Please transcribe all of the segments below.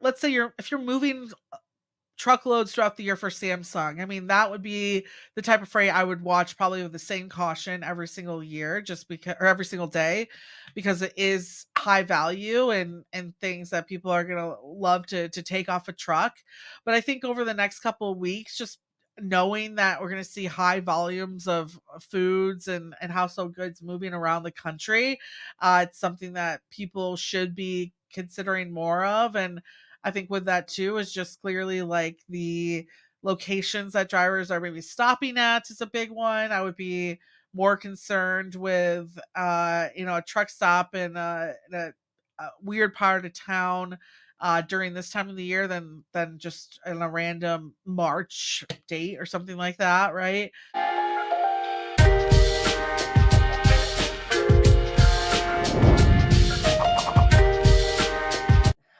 let's say if you're moving truckloads throughout the year for Samsung. I mean, that would be the type of freight I would watch probably with the same caution every single year, just because, or every single day, because it is high value and things that people are gonna love to take off a truck. But I think over the next couple of weeks, just knowing that we're gonna see high volumes of foods and household goods moving around the country, it's something that people should be considering more of. And I think with that too is just clearly like the locations that drivers are maybe stopping at is a big one. I would be more concerned with a truck stop in a weird part of town during this time of the year than just in a random March date or something like that, right?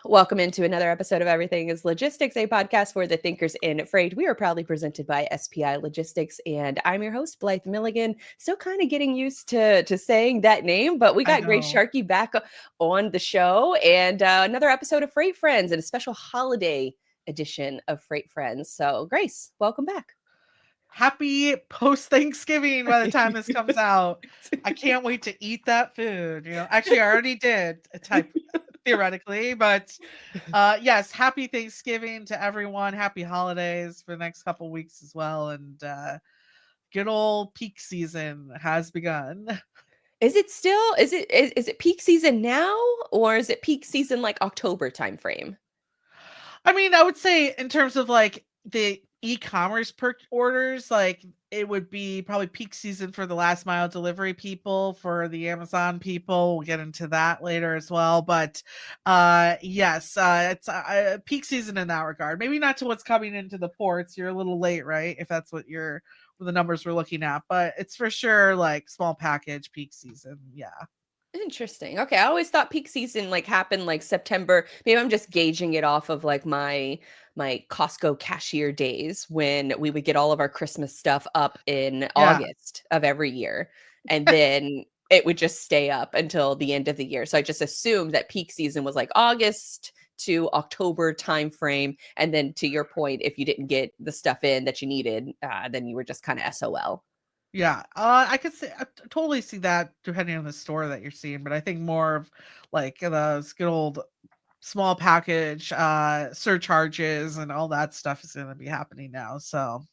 Welcome into another episode of Everything is Logistics, a podcast for the thinkers in freight. We are proudly presented by SPI Logistics, and I'm your host, Blythe Milligan. Still kind of getting used to saying that name, but we I got great know. Sharkey back on the show, and another episode of Freight Friends and a special holiday edition of Freight Friends. So, Grace, welcome back. Happy post Thanksgiving by the time this comes out. I can't wait to eat that food. Actually, I already did type theoretically, but yes, happy Thanksgiving to everyone. Happy holidays for the next couple weeks as well. And good old peak season has begun. Is it peak season now, or is it peak season like October timeframe? I mean, I would say in terms of like the e-commerce orders, like it would be probably peak season for the last mile delivery people, for the Amazon people. We'll get into that later as well. But yes, it's peak season in that regard. Maybe not to what's coming into the ports. You're a little late, right? If that's what the numbers we're looking at, but it's for sure like small package peak season. Yeah. Interesting. Okay, I always thought peak season like happened like September. Maybe I'm just gauging it off of like my Costco cashier days when we would get all of our Christmas stuff up in Yeah. August of every year, and then it would just stay up until the end of the year. So I just assumed that peak season was like August to October timeframe, and then to your point, if you didn't get the stuff in that you needed, then you were just kind of SOL. Yeah, I totally see that depending on the store that you're seeing, but I think more of like those good old small package surcharges and all that stuff is going to be happening now. So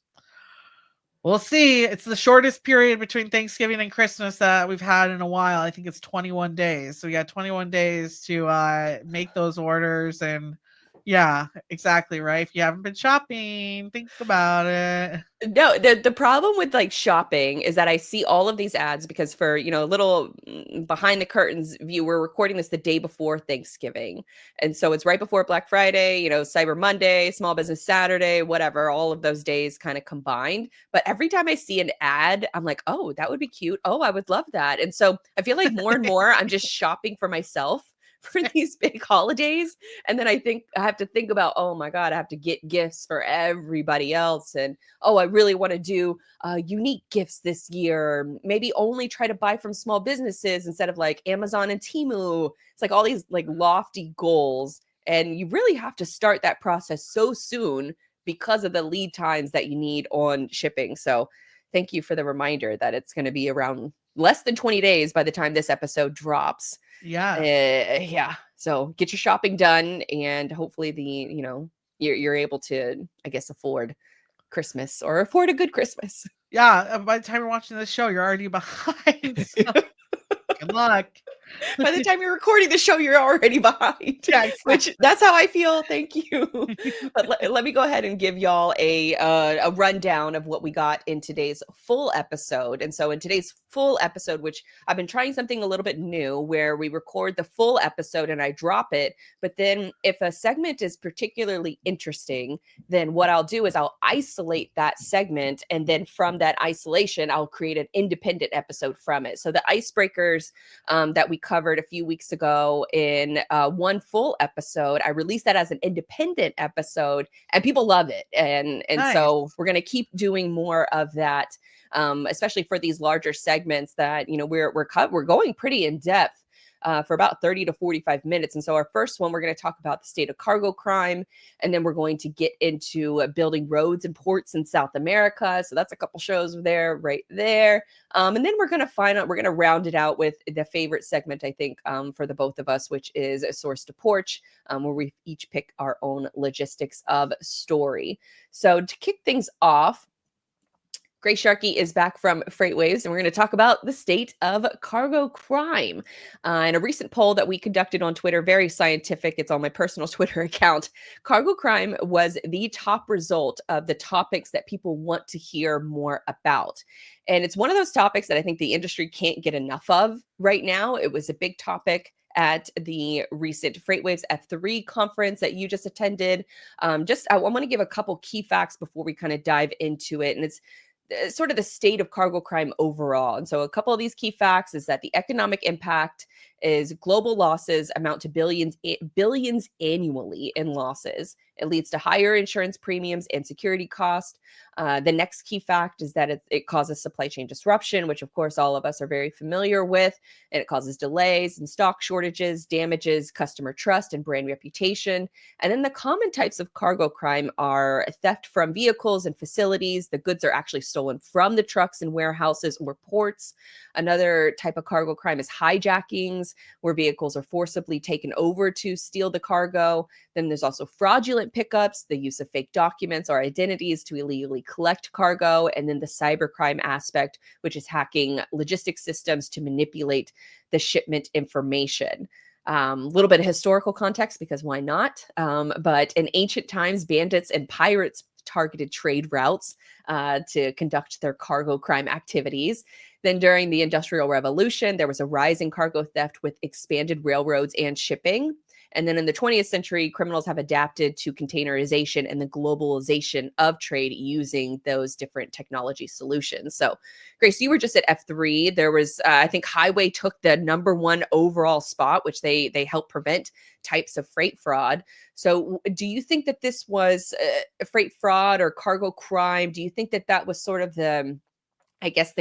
we'll see. It's the shortest period between Thanksgiving and Christmas that we've had in a while. I think it's 21 days. So we got 21 days to make those orders. And yeah, exactly right. If you haven't been shopping, think about it. No, the problem with like shopping is that I see all of these ads because for, a little behind the curtains view, we're recording this the day before Thanksgiving. And so it's right before Black Friday, Cyber Monday, Small Business Saturday, whatever, all of those days kind of combined. But every time I see an ad, I'm like, oh, that would be cute. Oh, I would love that. And so I feel like more and more I'm just shopping for myself for these big holidays. And then I think I have to think about, oh my God, I have to get gifts for everybody else. And oh, I really want to do unique gifts this year. Maybe only try to buy from small businesses instead of like Amazon and Temu. It's like all these like lofty goals. And you really have to start that process so soon because of the lead times that you need on shipping. So thank you for the reminder that it's going to be around less than 20 days by the time this episode drops. Yeah. Yeah. So get your shopping done, and hopefully you're able to, I guess, afford Christmas or afford a good Christmas. Yeah. By the time you're watching this show, you're already behind. So good luck. By the time you're recording the show, you're already behind. Yeah, exactly. Which that's how I feel. Thank you. But let me go ahead and give y'all a rundown of what we got in today's full episode. And so in today's full episode, which I've been trying something a little bit new, where we record the full episode and I drop it. But then if a segment is particularly interesting, then what I'll do is I'll isolate that segment. And then from that isolation, I'll create an independent episode from it. So the icebreakers that we covered a few weeks ago in one full episode, I released that as an independent episode, and people love it. And Nice. So we're going to keep doing more of that, especially for these larger segments that we're going pretty in depth. for about 30 to 45 minutes. And so our first one, we're going to talk about the state of cargo crime, and then we're going to get into building roads and ports in South America. So that's a couple shows there, right there. And then we're going to round it out with the favorite segment, I think, for the both of us, which is a source to porch, where we each pick our own logistics of story. So to kick things off, Grace Sharkey is back from Freightwaves, and we're going to talk about the state of cargo crime. In a recent poll that we conducted on Twitter, very scientific, it's on my personal Twitter account, cargo crime was the top result of the topics that people want to hear more about. And it's one of those topics that I think the industry can't get enough of right now. It was a big topic at the recent Freightwaves F3 conference that you just attended. I want to give a couple key facts before we kind of dive into it. And it's sort of the state of cargo crime overall. And so a couple of these key facts is that the economic impact is global losses amount to billions annually in losses. It leads to higher insurance premiums and security cost. The next key fact is that it causes supply chain disruption, which of course all of us are very familiar with, and it causes delays and stock shortages, damages customer trust and brand reputation. And then the common types of cargo crime are theft from vehicles and facilities. The goods are actually stolen from the trucks and warehouses or ports. Another type of cargo crime is hijackings, where vehicles are forcibly taken over to steal the cargo. Then there's also fraudulent pickups, the use of fake documents or identities to illegally collect cargo. And then the cybercrime aspect, which is hacking logistics systems to manipulate the shipment information. A little bit of historical context, because why not? But in ancient times, bandits and pirates targeted trade routes to conduct their cargo crime activities. Then during the Industrial Revolution, there was a rise in cargo theft with expanded railroads and shipping. And then in the 20th century, criminals have adapted to containerization and the globalization of trade using those different technology solutions. So, Grace, you were just at F3. There was, I think, highway took the #1 overall spot, which they help prevent types of freight fraud. So, do you think that this was freight fraud or cargo crime? Do you think that that was sort of the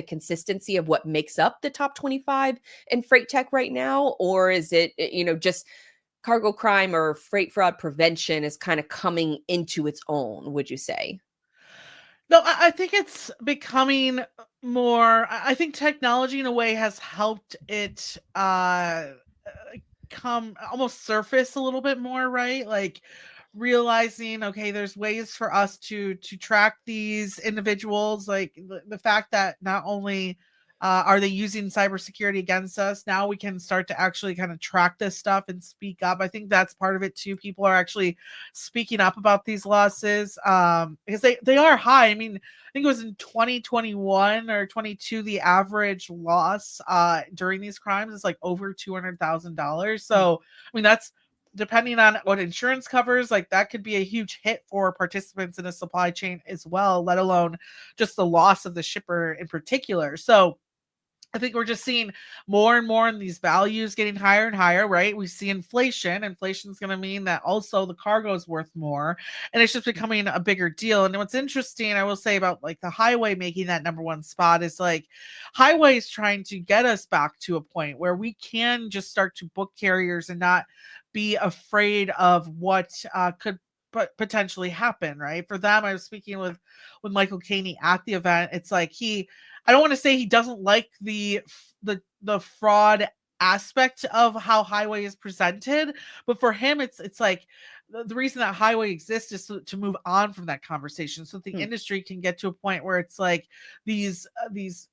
consistency of what makes up the top 25 in freight tech right now? Or is it, just cargo crime or freight fraud prevention is kind of coming into its own, would you say? No, I think it's becoming more. I think technology in a way has helped it come almost surface a little bit more, right? Like realizing, okay, there's ways for us to track these individuals. Like the fact that not only are they using cybersecurity against us, now we can start to actually kind of track this stuff and speak up. I think that's part of it too. People are actually speaking up about these losses because they are high. I mean, I think it was in 2021 or 22, the average loss during these crimes is like over $200,000. So, I mean, that's depending on what insurance covers, like that could be a huge hit for participants in a supply chain as well, let alone just the loss of the shipper in particular. So, I think we're just seeing more and more in these values getting higher and higher, right? We see inflation. Inflation is going to mean that also the cargo is worth more, and it's just becoming a bigger deal. And what's interesting, I will say about like the highway making that #1 spot is like highway is trying to get us back to a point where we can just start to book carriers and not be afraid of what could potentially happen, right? For them, I was speaking with Michael Caney at the event. It's like I don't want to say he doesn't like the fraud aspect of how highway is presented, but for him, it's like the reason that highway exists is to move on from that conversation, so the industry can get to a point where it's like these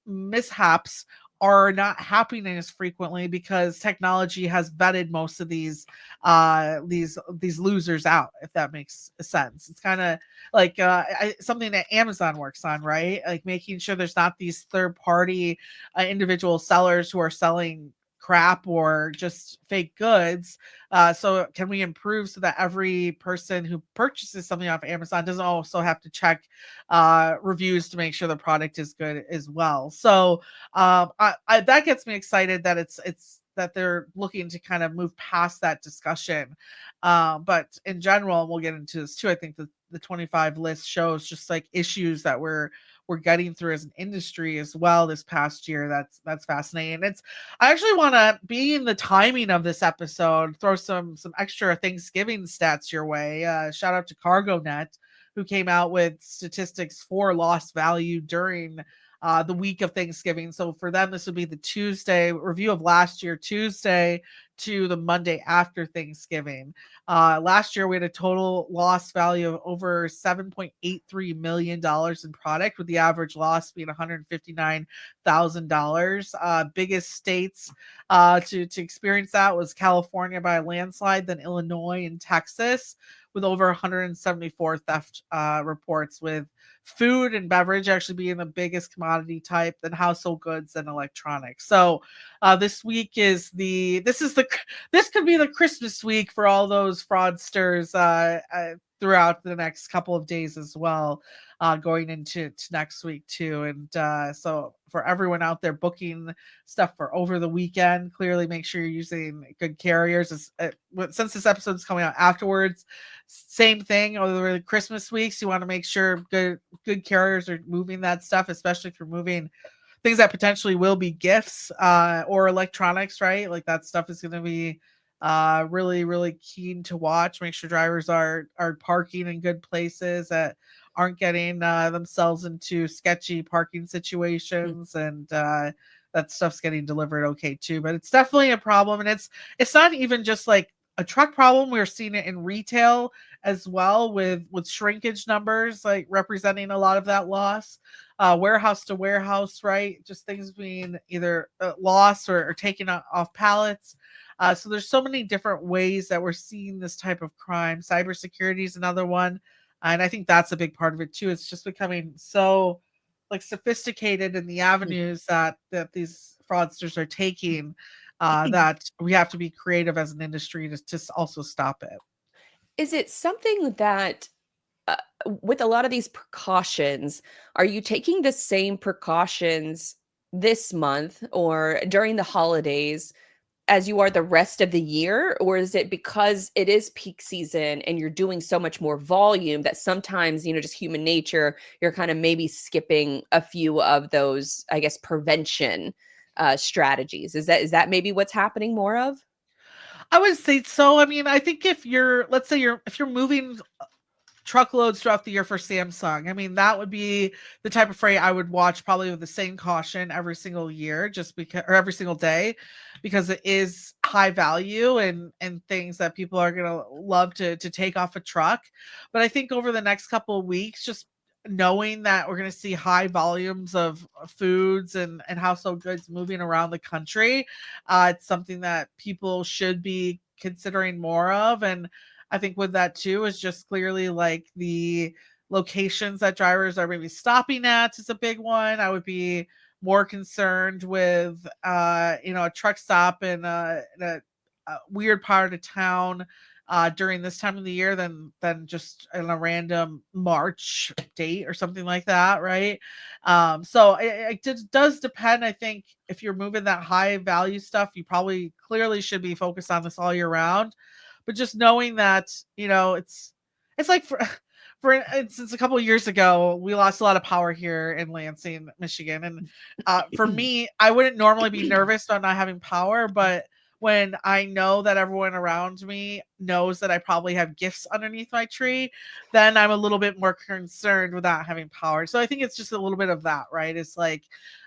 mishaps are not happening as frequently because technology has vetted most of these losers out, if that makes sense. It's kind of like something that Amazon works on, right? Like making sure there's not these third party individual sellers who are selling crap or just fake goods. So can we improve so that every person who purchases something off Amazon doesn't also have to check reviews to make sure the product is good as well? So that gets me excited that it's that they're looking to kind of move past that discussion. But in general, and we'll get into this too, I think the 25 list shows just like issues that we're getting through as an industry as well this past year. That's fascinating. It's I actually want to, being the timing of this episode, throw some extra Thanksgiving stats your way. Shout out to CargoNet, who came out with statistics for lost value during the week of Thanksgiving. So for them, this would be the Tuesday review of last year, Tuesday to the Monday after Thanksgiving. Last year, we had a total loss value of over $7.83 million in product, with the average loss being $159,000. Biggest states to experience that was California by a landslide, then Illinois and Texas, with over 174 theft reports, with food and beverage actually being the biggest commodity type, then household goods and electronics. So this week is this could be the Christmas week for all those fraudsters throughout the next couple of days as well, going into next week too. And so for everyone out there booking stuff for over the weekend, clearly make sure you're using good carriers. Since this episode is coming out afterwards, same thing over the Christmas weeks, you want to make sure good carriers are moving that stuff, especially if you're moving things that potentially will be gifts or electronics, right? Like that stuff is going to be really, really keen to watch. Make sure drivers are parking in good places, that aren't getting themselves into sketchy parking situations, and that stuff's getting delivered okay too. But it's definitely a problem, and it's not even just like a truck problem. We're seeing it in retail as well, with shrinkage numbers like representing a lot of that loss. Warehouse to warehouse, right? Just things being either lost or taken off pallets. So there's so many different ways that we're seeing this type of crime. Cybersecurity is another one, and I think that's a big part of it too. It's just becoming so like sophisticated in the avenues that these fraudsters are taking, that we have to be creative as an industry to also stop it. Is it something that, with a lot of these precautions, are you taking the same precautions this month or during the holidays as you are the rest of the year? Or is it because it is peak season and you're doing so much more volume that sometimes, just human nature, you're kind of maybe skipping a few of those, I guess, prevention strategies? Is that maybe what's happening more of? I would say so. I mean, I think if let's say if you're moving truckloads throughout the year for Samsung, I mean, that would be the type of freight I would watch probably with the same caution every single year, just because, or every single day, because it is high value and things that people are gonna love to take off a truck. But I think over the next couple of weeks, just knowing that we're going to see high volumes of foods and household goods moving around the country, it's something that people should be considering more of. And I think with that too is just clearly like the locations that drivers are maybe stopping at is a big one. I would be more concerned with a truck stop in a weird part of town during this time of the year than just in a random March date or something like that, right? So it does depend. I think if you're moving that high value stuff, you probably clearly should be focused on this all year round. But just knowing that, it's like for instance, a couple of years ago, we lost a lot of power here in Lansing, Michigan. And for me, I wouldn't normally be nervous about not having power, but when I know that everyone around me knows that I probably have gifts underneath my tree, then I'm a little bit more concerned with not having power. So I think it's just a little bit of that, right? It's like,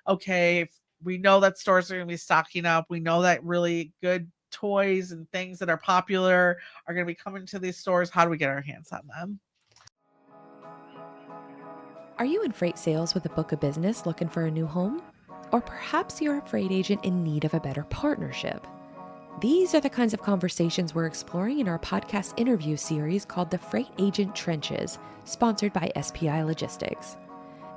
okay, we know that stores are going to be stocking up. We know that really good toys and things that are popular are going to be coming to these stores. How do we get our hands on them? Are you in freight sales with a book of business looking for a new home? Or perhaps you're a freight agent in need of a better partnership? These are the kinds of conversations we're exploring in our podcast interview series called The Freight Agent Trenches, sponsored by SPI Logistics.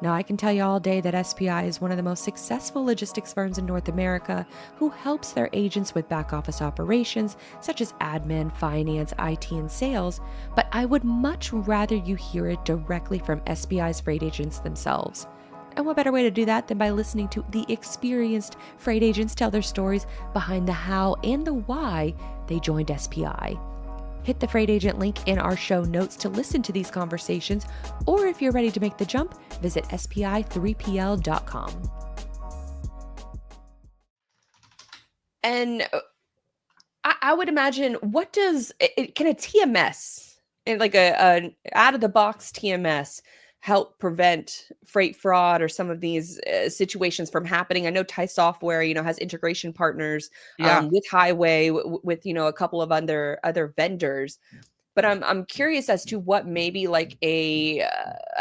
Now, I can tell you all day that SPI is one of the most successful logistics firms in North America who helps their agents with back office operations such as admin, finance, IT, and sales, but I would much rather you hear it directly from SPI's freight agents themselves. And what better way to do that than by listening to the experienced freight agents tell their stories behind the how and the why they joined SPI. Hit the freight agent link in our show notes to listen to these conversations, or if you're ready to make the jump, visit spi3pl.com. And I would imagine, what does can a TMS, and like a out of the box TMS, help prevent freight fraud or some of these situations from happening? I know Thai Software, has integration partners Yeah. with Highway, with a couple of other vendors. But I'm curious as to what maybe like a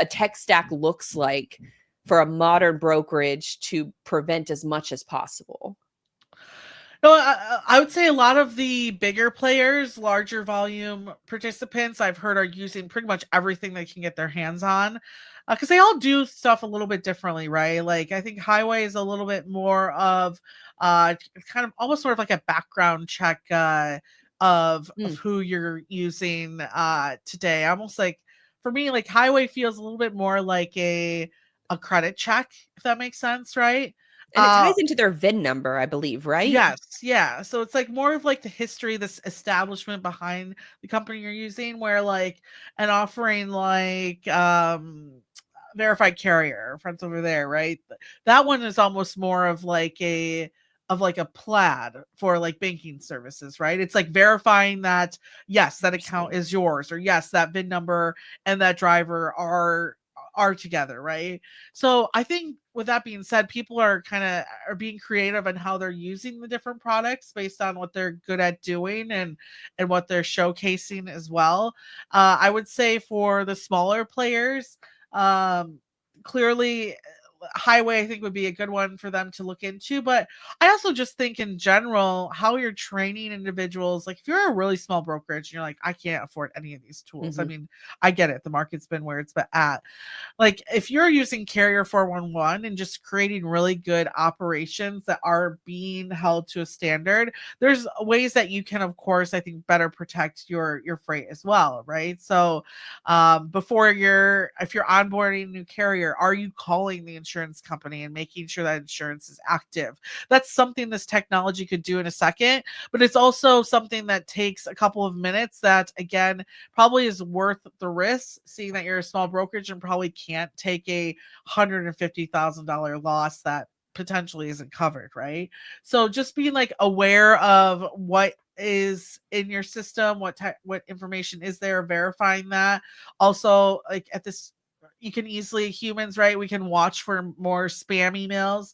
tech stack looks like for a modern brokerage to prevent as much as possible. No, I would say a lot of the bigger players, larger volume participants, I've heard are using pretty much everything they can get their hands on, because they all do stuff a little bit differently, right? Like I think Highway is a little bit more of kind of almost sort of like a background check of who you're using today. Almost like for me, like Highway feels a little bit more like a credit check, if that makes sense, right? And it ties into their VIN number, I believe, right? Yes, yeah. So it's like more of like the history, this establishment behind the company you're using, where like an offering like verified carrier, friends over there, right? That one is almost more of like a plaid for like banking services, right? It's like verifying that yes, that account is yours, or yes, that VIN number and that driver are together, right? So I think with that being said, people are being creative in how they're using the different products based on what they're good at doing and what they're showcasing as well. I would say for the smaller players, clearly Highway I think would be a good one for them to look into, but I also just think in general how you're training individuals. Like if you're a really small brokerage and you're like, I can't afford any of these tools. I mean, I get it, the market's been where it's been at. Like if you're using Carrier 411 and just creating really good operations that are being held to a standard, there's ways that you can, of course, I think better protect your freight as well, right? So if you're onboarding a new carrier, are you calling the insurance company and making sure that insurance is active? That's something this technology could do in a second, but it's also something that takes a couple of minutes that, again, probably is worth the risk, seeing that you're a small brokerage and probably can't take a $150,000 loss that potentially isn't covered, right? So just being like aware of what is in your system, what information is there, verifying that. Also, like at this, you can easily, humans, right? We can watch for more spam emails.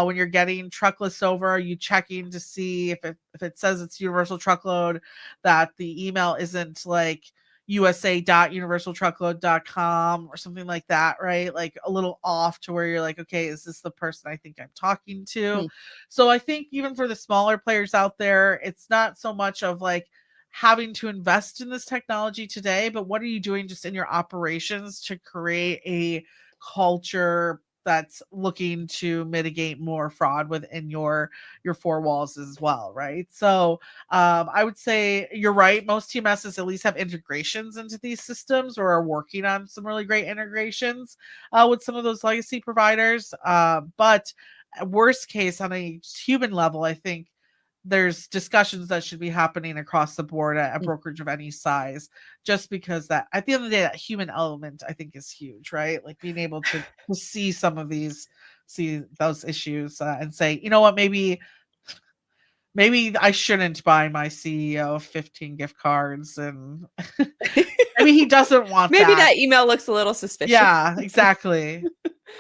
When you're getting truck lists over, are you checking to see if it says it's Universal Truckload, that the email isn't like usa.universaltruckload.com or something like that, right? Like a little off to where you're like, okay, is this the person I think I'm talking to? So I think even for the smaller players out there, it's not so much of like having to invest in this technology today, but what are you doing just in your operations to create a culture that's looking to mitigate more fraud within your four walls as well, right? So I would say you're right. Most TMSs at least have integrations into these systems or are working on some really great integrations with some of those legacy providers. But worst case, on a human level, I think there's discussions that should be happening across the board at a brokerage of any size, just because that at the end of the day, that human element I think is huge, right? Like being able to see those issues and say, you know what, maybe I shouldn't buy my CEO 15 gift cards, and I mean he doesn't want Maybe that. that email looks a little suspicious. Yeah, exactly.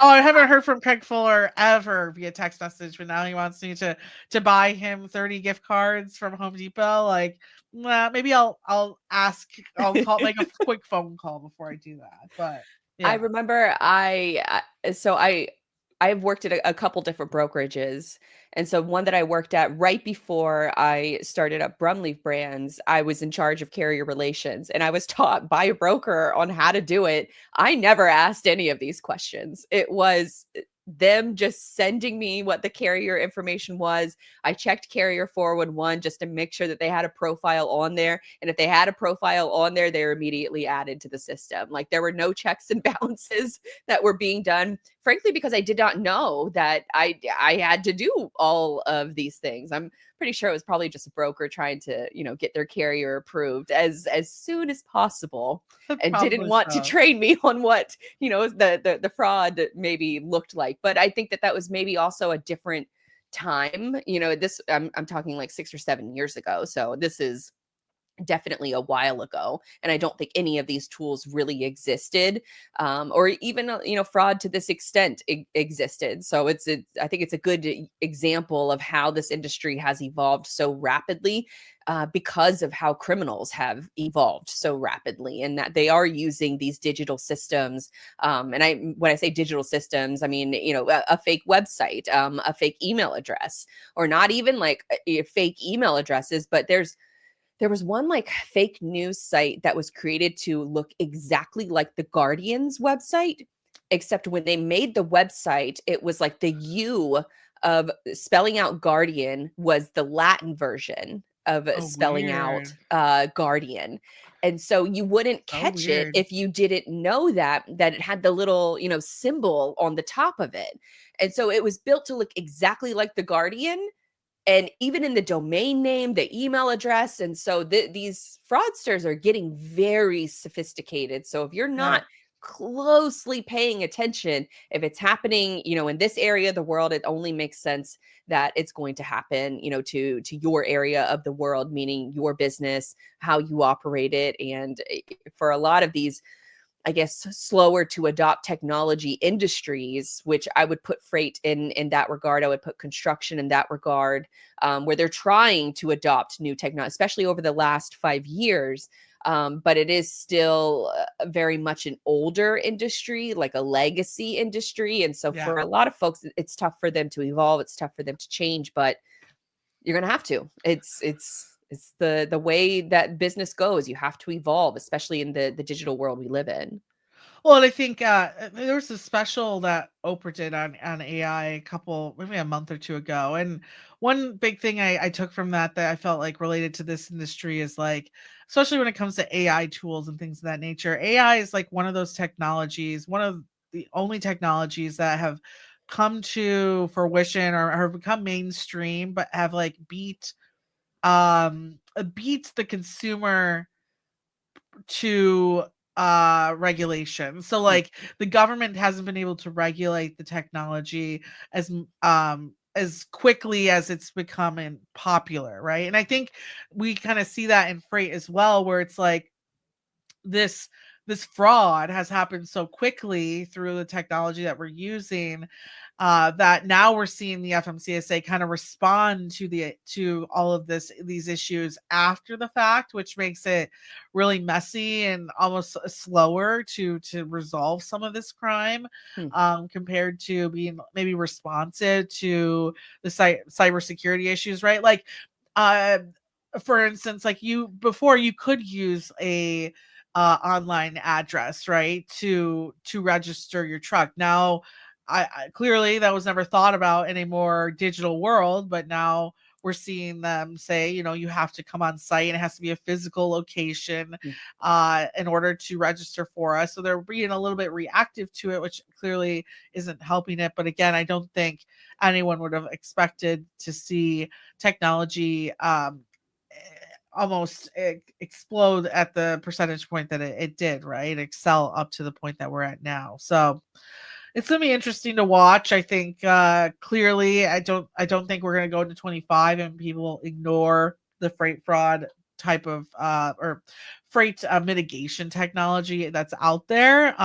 Oh, I haven't heard from Craig Fuller ever via text message, but now he wants me to buy him 30 gift cards from Home Depot. Like, maybe I'll ask, I'll make a quick phone call before I do that. But yeah. I remember I've worked at a couple different brokerages. And so one that I worked at right before I started up Brumleve Brands, I was in charge of carrier relations, and I was taught by a broker on how to do it. I never asked any of these questions. It was them just sending me what the carrier information was. I checked carrier 411 just to make sure that they had a profile on there. And if they had a profile on there, they were immediately added to the system. Like there were no checks and balances that were being done, frankly, because I did not know that I had to do all of these things. I'm pretty sure it was probably just a broker trying to, get their carrier approved as soon as possible, and didn't Probably want to so. train me on what, the fraud maybe looked like. But I think that that was maybe also a different time. This I'm talking like 6 or 7 years ago. So this is definitely a while ago, and I don't think any of these tools really existed, or even fraud to this extent existed. So I think it's a good example of how this industry has evolved so rapidly, because of how criminals have evolved so rapidly, and that they are using these digital systems. And when I say digital systems, I mean a fake website, a fake email address, or not even like fake email addresses, but there was one like fake news site that was created to look exactly like the Guardian's website, except when they made the website, it was like the U of spelling out Guardian was the Latin version of Oh, spelling out weird. Guardian. And so you wouldn't So catch it weird. if you didn't know that it had the little, symbol on the top of it. And so it was built to look exactly like the Guardian, and even in the domain name, the email address. And so these fraudsters are getting very sophisticated. So if you're Yeah. not closely paying attention, if it's happening, in this area of the world, it only makes sense that it's going to happen, to your area of the world, meaning your business, how you operate it. And for a lot of these, I guess, slower to adopt technology industries, which I would put freight in that regard. I would put construction in that regard, where they're trying to adopt new technology, especially over the last 5 years. But it is still very much an older industry, like a legacy industry. And so Yeah. for a lot of folks, it's tough for them to evolve. It's tough for them to change, but you're going to have to. It's the way that business goes. You have to evolve, especially in the digital world we live in. Well, and I think there was a special that Oprah did on AI maybe a month or two ago, and one big thing I took from that I felt like related to this industry is like, especially when it comes to AI tools and things of that nature. AI is like one of those technologies, one of the only technologies that have come to fruition or have become mainstream, but have like beat the consumer to regulation. So Mm. like the government hasn't been able to regulate the technology as quickly as it's becoming popular, right? And I think we kind of see that in freight as well, where it's like this this fraud has happened so quickly through the technology that we're using, that now we're seeing the FMCSA kind of respond to all of these issues after the fact, which makes it really messy and almost slower to resolve some of this crime, Hmm. compared to being maybe responsive to the cybersecurity issues, right? Like, uh, for instance, like before you could use a online address, right, to register your truck. Now, I clearly that was never thought about in a more digital world, but now we're seeing them say, you have to come on site and it has to be a physical location Hmm. in order to register for us. So they're being a little bit reactive to it, which clearly isn't helping it. But again, I don't think anyone would have expected to see technology almost explode at the percentage point that it did, right? Excel up to the point that we're at now. So it's gonna be interesting to watch. I think clearly I don't think we're gonna go into 25 and people ignore the freight fraud type of or freight mitigation technology that's out there.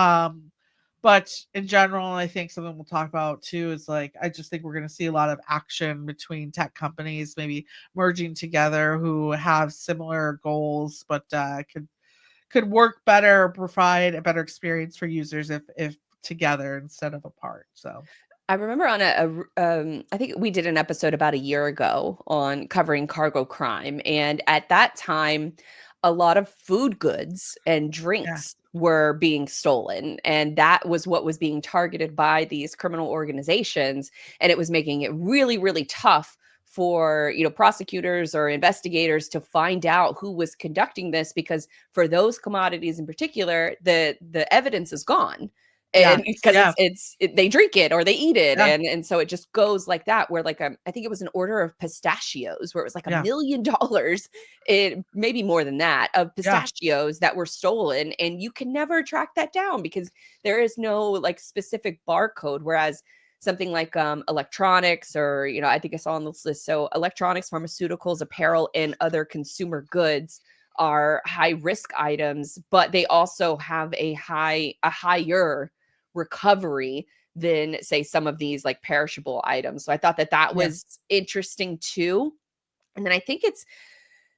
But in general, I think something we'll talk about too is like, I just think we're going to see a lot of action between tech companies, maybe merging together who have similar goals, but could work better, provide a better experience for users if together instead of apart. So I remember on I think we did an episode about a year ago on covering cargo crime. And at that time, a lot of food goods and drinks were being stolen, and that was what was being targeted by these criminal organizations, and it was making it really, really tough for, you know, prosecutors or investigators to find out who was conducting this, because for those commodities in particular, the evidence is gone. Yeah. And because Yeah. they drink it or they eat it, Yeah. and so it just goes like that, where like I think it was an order of pistachios where it was like Yeah. $1 million, it maybe more than that, of Yeah. pistachios that were stolen, and you can never track that down because there is no like specific barcode. Whereas something like electronics, or, you know, I think I saw on this list, so electronics, pharmaceuticals, apparel, and other consumer goods are high risk items, but they also have a higher recovery than, say, some of these like perishable items. So I thought that that Yeah. was interesting too. And then I think it's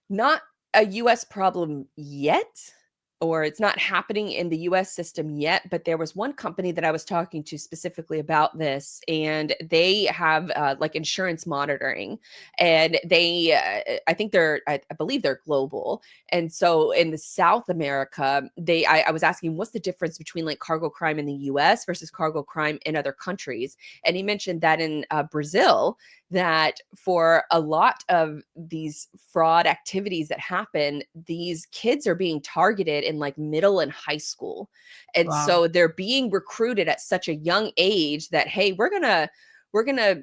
not a US problem yet, or it's not happening in the US system yet, but there was one company that I was talking to specifically about this, and they have like insurance monitoring, and they, I think I believe they're global. And so in the South America, I was asking, what's the difference between like cargo crime in the US versus cargo crime in other countries? And he mentioned that in Brazil, that for a lot of these fraud activities that happen, these kids are being targeted in like middle and high school. And Wow. so they're being recruited at such a young age that, hey, we're gonna,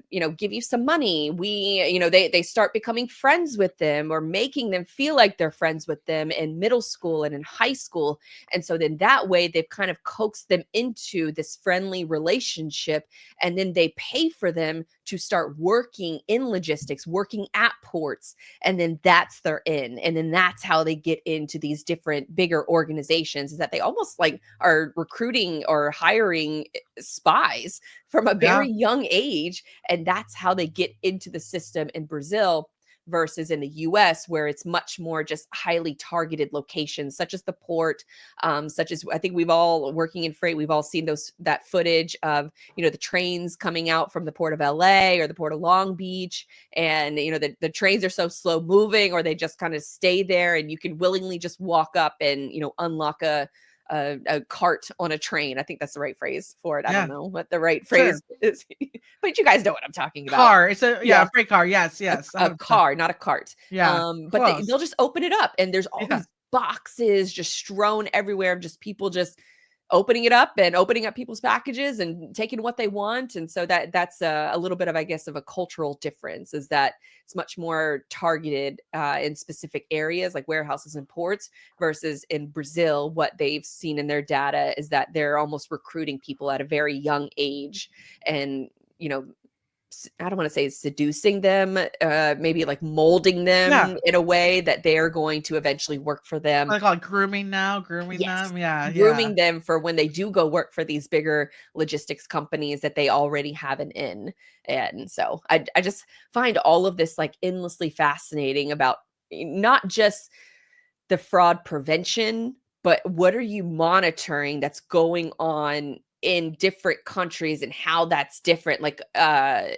you know, give you some money. We, you know, they start becoming friends with them, or making them feel like they're friends with them in middle school and in high school. And so then that way they've kind of coaxed them into this friendly relationship, and then they pay for them to start working in logistics, working at ports, and then that's their in. And then that's how they get into these different bigger organizations, is that they almost like are recruiting or hiring spies from a Yeah. very young age, and that's how they get into the system in Brazil, versus in the US, where it's much more just highly targeted locations, such as the port, such as, I think we've all, working in freight, we've all seen that footage of, you know, the trains coming out from the port of LA or the port of Long Beach, and, you know, the trains are so slow moving, or they just kind of stay there, and you can willingly just walk up and, you know, unlock a cart on a train. I think that's the right phrase for it. I don't Yeah. know what the right Sure. phrase is, but you guys know what I'm talking about. Car. It's a Yeah, freight car. Yes. Yes. a 100%. car, not a cart. Yeah. But Close. they'll just open it up, and there's all Yeah. these boxes just strewn everywhere of just people just opening it up and opening up people's packages and taking what they want. And so that's a little bit of, I guess, of a cultural difference, is that it's much more targeted in specific areas like warehouses and ports, versus in Brazil, what they've seen in their data is that they're almost recruiting people at a very young age, and, you know, I don't want to say seducing them, maybe like molding Yeah. them in a way that they're going to eventually work for them. I call it grooming now. Grooming Yes, them. Yeah. Yeah. grooming them for when they do go work for these bigger logistics companies that they already have an in. And so I just find all of this like endlessly fascinating, about not just the fraud prevention, but what are you monitoring that's going on in different countries, and how that's different. Like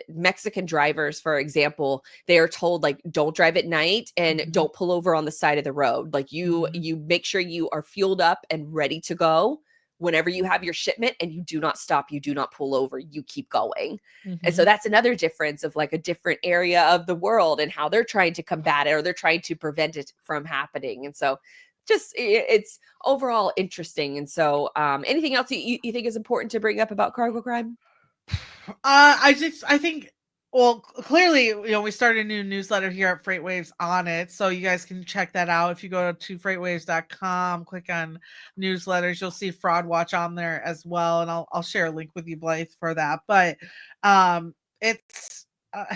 Mexican drivers, for example, they are told like, don't drive at night, and Mhm. don't pull over on the side of the road. Like you Mhm. you make sure you are fueled up and ready to go whenever you have your shipment, and you do not stop, you do not pull over, you keep going. And so Mhm. that's another difference of like a different area of the world, and how they're trying to combat it, or they're trying to prevent it from happening. And so just it's overall interesting. And so anything else you think is important to bring up about cargo crime? I think, well, clearly, you know, we started a new newsletter here at Freightwaves on it. So you guys can check that out. If you go to freightwaves.com, click on newsletters, you'll see Fraud Watch on there as well. And I'll share a link with you, Blythe, for that. But it's uh,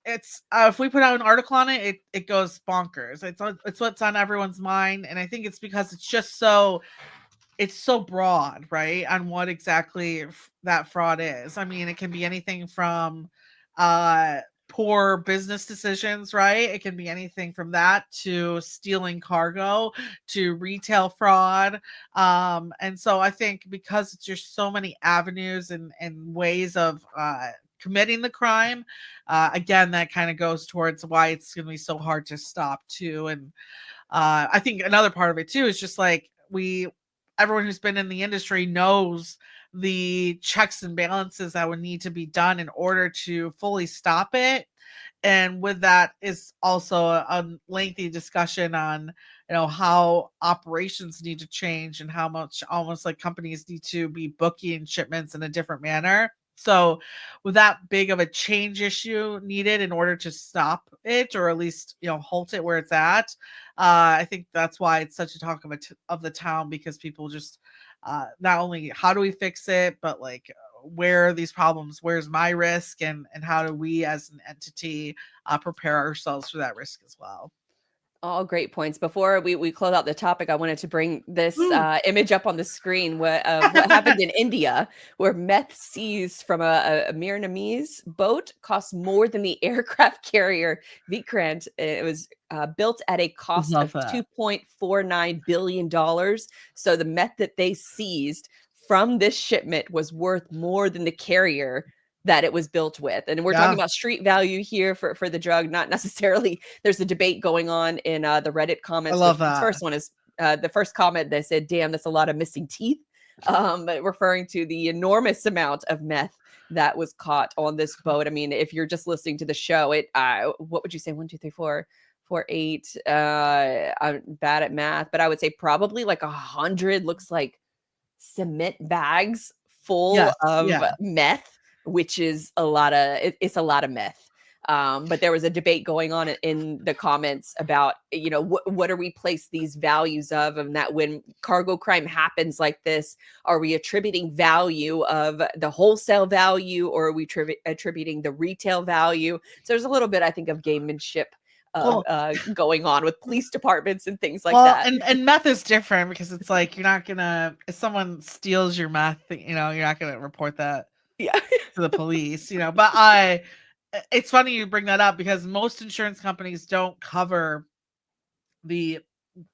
it's if we put out an article on it, it goes bonkers. It's what's on everyone's mind. And I think it's because it's so broad, right, on what exactly that fraud is. I mean, it can be anything from uh poor business decisions, right? It can be anything from that to stealing cargo to retail fraud. And so I think because it's just so many avenues and ways of committing the crime, again, that kind of goes towards why it's going to be so hard to stop too. And I think another part of it too is just like everyone who's been in the industry knows the checks and balances that would need to be done in order to fully stop it. And with that is also a lengthy discussion on, how operations need to change and how much almost like companies need to be booking shipments in a different manner. So with that big of a change issue needed in order to stop it, or at least, halt it where it's at, I think that's why it's such a talk of the town, because people just, not only how do we fix it, but like, where are these problems? Where's my risk? And how do we as an entity prepare ourselves for that risk as well? All great points. Before we close out the topic, I wanted to bring this Ooh. image up on the screen. What happened in India, where meth seized from a Vietnamese boat cost more than the aircraft carrier Vikrant. It was built at a cost Love of that. $2.49 billion. So the meth that they seized from this shipment was worth more than the carrier that it was built with. And we're talking Yeah, about street value here for the drug, not necessarily. There's a debate going on in the Reddit I comments. love This that. first one is the first comment. They said, "Damn, that's a lot of missing teeth," referring to the enormous amount of meth that was caught on this boat. I mean, if you're just listening to the show, what would you say? 1, 2, 3, 4, 4, 8. I'm bad at math, but I would say probably like 100 looks like cement bags full Yes. of Yeah. meth, which is a lot of it's a lot of meth. But there was a debate going on in the comments about, what do we place these values of, and that when cargo crime happens like this, are we attributing value of the wholesale value, or are we attributing the retail value? So there's a little bit, I think, of gamemanship Well, going on with police departments and things like well, that. and meth is different because it's like you're not gonna, if someone steals your meth, you're not gonna report that Yeah. to the police. But it's funny you bring that up because most insurance companies don't cover the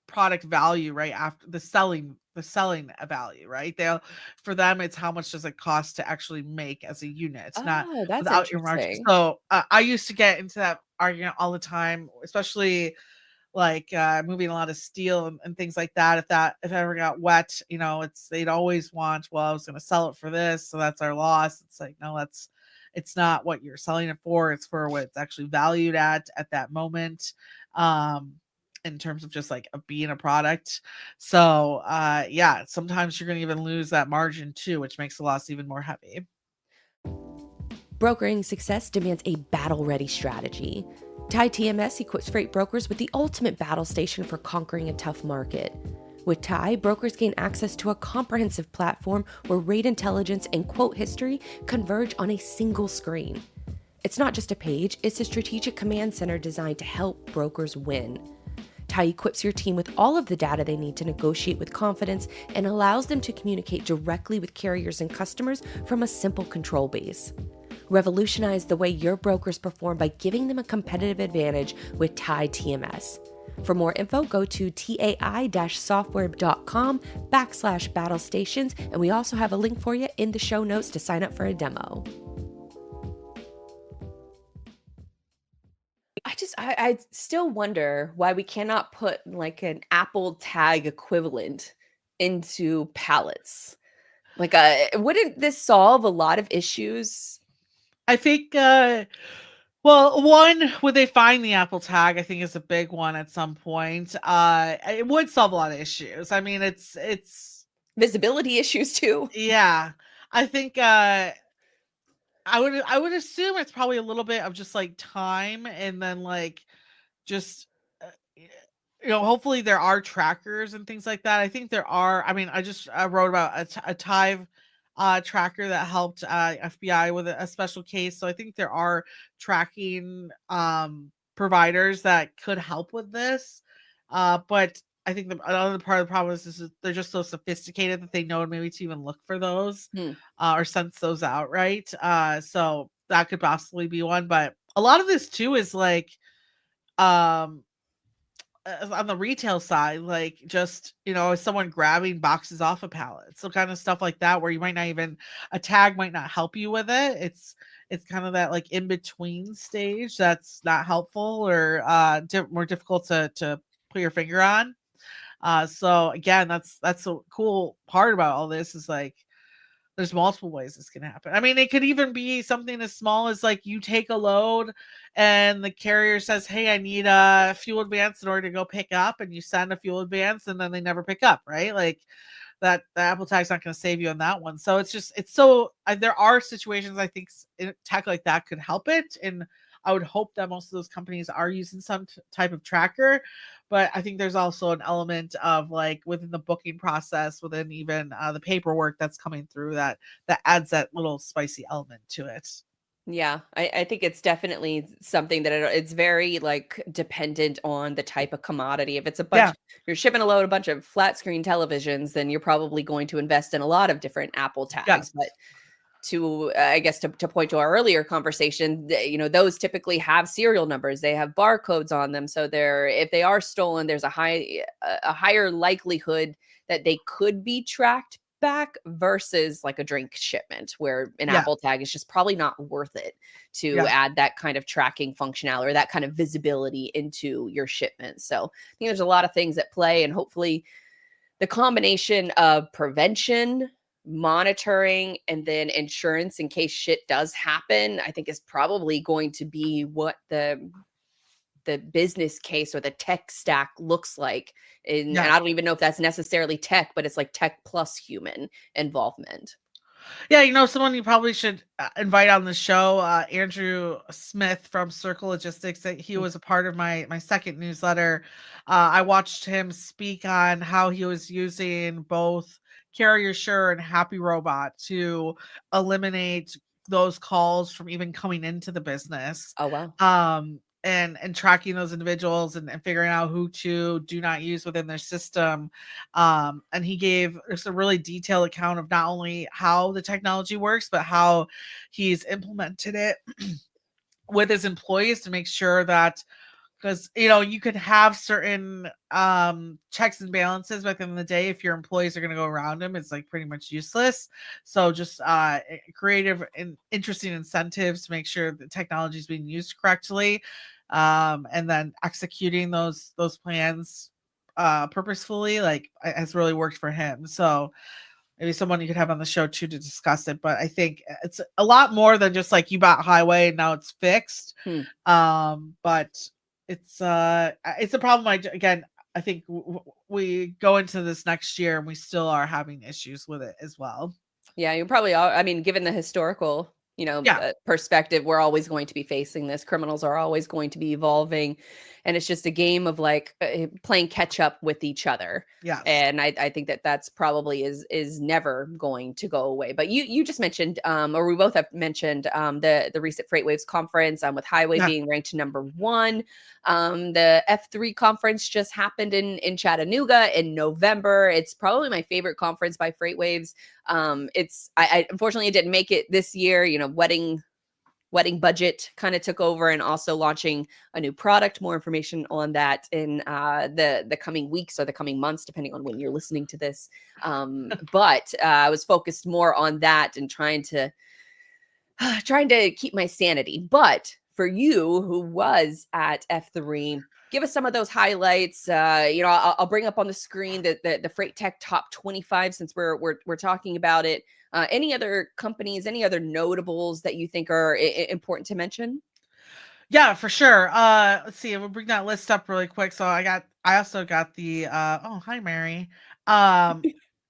product value right after the selling value, right? For them it's how much does it cost to actually make as a unit, not Oh, that's without your margin. interesting. So I used to get into that argument all the time, especially like moving a lot of steel and things like that. If it ever got wet, they'd always want, well, I was going to sell it for this, so that's our loss. It's like, no, it's not what you're selling it for. It's for what it's actually valued at that moment, um in terms of just like being a product. So yeah, sometimes you're going to even lose that margin too, which makes the loss even more heavy. Brokering success demands a battle-ready strategy. Tide TMS equips freight brokers with the ultimate battle station for conquering a tough market. With Tide, brokers gain access to a comprehensive platform where rate intelligence and quote history converge on a single screen. It's not just a page, it's a strategic command center designed to help brokers win. Tide equips your team with all of the data they need to negotiate with confidence and allows them to communicate directly with carriers and customers from a simple control base. Revolutionize the way your brokers perform by giving them a competitive advantage with Tide TMS. For more info, go to tai-software.com/battle stations, and we also have a link for you in the show notes to sign up for a demo. I still wonder why we cannot put like an Apple Tag equivalent into pallets. Like, wouldn't this solve a lot of issues? I think well, one, would they find the Apple Tag? I think is a big one at some point. It would solve a lot of issues. I mean, it's Visibility issues too. yeah. I think I would assume it's probably a little bit of just like time, and then like just y- hopefully there are trackers and things like that. I think there are. I mean, I just wrote about a Tive tracker that helped FBI with a special case. So I think there are tracking providers that could help with this. But I think another part of the problem is they're just so sophisticated that they know maybe to even look for those Hmm. or sense those out, right? So that could possibly be one. But a lot of this too is like um on the retail side, like just is someone grabbing boxes off a pallet, so kind of stuff like that, where you might not even, a tag might not help you with it. It's kind of that like in between stage that's not helpful, or more difficult to put your finger on. So again, that's the cool part about all this is like there's multiple ways this can happen. I mean, it could even be something as small as like you take a load and the carrier says, "Hey, I need a fuel advance in order to go pick up," and you send a fuel advance and then they never pick up, right? Like that the Apple Tag's not going to save you on that one. So it's so there are situations I think tech like that could help it, and I would hope that most of those companies are using some type of tracker. But I think there's also an element of like within the booking process, within even the paperwork that's coming through that adds that little spicy element to it. Yeah, I think it's definitely something that it's very like dependent on the type of commodity. If it's Yeah, you're shipping a bunch of flat screen televisions, then you're probably going to invest in a lot of different Apple yeah, tags. But to I guess to point to our earlier conversation, those typically have serial numbers. They have barcodes on them, so if they are stolen, there's a higher likelihood that they could be tracked back versus like a drink shipment where an yeah, Apple tag is just probably not worth it to yeah. add that kind of tracking functionality or that kind of visibility into your shipment. So I think there's a lot of things at play, and hopefully the combination of prevention, monitoring, and then insurance in case shit does happen, I think is probably going to be what the business case or the tech stack looks like. And Yeah. I don't even know if that's necessarily tech, but it's like tech plus human involvement. Yeah, someone you probably should invite on the show, Andrew Smith from Circle Logistics. That he was a part of my second newsletter. I watched him speak on how he was using both Carrier Sure and Happy Robot to eliminate those calls from even coming into the business. Oh, wow. And tracking those individuals and figuring out who to do not use within their system. And he gave us a really detailed account of not only how the technology works, but how he's implemented it with his employees to make sure that because you could have certain checks and balances within the day. If your employees are going to go around them, it's like pretty much useless. So just creative and interesting incentives to make sure the technology is being used correctly, and then executing those plans purposefully like has really worked for him. So maybe someone you could have on the show too to discuss it. But I think it's a lot more than just like you bought highway and now it's fixed. But it's a problem. I think we go into this next year and we still are having issues with it as well. Yeah, you probably are. I mean, given the historical, Yeah, perspective, we're always going to be facing this. Criminals are always going to be evolving, and it's just a game of like playing catch up with each other. yes, And I think that that's probably is never going to go away. But you just mentioned, or we both have mentioned, the recent Freightwaves conference, with Highway yeah, being ranked #1. The F3 conference just happened in Chattanooga in November. It's probably my favorite conference by Freightwaves. I unfortunately didn't make it this year. Wedding budget kind of took over, and also launching a new product. More information on that in the coming weeks or the coming months, depending on when you're listening to this. But I was focused more on that and trying to keep my sanity. But for you, who was at F3, give us some of those highlights. I'll bring up on the screen the Freight Tech Top 25 since we're talking about it. Any other companies, any other notables that you think are important to mention? yeah, for sure. Let's see. We'll bring that list up really quick. So I also got the oh, hi Mary. I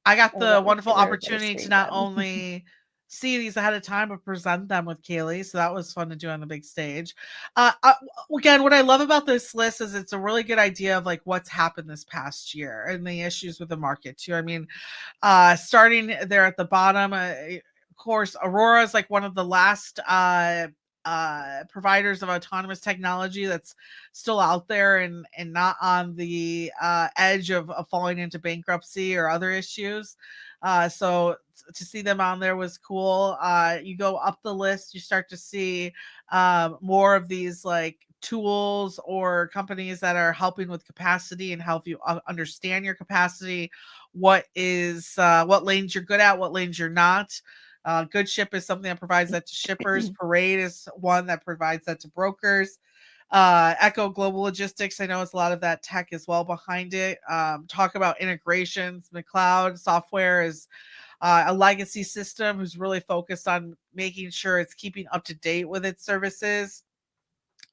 got Oh, the that makes wonderful a very better opportunity to screen not grab. only see these ahead of time but present them with Kaylee. So that was fun to do on the big stage. Again, what I love about this list is it's a really good idea of like what's happened this past year and the issues with the market too. I mean, starting there at the bottom, of course, Aurora is like one of the last providers of autonomous technology that's still out there and not on the edge of falling into bankruptcy or other issues. So to see them on there was cool. You go up the list, you start to see more of these like tools or companies that are helping with capacity and help you understand your capacity, what lanes you're good at, what lanes you're not. Good Ship is something that provides that to shippers. Parade is one that provides that to brokers. Echo Global Logistics, I know it's a lot of that tech as well behind it. Talk about integrations. McLeod Software is a legacy system who's really focused on making sure it's keeping up to date with its services.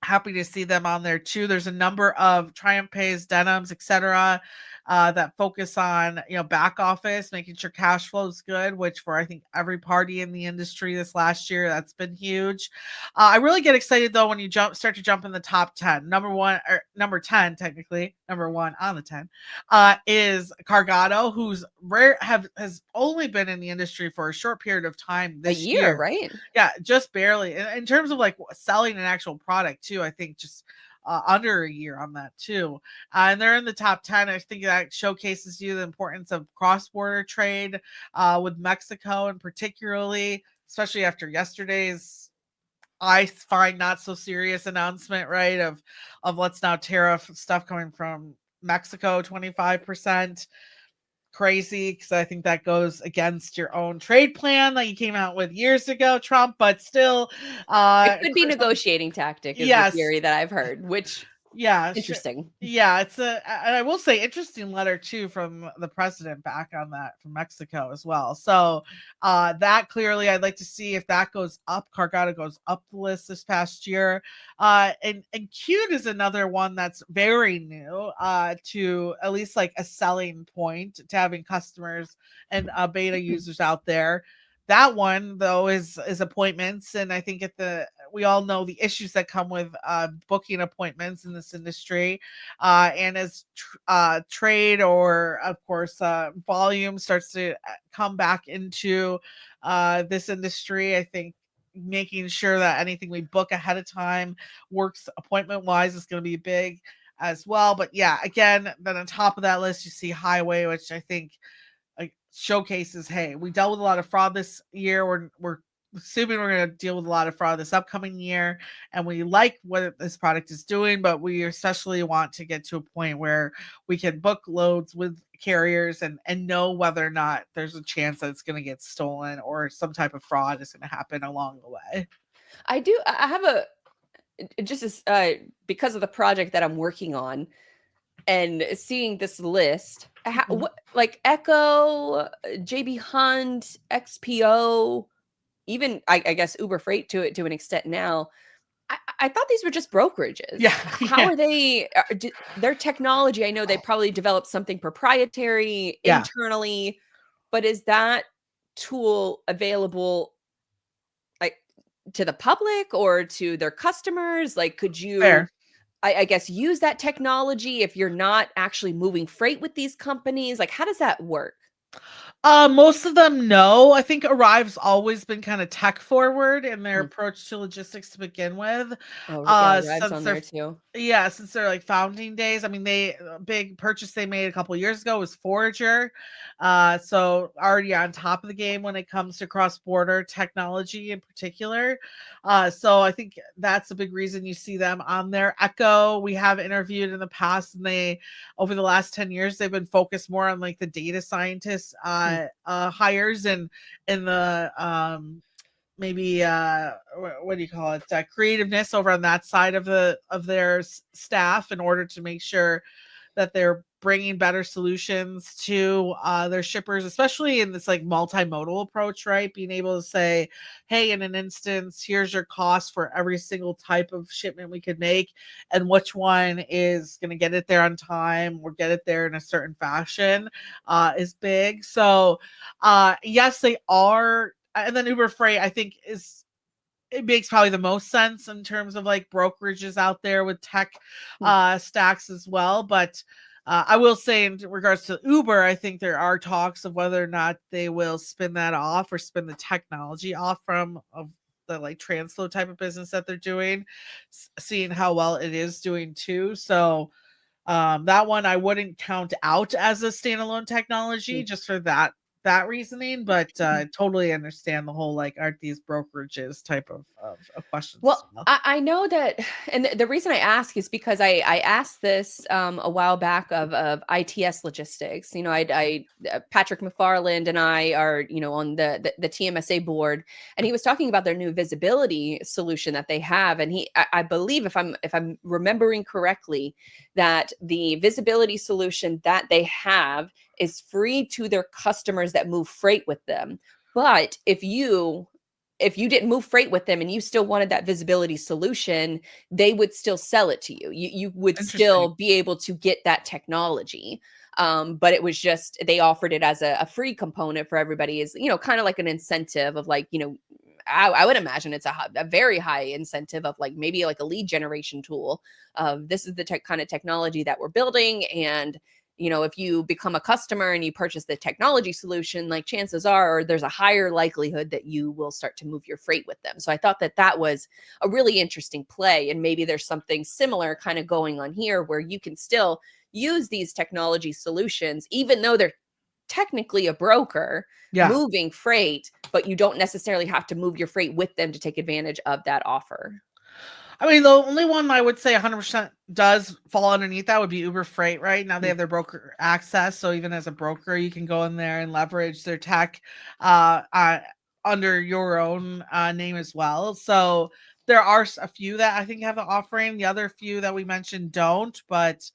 Happy to see them on there too. There's a number of Triumph Pays, Denims, etc., that focus on back office, making sure cash flow is good. Which for I think every party in the industry this last year, that's been huge. I really get excited though when you start to jump in the top 10. Number 1 or number 10, technically number 1 on the 10, is Cargado, who's has only been in the industry for a short period of time A this year, right? Yeah, just barely. In terms of like selling an actual product too, I think just under a year on that too. And they're in the top 10. I think that showcases you the importance of cross-border trade with Mexico, and particularly, especially after yesterday's, I find, not so serious announcement, right? Of let's now tariff stuff coming from Mexico 25%. Crazy, because I think that goes against your own trade plan that you came out with years ago, Trump. But still, It could be negotiating tactic is the yes, theory that I've heard, which yeah, sure. interesting. Yeah, and I will say, interesting letter too from the president back on that from Mexico as well. So that clearly, I'd like to see if that goes up. Cargado goes up the list this past year. And Qt is another one that's very new to at least like a selling point to having customers and beta users out there. That one though is appointments, and I think we all know the issues that come with booking appointments in this industry, and as trade, or of course volume, starts to come back into this industry, I think making sure that anything we book ahead of time works appointment wise is going to be big as well. But yeah, again, then on top of that list you see highway, which I think showcases, hey, we dealt with a lot of fraud this year. We're assuming we're going to deal with a lot of fraud this upcoming year, and we like what this product is doing, but we especially want to get to a point where we can book loads with carriers and know whether or not there's a chance that it's going to get stolen or some type of fraud is going to happen along the way. I have just as because of the project that I'm working on and seeing this list, what, like Echo, JB Hunt, XPO, even I guess Uber Freight to an extent now. I thought these were just brokerages. Yeah. How are they? Their technology, I know they probably developed something proprietary internally, but is that tool available like to the public or to their customers? Like, could you, I guess, use that technology if you're not actually moving freight with these companies? Like, how does that work? Most of them, no. I think Arrive's always been kind of tech forward in their approach to logistics to begin with. Oh, yeah, Arrive's on there too. Yeah, since their like founding days. I mean, a big purchase they made a couple years ago was Forager. So already on top of the game when it comes to cross-border technology in particular. So I think that's a big reason you see them on there. Echo, we have interviewed in the past, and they, over the last 10 years, they've been focused more on like the data scientists hires and in the maybe what do you call it, creativeness over on that side of their staff, in order to make sure that they're bringing better solutions to their shippers, especially in this like multimodal approach, right? Being able to say, hey, in an instance, here's your cost for every single type of shipment we could make, and which one is going to get it there on time or get it there in a certain fashion is big. So yes, they are. And then Uber Freight, I think, it makes probably the most sense in terms of like brokerages out there with tech stacks as well. But I will say, in regards to Uber, I think there are talks of whether or not they will spin that off or spin the technology off of the like transflow type of business that they're doing, seeing how well it is doing too. So that one I wouldn't count out as a standalone technology just for that that reasoning, but totally understand the whole like, aren't these brokerages type of questions as Well, well. I know that, and the reason I ask is because I asked this a while back of ITS Logistics. You know, Patrick McFarland and I are, you know, on the TMSA board, and he was talking about their new visibility solution that they have, and I believe, if I'm remembering correctly, that the visibility solution that they have is free to their customers that move freight with them. But if you didn't move freight with them and you still wanted that visibility solution, they would still sell it to you. You would Interesting. still be able to get that technology. But it was just, they offered it as a free component for everybody, is, you know, kind of like an incentive of like, you know, I would imagine it's a very high incentive of like maybe like a lead generation tool of, this is the kind of technology that we're building. And, you know, if you become a customer and you purchase the technology solution, like chances are there's a higher likelihood that you will start to move your freight with them. So I thought that that was a really interesting play. And maybe there's something similar kind of going on here, where you can still use these technology solutions, even though they're technically a broker Yeah. moving freight, but you don't necessarily have to move your freight with them to take advantage of that offer. I mean, the only one I would say 100% does fall underneath that would be Uber Freight. Right now, they have their broker access, so even as a broker, you can go in there and leverage their tech under your own name as well. So there are a few that I think have the offering. The other few that we mentioned don't, but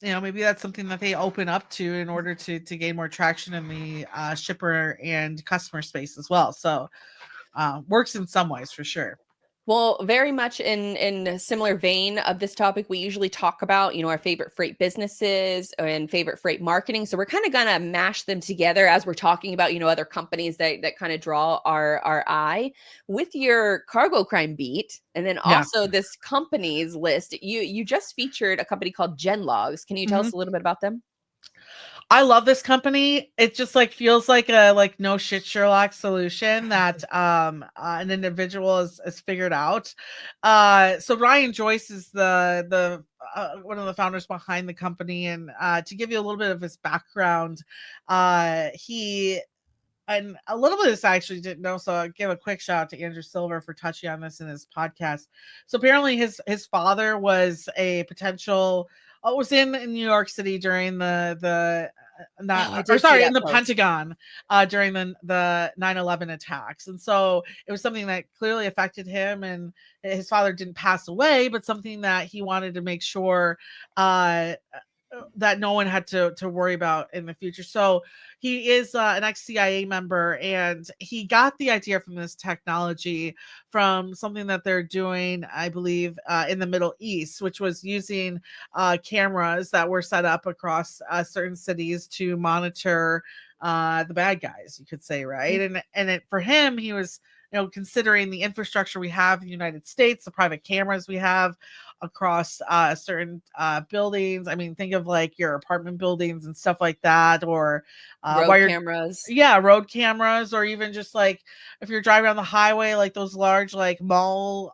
you know, maybe that's something that they open up to in order to gain more traction in the shipper and customer space as well. So works in some ways for sure. Well, very much in a similar vein of this topic, we usually talk about, you know, our favorite freight businesses and favorite freight marketing. So we're kind of gonna mash them together as we're talking about, you know, other companies that kind of draw our eye. With your cargo crime beat, and then Yeah. also this companies list, you just featured a company called Genlogs. Can you tell Mhm. us a little bit about them? I love this company. It just like feels like a like no shit Sherlock solution that an individual has figured out. So Ryan Joyce is the one of the founders behind the company, and to give you a little bit of his background, he and a little bit of this I actually didn't know, so I'll give a quick shout out to Andrew Silver for touching on this in his podcast. So apparently his father was a potential was in New York City during the not Oh, I or did see sorry, that in the post. Pentagon during the 9/11 attacks. And so it was something that clearly affected him, and his father didn't pass away, but something that he wanted to make sure that no one had to worry about in the future. So he is an ex-CIA member, and he got the idea from this technology from something that they're doing, I believe, in the Middle East, which was using cameras that were set up across certain cities to monitor the bad guys, you could say, right? And it, for him, he was, you know, considering the infrastructure we have in the United States, the private cameras we have across certain buildings. I mean, think of like your apartment buildings and stuff like that, or Road while you're cameras. yeah, road cameras, or even just like if you're driving on the highway, like those large like mall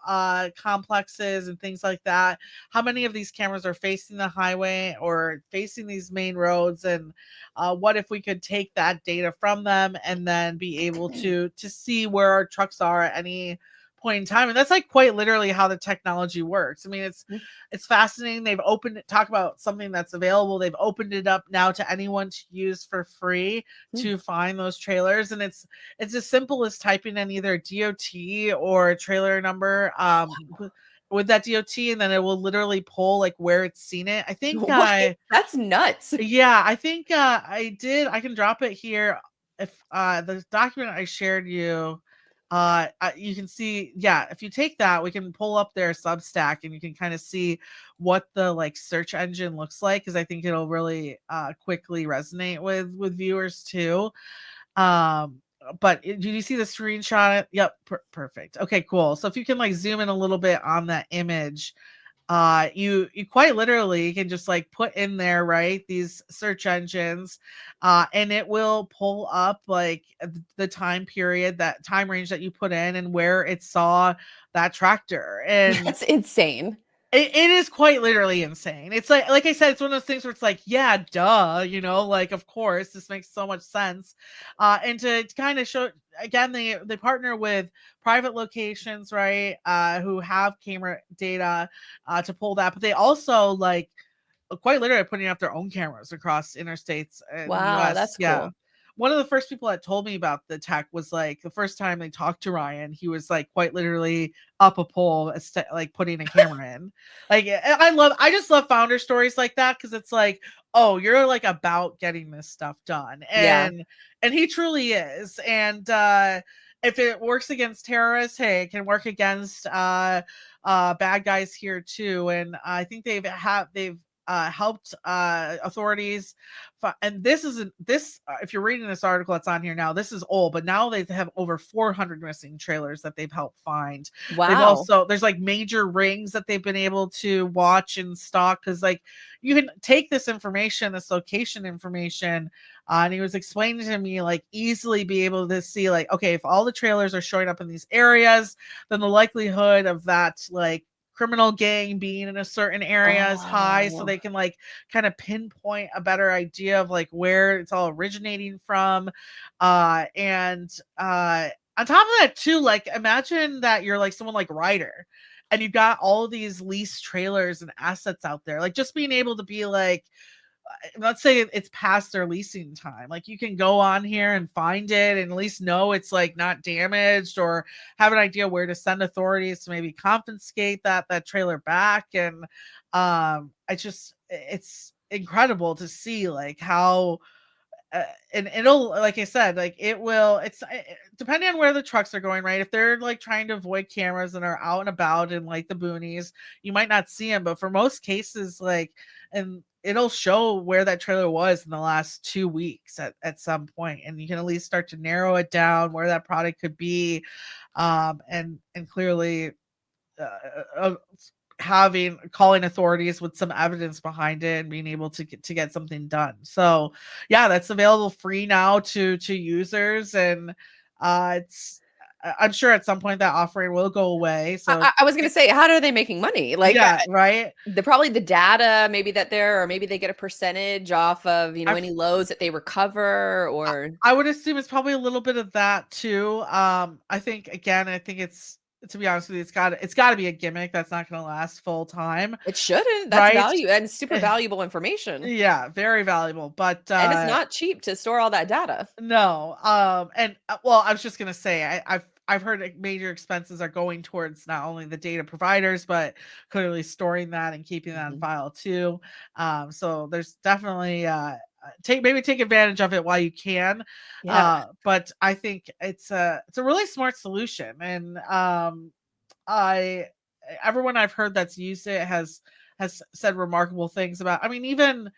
complexes and things like that. How many of these cameras are facing the highway or facing these main roads? And what if we could take that data from them and then be able to see where our trucks are at any point in time? And that's like quite literally how the technology works. I mean, it's fascinating. They've opened it, talk about something that's available. They've opened it up now to anyone to use for free to find those trailers. And it's as simple as typing in either DOT or trailer number with that DOT, and then it will literally pull like where it's seen it. I think What? That's nuts. yeah, I think I can drop it here. If the document I shared you, you can see, yeah, if you take that, we can pull up their Substack and you can kind of see what the like search engine looks like, because I think it'll really quickly resonate with viewers too. But do you see the screenshot? Yep, perfect. Okay, cool. So if you can like zoom in a little bit on that image, you quite literally can just like put in there, right, these search engines, and it will pull up like the time period, that time range that you put in, and where it saw that tractor. And That's insane. It is quite literally insane. It's like I said, it's one of those things where it's like, yeah, duh, like of course this makes so much sense. And to kind of show again, they partner with private locations, right? Who have camera data to pull that, but they also like quite literally putting up their own cameras across interstates in the Wow, US. that's Yeah. cool. One of the first people that told me about the tech was like the first time they talked to Ryan, he was like quite literally up a pole, like putting a camera in. Like I just love founder stories like that because it's like, oh, you're like about getting this stuff done, Yeah. and he truly is. And if it works against terrorists, hey, it can work against bad guys here too. And I think they've helped authorities and this isn't this if you're reading this article that's on here now, this is old, but now they have over 400 missing trailers that they've helped find. They've Wow. also there's like major rings that they've been able to watch and stalk because like you can take this information, this location information, and he was explaining to me like easily be able to see like, okay, if all the trailers are showing up in these areas, then the likelihood of that like criminal gang being in a certain area is high, so Oh. they can like kind of pinpoint a better idea of like where it's all originating from. And on top of that too, like imagine that you're like someone like Ryder and you've got all of these leased trailers and assets out there, like just being able to be like, let's say it's past their leasing time, like you can go on here and find it and at least know it's like not damaged, or have an idea where to send authorities to maybe confiscate that trailer back. And it's incredible to see like how and it'll, like I said, like it will, depending on where the trucks are going, right? If they're like trying to avoid cameras and are out and about in like the boonies, you might not see them, but for most cases, like, and it'll show where that trailer was in the last 2 weeks at some point, and you can at least start to narrow it down where that product could be. And clearly uh, calling authorities with some evidence behind it and being able to get something done. So yeah, that's available free now to users. And it's I'm sure at some point that offering will go away. So I was gonna say, how are they making money? Like, yeah, right. probably the data maybe that or maybe they get a percentage off of, I any loads that they recover I or I would assume it's probably a little bit of that too. I think it's, to be honest with you, it's got to be a gimmick that's not going to last full time, it shouldn't. That's right? value and super Eh, valuable information. yeah, very valuable. But And it's not cheap to store all that data. no, and well, I was just gonna say, I've heard major expenses are going towards not only the data providers, but clearly storing that and keeping that in Mhm. file too. So there's definitely take advantage of it while you can. Yeah. But I think it's a really smart solution, and I everyone I've heard that's used it has said remarkable things about. I mean, even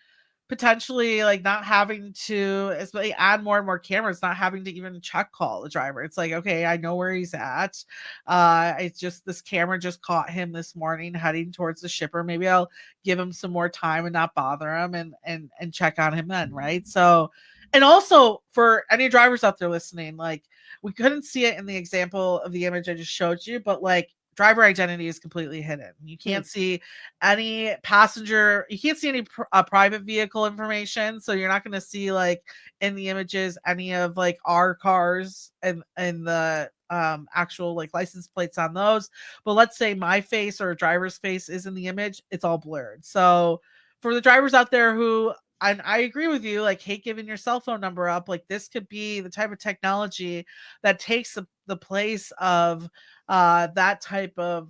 potentially like not having to, as they add more and more cameras, not having to even check call the driver. It's like, okay, I know where he's at. It's just this camera just caught him this morning heading towards the shipper. Maybe I'll give him some more time and not bother him and check on him then, right? So, and also for any drivers out there listening, like we couldn't see it in the example of the image I just showed you, but like driver identity is completely hidden. You Hmm. can't see any passenger, you can't see any private vehicle information, so you're not going to see like in the images any of like our cars and the actual like license plates on those. But let's say my face or a driver's face is in the image, it's all blurred. So for the drivers out there who, and I agree with you, like hate giving your cell phone number up, like this could be the type of technology that takes the place of that type of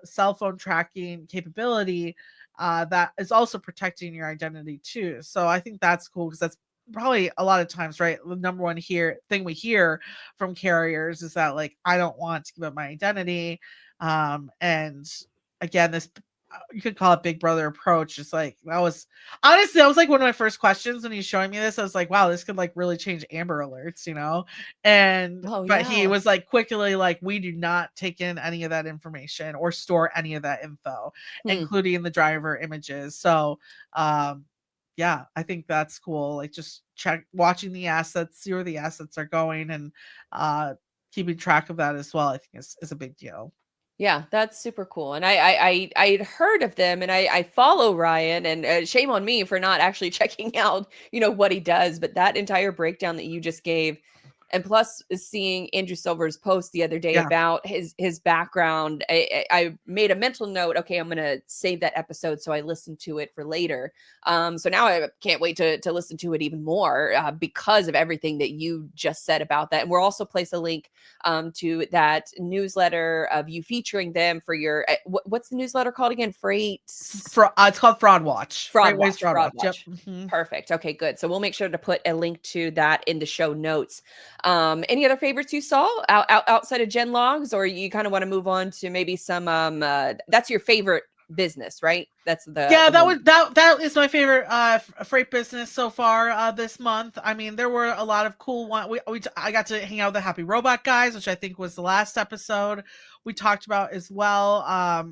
cell phone tracking capability that is also protecting your identity too. So I think that's cool because that's probably a lot of times, right? The number one thing we hear from carriers is that like I don't want to give up my identity. And again, this you could call it Big Brother approach. Just like that was honestly, that was like one of my first questions when he's showing me this. I was like, wow, this could like really change Amber Alerts. And Oh, but he yeah. was like quickly like, we do not take in any of that information or store any of that info, Hmm. including the driver images. So yeah, I think that's cool. Like just watching the assets, see where the assets are going, and uh keeping track of that as well, I think is a big deal. Yeah, that's super cool. And I'd heard of them, and I follow Ryan, and shame on me for not actually checking out, what he does. But that entire breakdown that you just gave, and plus seeing Andrew Silver's post the other day Yeah. about his background, I made a mental note. Okay, I'm gonna save that episode so I listen to it for later. So now I can't wait to listen to it even more because of everything that you just said about that. And we'll also place a link to that newsletter of you featuring them for your what's the newsletter called again? It's called Fraud Watch. Freightwaves Fraud Watch. Yep. Mm-hmm. Perfect. Okay, good. So we'll make sure to put a link to that in the show notes. Any other favorites you saw outside of Gen Logs, or you kind of want to move on to maybe some that's your favorite business, right? That's that is my favorite freight business so far this month. I mean, there were a lot of cool ones. I got to hang out with the Happy Robot guys, which I think was the last episode we talked about as well.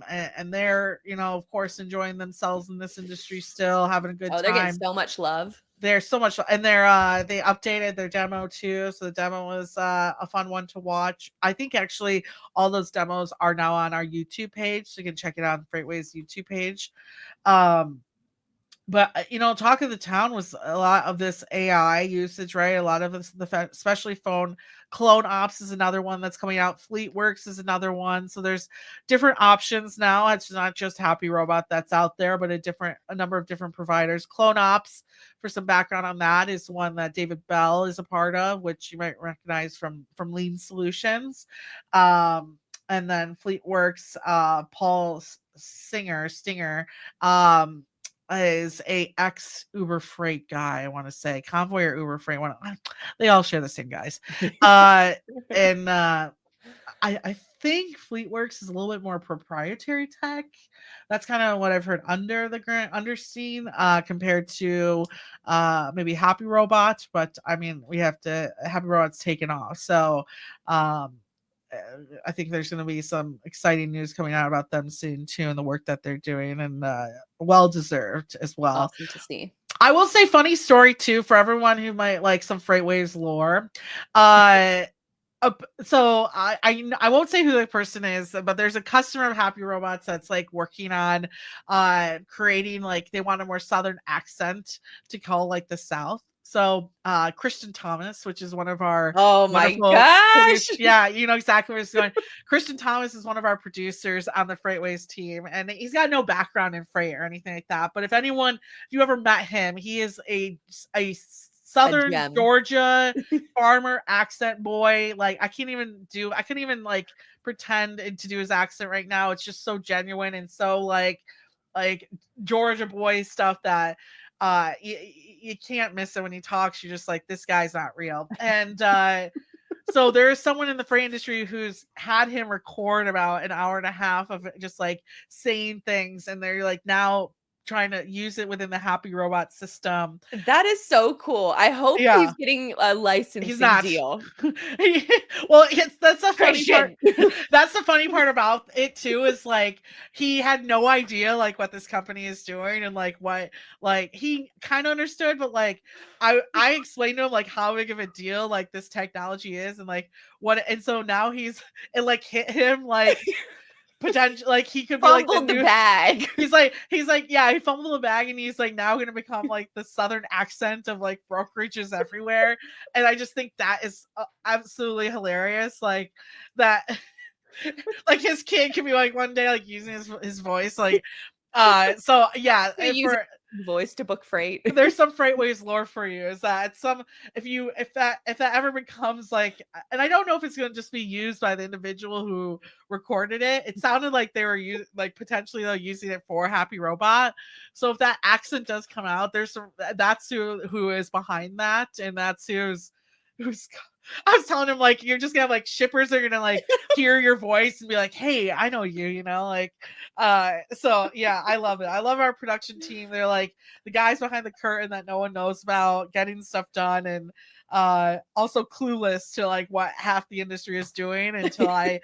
And they're, of course, enjoying themselves in this industry still, having a good time. They're getting so much love. There's so much, and they updated their demo too. So the demo was a fun one to watch. I think actually all those demos are now on our YouTube page, so you can check it out on Freightwaves YouTube page. But Talk of the Town was a lot of this AI usage, right? A lot of this, especially phone clone ops is another one that's coming out. FleetWorks is another one. So there's different options now. It's not just Happy Robot that's out there, but a number of different providers. Clone ops, for some background on that, is one that David Bell is a part of, which you might recognize from Lean Solutions. And then FleetWorks, Paul Stinger, is a ex Uber Freight guy. I want to say Convoy or Uber Freight. They all share the same guys. And I think FleetWorks is a little bit more proprietary tech. That's kind of what I've heard underseen compared to maybe Happy Robot. But I mean, Happy Robot's taken off. So I think there's going to be some exciting news coming out about them soon too, and the work that they're doing, and well deserved as well. Awesome to see. I will say, funny story too, for everyone who might like some Freightwaves lore. So I won't say who the person is, but there's a customer of Happy Robots that's like working on creating, like, they want a more southern accent to call like the South. So Kristen Thomas, which is one of our gosh, yeah, you know exactly where it's going. Kristen Thomas is one of our producers on the Freightwaves team, and he's got no background in freight or anything like that. But if you ever met him, he is a Southern Georgia farmer accent boy. Like, I couldn't even like pretend to do his accent right now. It's just so genuine and so like Georgia boy stuff that you can't miss it when he talks. You're just like, this guy's not real. And so there's someone in the freight industry who's had him record about an hour and a half of just like saying things, and they're like now trying to use it within the Happy Robot system. That is so cool. I hope he's getting a licensing deal. Well, that's the funny part. That's the funny part about it too, is like he had no idea like what this company is doing, and like what, like, he kind of understood, but like I explained to him like how big of a deal like this technology is, and like what, and so now it like hit him like potential, like he could be fumbled like the bag. He's like, yeah, he fumbled the bag, and he's like now going to become like the Southern accent of like brokerages everywhere. And I just think that is absolutely hilarious. Like that, like his kid could be like one day like using his voice, like so yeah, voice to book freight. There's some Freightwaves lore for you. Is that if that ever becomes like, and I don't know if it's going to just be used by the individual who recorded it. It sounded like they were potentially using it for Happy Robot. So if that accent does come out, that's who is behind that, and that's who's. I was telling him, like, you're just gonna have like shippers are gonna like hear your voice and be like, hey, I know you, like so yeah, I love it. I love our production team. They're like the guys behind the curtain that no one knows about, getting stuff done, and also clueless to like what half the industry is doing until I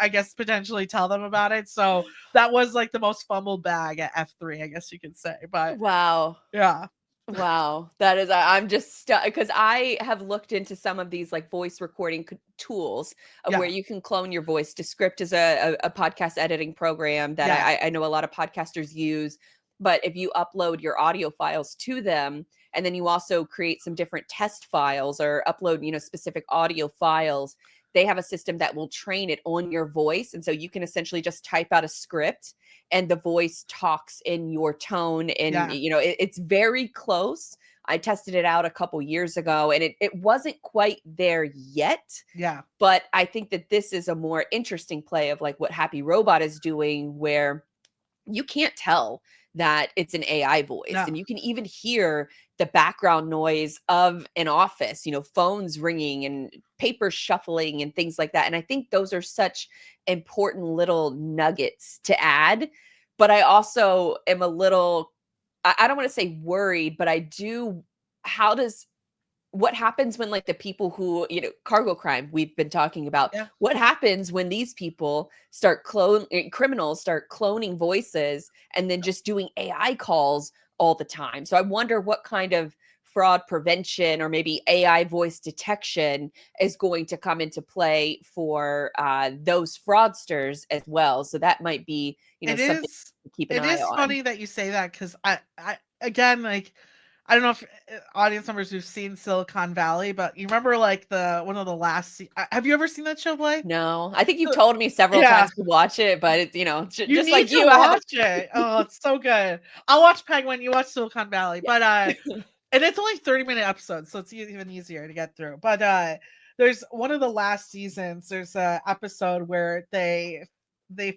guess potentially tell them about it. So that was like the most fumbled bag at F3, I guess you could say. But wow, yeah. Wow, that is I'm just stuck because I have looked into some of these like voice recording tools of where Yeah, you can clone your voice. Descript is a podcast editing program that yeah, I know a lot of podcasters use. But if you upload your audio files to them, and then you also create some different test files or upload, specific audio files, they have a system that will train it on your voice. And so you can essentially just type out a script and the voice talks in your tone, and yeah, it's very close. I tested it out a couple years ago, and it wasn't quite there yet, yeah, but I think that this is a more interesting play of like what Happy Robot is doing, where you can't tell that it's an AI voice. no, And you can even hear the background noise of an office, phones ringing and paper shuffling and things like that. And I think those are such important little nuggets to add. But I also am a little, I don't want to say worried, but I do. How does what happens when like the people who, cargo crime we've been talking about, yeah. what happens when these people criminals start cloning voices and then just doing AI calls all the time? So I wonder what kind of fraud prevention or maybe AI voice detection is going to come into play for those fraudsters as well. So that might be, It something is to keep an it eye is on. funny that you say that because I again, like, I don't know if audience members who've seen Silicon Valley, but you remember like the one of the last have you ever seen that show, Blake? No, I think you've told me several Yeah, times to watch it, but it's, you just need like to you, I haven't. watch it. Oh, it's so good. I'll watch Penguin, you watch Silicon Valley. But Yeah. and it's only 30-minute episodes, so it's even easier to get through. But there's one of the last seasons, there's a episode where they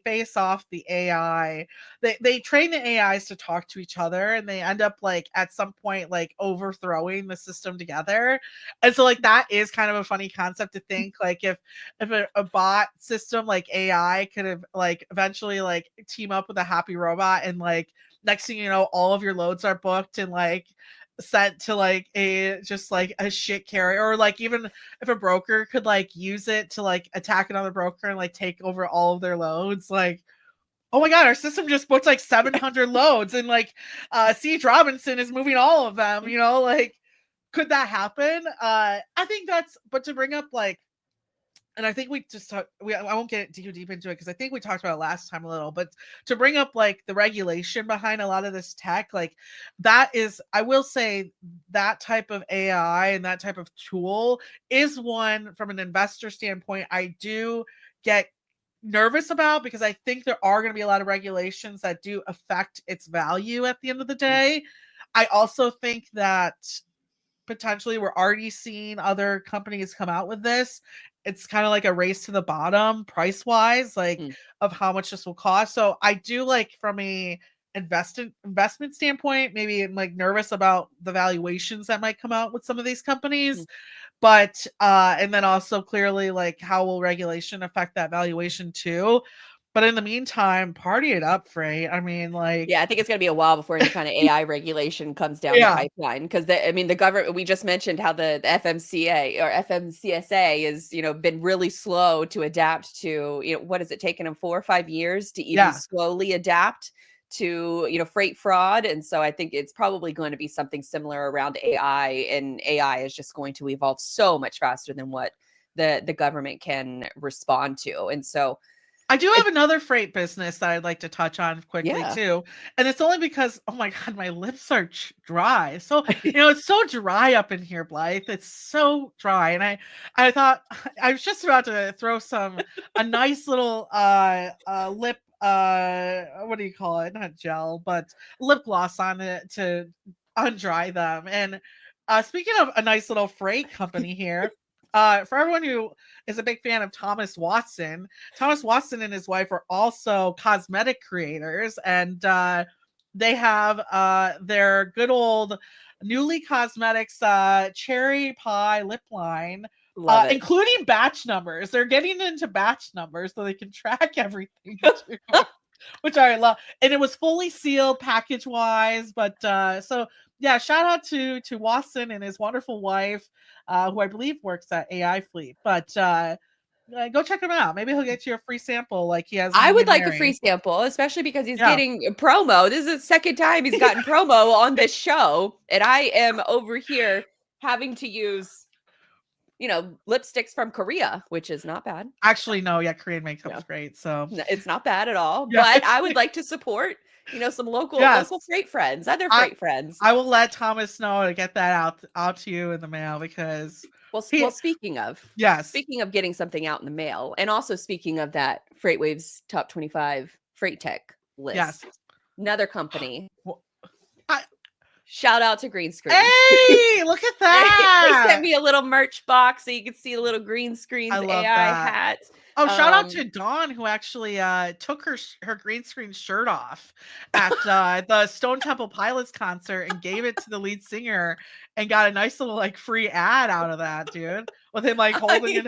face off the AI. They train the AIs to talk to each other, and they end up like at some point like overthrowing the system together. And so like that is kind of a funny concept to think like if a bot system like AI could have like eventually like team up with a happy robot, and like next thing you know all of your loads are booked and like sent to like a just like a shit carrier, or like even if a broker could like use it to like attack another broker and like take over all of their loads, like, oh my god, our system just booked like 700 loads, and like C.H. Robinson is moving all of them, like, could that happen? I think that's, but to bring up like, and I think we just talked, I won't get too deep into it because I think we talked about it last time a little, but to bring up like the regulation behind a lot of this tech, like that is, I will say that type of AI and that type of tool is one from an investor standpoint I do get nervous about, because I think there are going to be a lot of regulations that do affect its value at the end of the Mm, day. I also think that potentially we're already seeing other companies come out with this. It's kind of like a race to the bottom price wise, like mm, of how much this will cost. So I do, like, from a investment standpoint, maybe I'm like nervous about the valuations that might come out with some of these mm. companies. But and then also clearly like how will regulation affect that valuation too. But in the meantime, party it up, Frey. I mean, like, Yeah, I think it's gonna be a while before any kind of AI regulation comes down the yeah, pipeline, because the government, we just mentioned how the FMCA or FMCSA is, been really slow to adapt to, what has it taken them 4 or 5 years to even yeah. slowly adapt to, freight fraud. And so I think it's probably going to be something similar around AI, and AI is just going to evolve so much faster than what the government can respond to. And so I do it have another freight business that I'd like to touch on quickly yeah. too. And it's only because, oh my God, my lips are dry. So, it's so dry up in here, Blythe. It's so dry. And I thought I was just about to throw a nice little lip what do you call it? Not gel, but lip gloss on it to undry them. And speaking of a nice little freight company here, for everyone who is a big fan of Thomas Watson, Thomas Watson and his wife are also cosmetic creators, and they have their good old Newly Cosmetics cherry pie lip line, Love it. including batch numbers. They're getting into batch numbers so they can track everything too, which I love. And it was fully sealed package wise, but so yeah, shout out to Watson and his wonderful wife, who I believe works at AI Fleet. But Go check him out. Maybe he'll get you a free sample like he has. I me would and like a Mary. free sample, especially because he's Yeah. getting a promo. This is the second time he's gotten promo on this show, and I am over here having to use, lipsticks from Korea, which is not bad. Actually, no, yeah, Korean makeup's No. great. So It's not bad at all. Yeah, But it's I would like to support, some local Yes. freight friends, other I- freight friends. I will let Thomas know to get that out to you in the mail because Well, speaking of getting something out in the mail, and also speaking of that Freightwaves top 25 freight tech list, Yes. another company. Well, Shout out to Green Screens. Hey, look at that! They sent me a little merch box so you can see a little Green Screens I love AI that. hat. Oh, shout out to Dawn, who actually took her green screen shirt off at the Stone Temple Pilots concert and gave it to the lead singer and got a nice little like free ad out of that, dude. With him like holding it.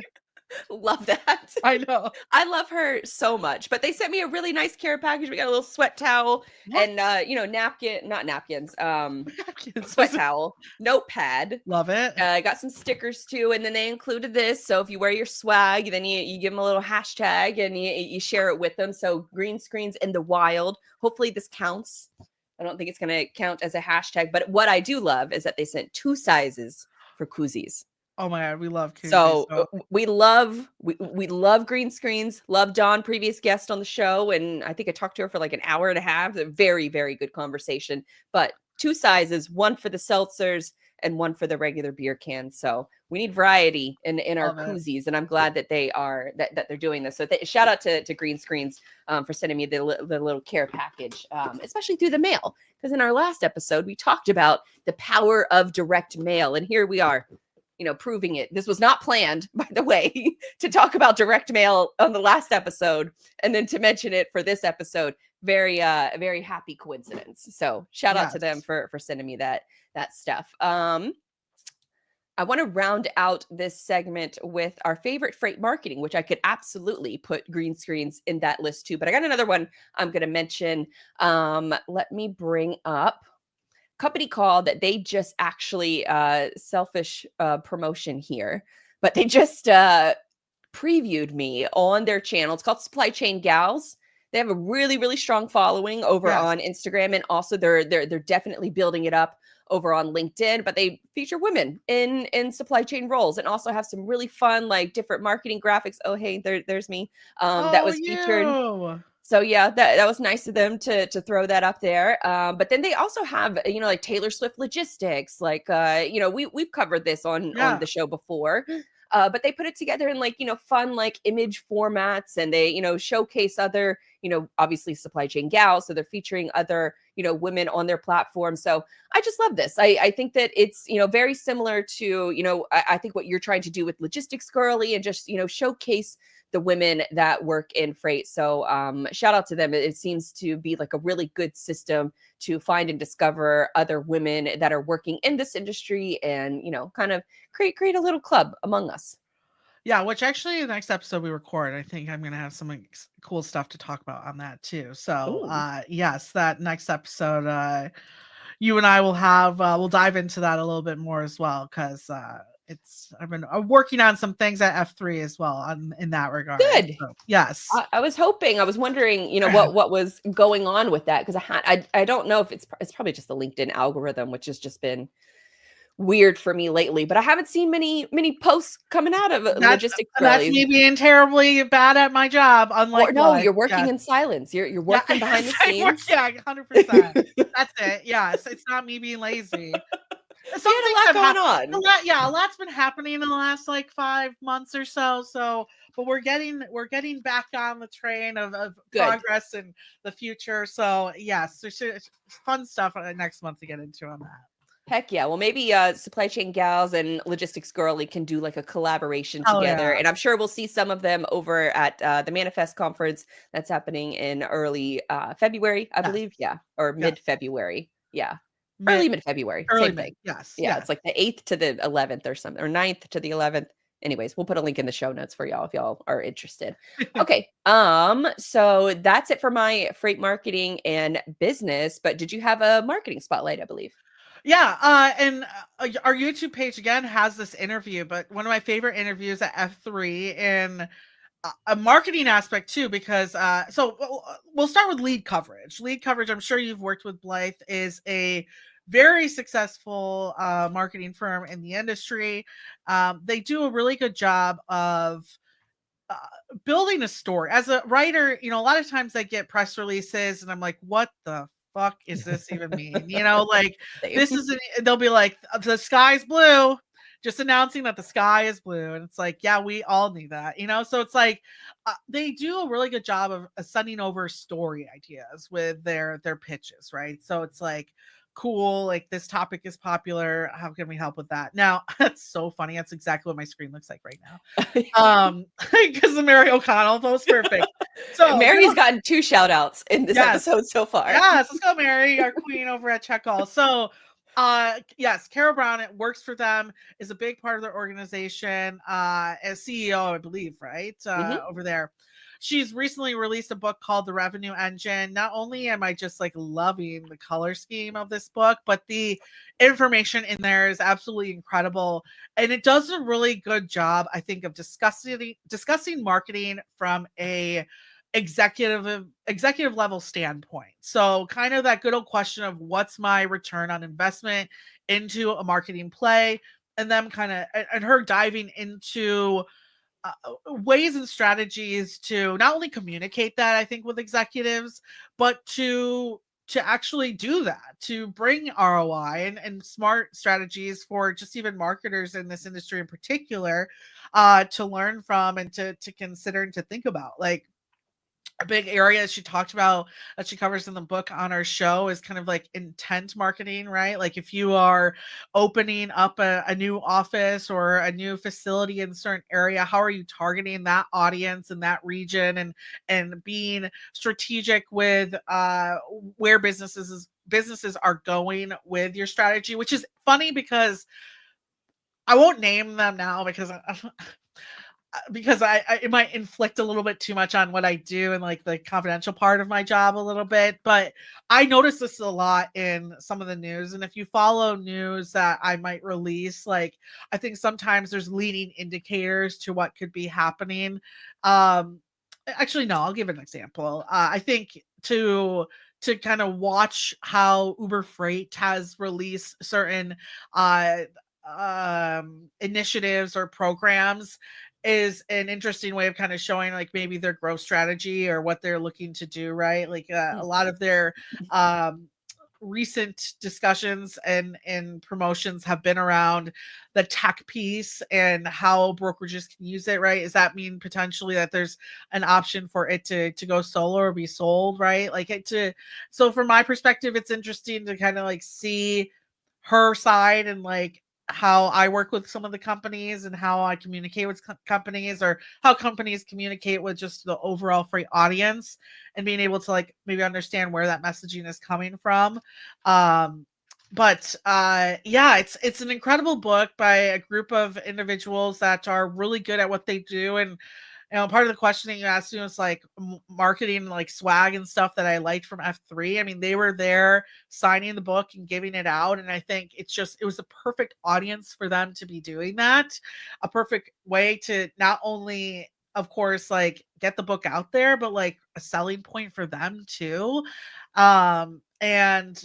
Love that. I know. I love her so much. But they sent me a really nice care package. We got a little sweat towel and not napkins. Sweat towel, notepad. Love it. I got some stickers too, and then they included this. So if you wear your swag, then you give them a little hashtag and you share it with them. So Green Screens in the wild. Hopefully this counts. I don't think it's going to count as a hashtag, but what I do love is that they sent 2 sizes for koozies. Oh my God, we love koozies. So we love Green Screens. Love Dawn, previous guest on the show, and I think I talked to her for like an hour and a half. A very, very good conversation. But 2 sizes, one for the seltzers and one for the regular beer cans. So we need variety in our koozies, and I'm glad that they are that they're doing this. So shout out to Green Screens for sending me the little care package, especially through the mail. Because in our last episode we talked about the power of direct mail, and here we are. Proving it. This was not planned, by the way, to talk about direct mail on the last episode and then to mention it for this episode. Very, very happy coincidence. So shout out to them for sending me that stuff. I want to round out this segment with our favorite freight marketing, which I could absolutely put Green Screens in that list too. But I got another one I'm going to mention. Let me bring up company called that they just actually selfish promotion here, but they just previewed me on their channel. It's called Supply Chain Gals. They have a really, really strong following over on Instagram, and also they're definitely building it up over on LinkedIn. But they feature women in supply chain roles, and also have some really fun like different marketing graphics. Oh, hey, there's me. That was featured. So yeah, that was nice of them to throw that up there. But then they also have, like Taylor Swift logistics, like, we've covered this on the show before. But they put it together in like, fun, like image formats, and they, showcase other, obviously supply chain gals. So they're featuring other, women on their platform. So I just love this. I think that it's, very similar to, I think what you're trying to do with Logistics Girly, and just, showcase the women that work in freight. So shout out to them. It seems to be like a really good system to find and discover other women that are working in this industry, and, kind of create a little club among us. Yeah, which actually the next episode we record, I think I'm going to have some cool stuff to talk about on that too. So yes, that next episode, you and I will have, we'll dive into that a little bit more as well. Cause I've been working on some things at F3 as well in that regard. Good. So, yes. I was wondering, what was going on with that. Cause I don't know if it's probably just the LinkedIn algorithm, which has just been weird for me lately, but I haven't seen many posts coming out of Logistics Girly. That's me being terribly bad at my job. Unlike you're working in silence. You're working behind the scenes. 100%. That's it. Yes, it's not me being lazy. Something a lot going on. A lot's been happening in the last like 5 months or so. But we're getting back on the train of progress in the future. So yes, there's fun stuff next month to get into on that. Heck yeah. Well, maybe Supply Chain Gals and Logistics Girly can do like a collaboration together. And I'm sure we'll see some of them over at the Manifest conference that's happening in early February, I believe. Yeah. Or mid-February. Yeah. Early mid-February. Same thing. Yes. Yeah. It's like the 8th to the 11th or something, or 9th to the 11th. Anyways, we'll put a link in the show notes for y'all if y'all are interested. Okay. So that's it for my freight marketing and business. But did you have a marketing spotlight, I believe? Yeah, and our YouTube page again has this interview, but one of my favorite interviews at F3, and a marketing aspect too, because so we'll start with lead coverage. Lead coverage, I'm sure you've worked with Blythe, is a very successful marketing firm in the industry. They do a really good job of uh, building a story. As a writer, a lot of times I get press releases and I'm like, what the fuck is this even mean? Like this is they'll be like, the sky's blue, just announcing that the sky is blue. And it's like, yeah, we all knew that, so it's like they do a really good job of sending over story ideas with their pitches, right? So it's like, cool, like this topic is popular, how can we help with that? Now that's so funny, that's exactly what my screen looks like right now, because the Mary O'Connell post, perfect. So Mary's gotten 2 shout outs in this Yes. episode so far. Yes, let's go, Mary, our queen over at Check All. So yes, Carol Brown, it works for them, is a big part of their organization, as CEO, I believe, right? Over there. She's recently released a book called The Revenue Engine. Not only am I just like loving the color scheme of this book, but the information in there is absolutely incredible. And it does a really good job, I think, of discussing marketing from a executive level standpoint. So kind of that good old question of what's my return on investment into a marketing play, and them kind of, and her diving into ways and strategies to not only communicate that, I think, with executives, but to actually do that, to bring ROI and smart strategies for just even marketers in this industry in particular, to learn from and to consider and to think about. Like, a big area she talked about that she covers in the book on our show is kind of like intent marketing, right? Like if you are opening up a new office or a new facility in a certain area, how are you targeting that audience in that region, and being strategic with where businesses are going with your strategy, which is funny because I won't name them now because I it might inflict a little bit too much on what I do and like the confidential part of my job a little bit, but I notice this a lot in some of the news. And if you follow news that I might release, like I think sometimes there's leading indicators to what could be happening. Actually, no, I'll give an example. I think to kind of watch how Uber Freight has released certain uh initiatives or programs is an interesting way of kind of showing like maybe their growth strategy or what they're looking to do, right? Like a lot of their um recent discussions and promotions have been around the tech piece and how brokerages can use it, right? Does that mean potentially that there's an option for it to go solo or be sold, right? Like so from my perspective, it's interesting to kind of like see her side and like how I work with some of the companies and how I communicate with companies, or how companies communicate with just the overall freight audience, and being able to like maybe understand where that messaging is coming from. But yeah, it's an incredible book by a group of individuals that are really good at what they do. And part of the question that you asked me was like marketing, like swag and stuff that I liked from F3. I mean, they were there signing the book and giving it out. And I think it was a perfect audience for them to be doing that. A perfect way to not only, of course, like get the book out there, but like a selling point for them too. And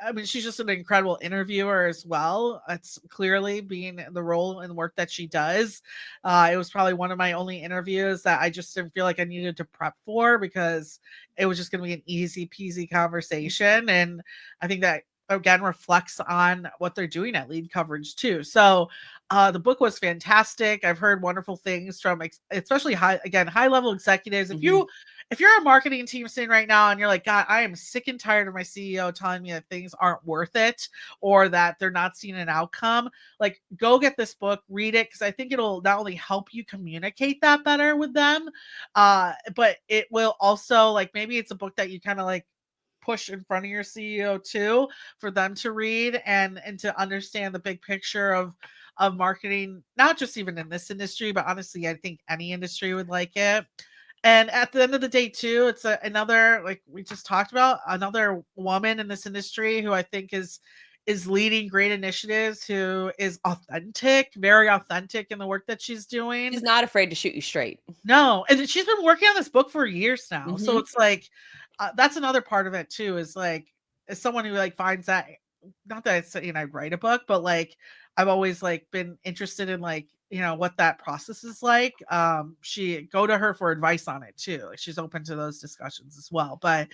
I mean, she's just an incredible interviewer as well. It's clearly being the role and work that she does. It was probably one of my only interviews that I just didn't feel like I needed to prep for, because it was just going to be an easy peasy conversation. And I think that again reflects on what they're doing at Lead Coverage too. So the book was fantastic. I've heard wonderful things from especially high level executives. If you're a marketing team sitting right now and you're like, God, I am sick and tired of my CEO telling me that things aren't worth it or that they're not seeing an outcome, like go get this book, read it, because I think it'll not only help you communicate that better with them, but it will also, like, maybe it's a book that you kind of like push in front of your CEO too, for them to read and to understand the big picture of marketing, not just even in this industry, but honestly, I think any industry would like it. And at the end of the day too, it's another, like we just talked about, another woman in this industry who I think is is leading great initiatives, who is authentic, very authentic in the work that she's doing. She's not afraid to shoot you straight. No, and she's been working on this book for years now. So Mhm. it's like, that's another part of it too, is like, as someone who like finds that, not that it's, I write a book, but like I've always like been interested in like, what that process is like. She go to her for advice on it too. Like, she's open to those discussions as well. But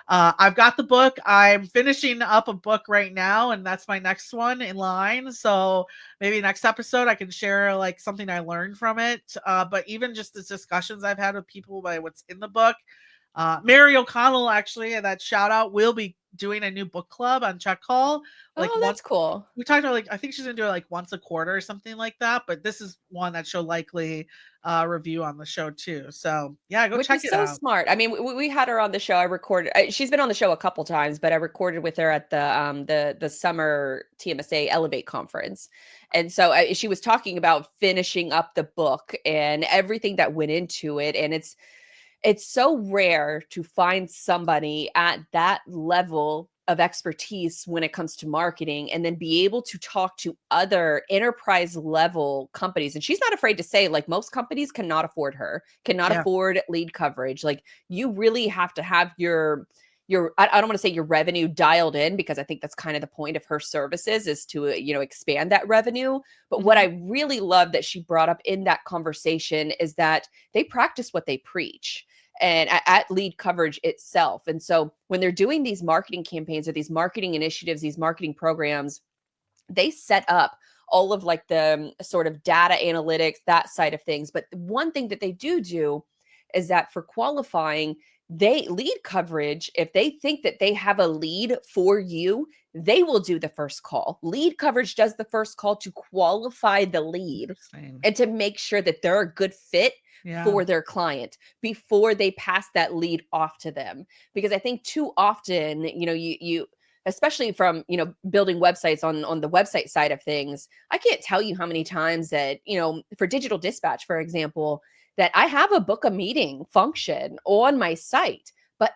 I've got the book. I'm finishing up a book right now, and that's my next one in line. So maybe next episode I can share like something I learned from it. But even just the discussions I've had with people by what's in the book. Mary O'Connell, actually, that shout out, will be doing a new book club on Check Call. Like, Oh, that's cool. we talked about, like, I think she's gonna do it like once a quarter or something like that. But this is one that she'll likely review on the show too. So yeah, go Which check is it so out. smart. I mean, we had her on the show. I recorded. She's been on the show a couple times, but I recorded with her at the summer TMSA Elevate conference, and so she was talking about finishing up the book and everything that went into it. And it's so rare to find somebody at that level of expertise when it comes to marketing, and then be able to talk to other enterprise level companies. And she's not afraid to say, like, most companies cannot afford her, cannot Yeah. afford lead coverage. Like, you really have to have your I don't want to say your revenue dialed in, because I think that's kind of the point of her services, is to expand that revenue. But what I really love that she brought up in that conversation is that they practice what they preach, and at lead coverage itself. And so when they're doing these marketing campaigns or these marketing initiatives, these marketing programs, they set up all of like the sort of data analytics, that side of things. But one thing that they do is that for qualifying, they lead coverage, if they think that they have a lead for you, they will do the first call. Lead coverage does the first call to qualify the lead Interesting. and to make sure that they're a good fit Yeah. for their client before they pass that lead off to them. Because I think too often, you especially from, building websites on the website side of things, I can't tell you how many times that, for digital dispatch, for example, that I have a book a meeting function on my site, but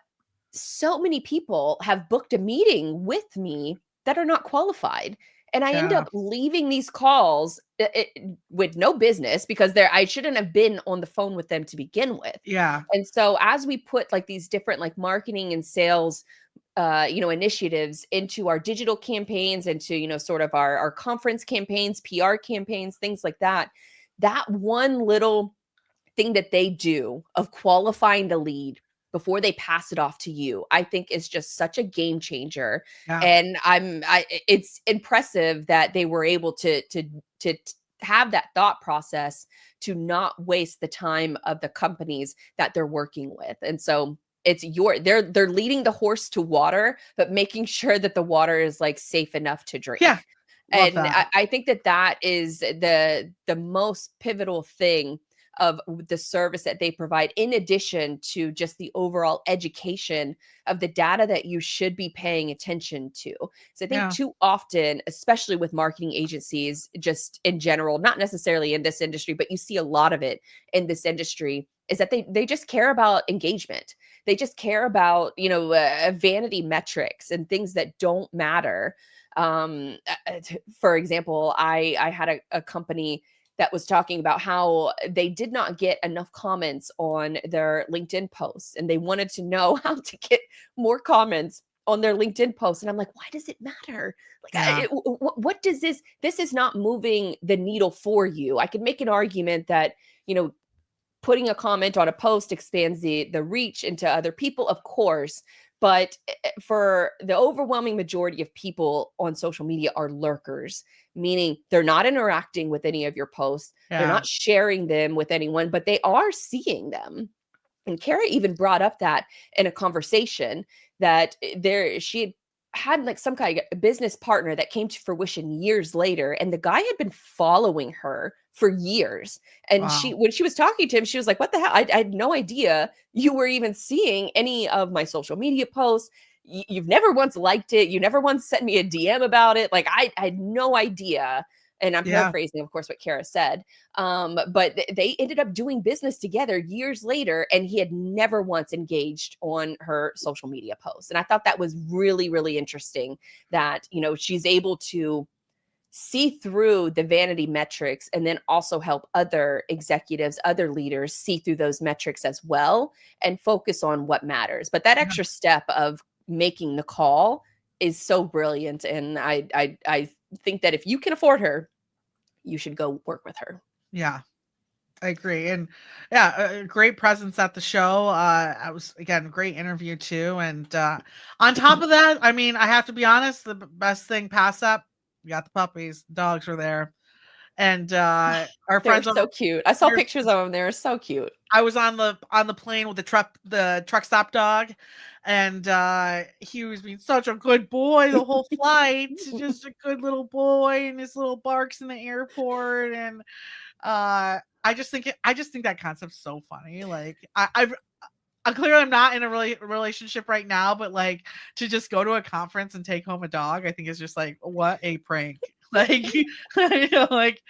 so many people have booked a meeting with me that are not qualified. And I end Yeah. up leaving these calls with no business, because I shouldn't have been on the phone with them to begin with. Yeah. And so as we put like these different like marketing and sales initiatives into our digital campaigns, into, sort of our conference campaigns, PR campaigns, things like that, that one little thing that they do of qualifying the lead before they pass it off to you, I think is just such a game changer. Yeah. And it's impressive that they were able to have that thought process to not waste the time of the companies that they're working with. And so they're leading the horse to water, but making sure that the water is like safe enough to drink. Yeah. Love And that. I think that is the most pivotal thing of the service that they provide, in addition to just the overall education of the data that you should be paying attention to. So I think Yeah. too often, especially with marketing agencies, just in general, not necessarily in this industry, but you see a lot of it in this industry, is that they just care about engagement. They just care about, vanity metrics and things that don't matter. For example, I had a company that was talking about how they did not get enough comments on their LinkedIn posts, and they wanted to know how to get more comments on their LinkedIn posts. And I'm like, why does it matter? Like, Yeah. what does this is not moving the needle for you. I could make an argument that, putting a comment on a post expands the reach into other people, of course. But for the overwhelming majority of people on social media are lurkers, meaning they're not interacting with any of your posts. They're Yeah. not sharing them with anyone, but they are seeing them. And Kara even brought up that in a conversation, that she had like some kind of business partner that came to fruition years later, and the guy had been following her for years. And Wow. when she was talking to him, she was like, what the hell? I had no idea you were even seeing any of my social media posts. You've never once liked it. You never once sent me a DM about it. Like, I had no idea And I'm Yeah. paraphrasing, of course, what Kara said. But they ended up doing business together years later, and he had never once engaged on her social media posts. And I thought that was really, really interesting that, you know, she's able to see through the vanity metrics and then also help other executives, other leaders see through those metrics as well and focus on what matters. But that Yeah. extra step of making the call is so brilliant. And I think that if you can afford her, you should go work with her. Yeah. I agree. And yeah, a great presence at the show. I was, again, great interview too. And on top of that, I mean, I have to be honest, the best thing past that, we got the puppies. Dogs were there. And our They were friends over so cute. I saw here, pictures of them. They were so cute. I was on the plane with the truck stop dog, and he was being such a good boy the whole flight. Just a good little boy, and his little barks in the airport. And I just think that concept's so funny. Like I'm clearly I'm not in a relationship right now, but like to just go to a conference and take home a dog, I think is just like what a prank. Like you know, like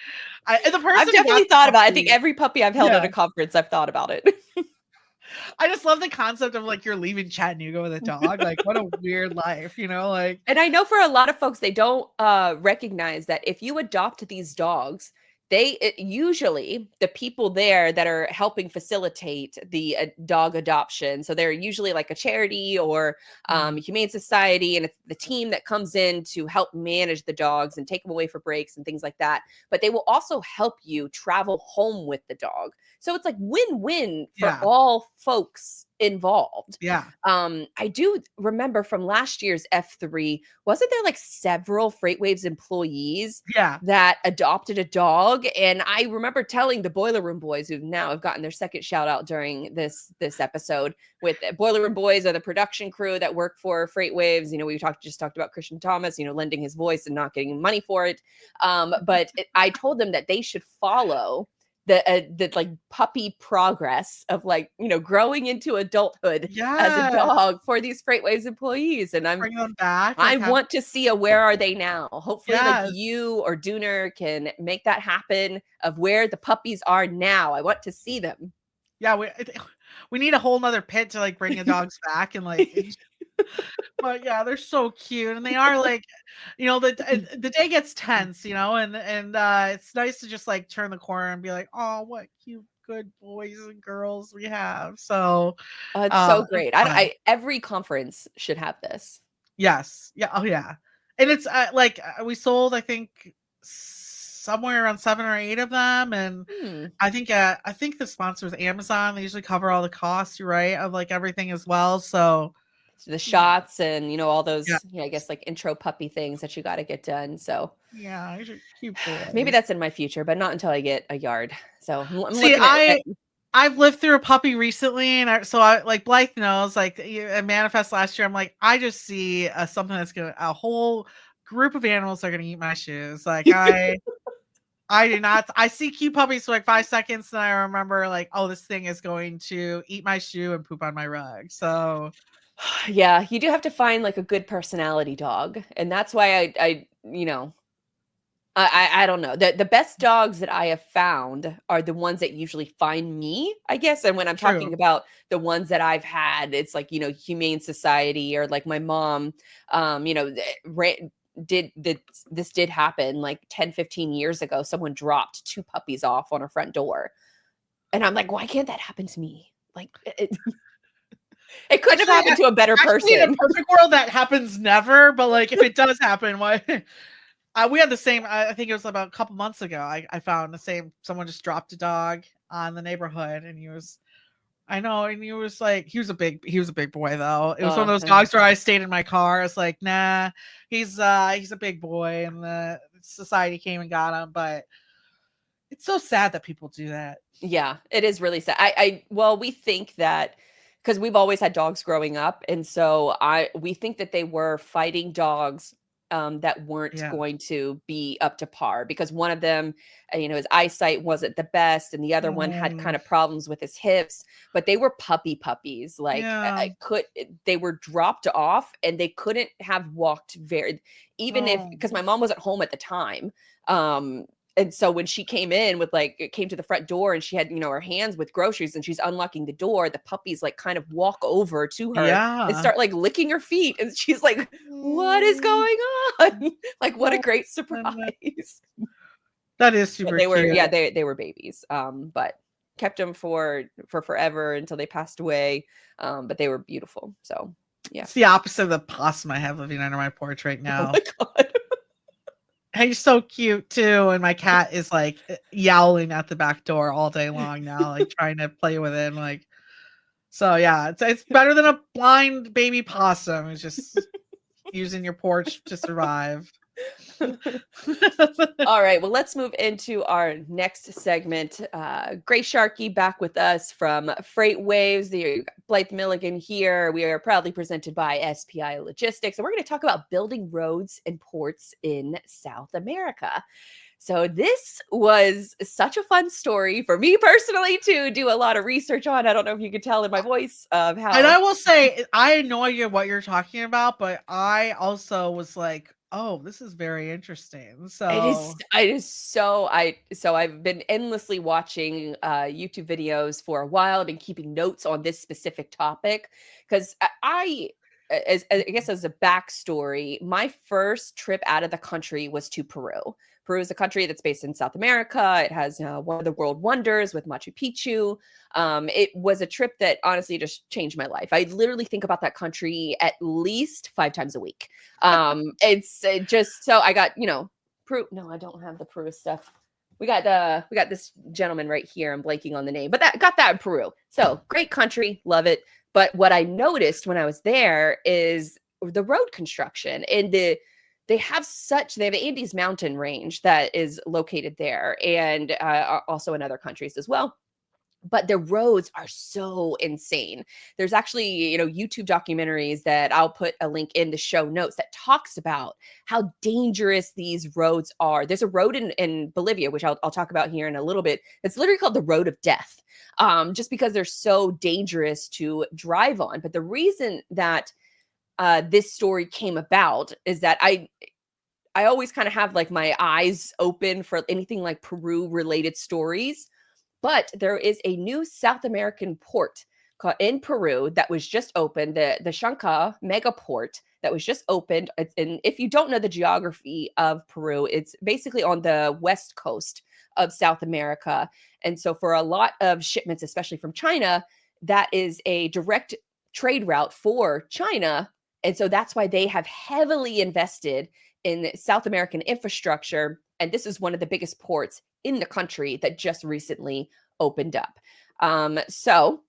and the person I've who definitely got the thought about it. I think puppy, every puppy I've held at yeah, a conference, I've thought about it. I just love the concept of like you're leaving Chattanooga with a dog. Like what a weird life, you know? Like And I know for a lot of folks, they don't recognize that if you adopt these dogs, usually the people there that are helping facilitate the dog adoption. So they're usually like a charity or humane society, and it's the team that comes in to help manage the dogs and take them away for breaks and things like that. But they will also help you travel home with the dog. So it's like win-win for yeah, all folks involved. yeah, I do remember from last year's F3, wasn't there like several Freightwaves employees yeah. that adopted a dog? And I remember telling the Boiler Room Boys, who now have gotten their second shout out during this episode, with Boiler Room Boys are the production crew that work for Freightwaves. You know, we just talked about Christian Thomas, you know, lending his voice and not getting money for it. I told them that they should follow the like puppy progress of like, you know, growing into adulthood as a Yeah. dog for these Freightwaves employees. And Bring them back. I Like have want to see a where are they now? Hopefully like yeah. you or Dooner can make that happen of where the puppies are now. I want to see them. Yeah, we need a whole nother pit to like bring the dogs back and like but yeah, they're so cute and they are like, you know, the day gets tense, you know, and it's nice to just like turn the corner and be like, oh, what cute good boys and girls we have. So It's so it's great. fun. Every conference should have this. Yes. Yeah. Oh yeah. And it's like we sold I think somewhere around 7 or 8 of them, and I think the sponsor is Amazon. They usually cover all the costs, right, of like everything as well. So The shots and, you know, all yeah, those, you know, I guess like intro puppy things that you got to get done. So yeah, these are cute maybe boys. that's in my future, but not until I get a yard. So I'm See, looking at I've lived through a puppy recently, and so I like Blythe knows. Like at Manifest last year, I'm like, I just see something that's gonna a whole group of animals are gonna eat my shoes. Like I do not. I see cute puppies for like 5 seconds, and I remember like, oh, this thing is going to eat my shoe and poop on my rug. So yeah, you do have to find like a good personality dog. And that's why I you know, I don't know. The best dogs that I have found are the ones that usually find me, I guess. And when I'm true. talking about the ones that I've had, it's like, you know, Humane Society or like my mom, you know, this did happen like 10-15 years ago. Someone dropped 2 puppies off on her front door. And I'm like, why can't that happen to me? Like it couldn't have happened to a better Actually, in a person. perfect world, that happens never. But like, if it does happen, why? We had the same. I think it was about a couple months ago. I found the same. Someone just dropped a dog on the neighborhood, and he was. I know, and he was like, he was a big boy though. It was one of those Yeah. dogs where I stayed in my car. It's like, nah, he's a big boy, and the society came and got him. But it's so sad that people do that. Yeah, it is really sad. Well, we think that because we've always had dogs growing up, and so we think that they were fighting dogs that weren't Yeah. going to be up to par, because one of them, his eyesight wasn't the best, and the other one had kind Oh, of problems with his hips. But they were puppies. Like yeah. they were dropped off, and they couldn't have walked even if, Oh, because my mom wasn't home at the time. And so when she came in came to the front door, and she had, her hands with groceries, and she's unlocking the door, the puppies like kind of walk over to her and yeah. start like licking her feet. And she's like, what is Mm, going on? Like, what a oh, great goodness. surprise. That is But super they were, cute. yeah, they were babies. But kept them for forever until they passed away. But they were beautiful. So yeah. It's the opposite of the possum I have living under my porch right Oh now. my God. He's so cute too, and my cat is like yowling at the back door all day long now, like trying to play with it. Like, so yeah, it's better than a blind baby possum. It's just using your porch to survive. All right, well, let's move into our next segment. Gray Sharkey back with us from Freightwaves. The Blythe Milligan here. We are proudly presented by SPI Logistics, and we're going to talk about building roads and ports in South America. So this was such a fun story for me personally to do a lot of research on. I don't know if you could tell in my voice of And how I will say, I had no idea what you're talking about, but I also was like, "Oh, this is very interesting." So, it is so I've been endlessly watching YouTube videos for a while. I've been keeping notes on this specific topic because as I guess as a backstory, my first trip out of the country was to Peru. Peru is a country that's based in South America. It has one of the world wonders with Machu Picchu. It was a trip that honestly just changed my life. I literally think about that country at least 5 times a week. It's just so I got, Peru. No, I don't have the Peru stuff. We got this gentleman right here. I'm blanking on the name, but got that in Peru. So great country, love it. But what I noticed when I was there is the road construction, and they have an Andes mountain range that is located there, and also in other countries as well. But the roads are so insane. There's actually, YouTube documentaries that I'll put a link in the show notes that talks about how dangerous these roads are. There's a road in Bolivia, which I'll talk about here in a little bit. It's literally called the Road of Death, just because they're so dangerous to drive on. But the reason that this story came about is that I always kind of have like my eyes open for anything like Peru related stories. But there is a new South American port in Peru that was just opened, the Shanka mega port that was just opened. And if you don't know the geography of Peru, it's basically on the west coast of South America. And so for a lot of shipments, especially from China, that is a direct trade route for China. And so that's why they have heavily invested in South American infrastructure. And this is one of the biggest ports in the country that just recently opened up. So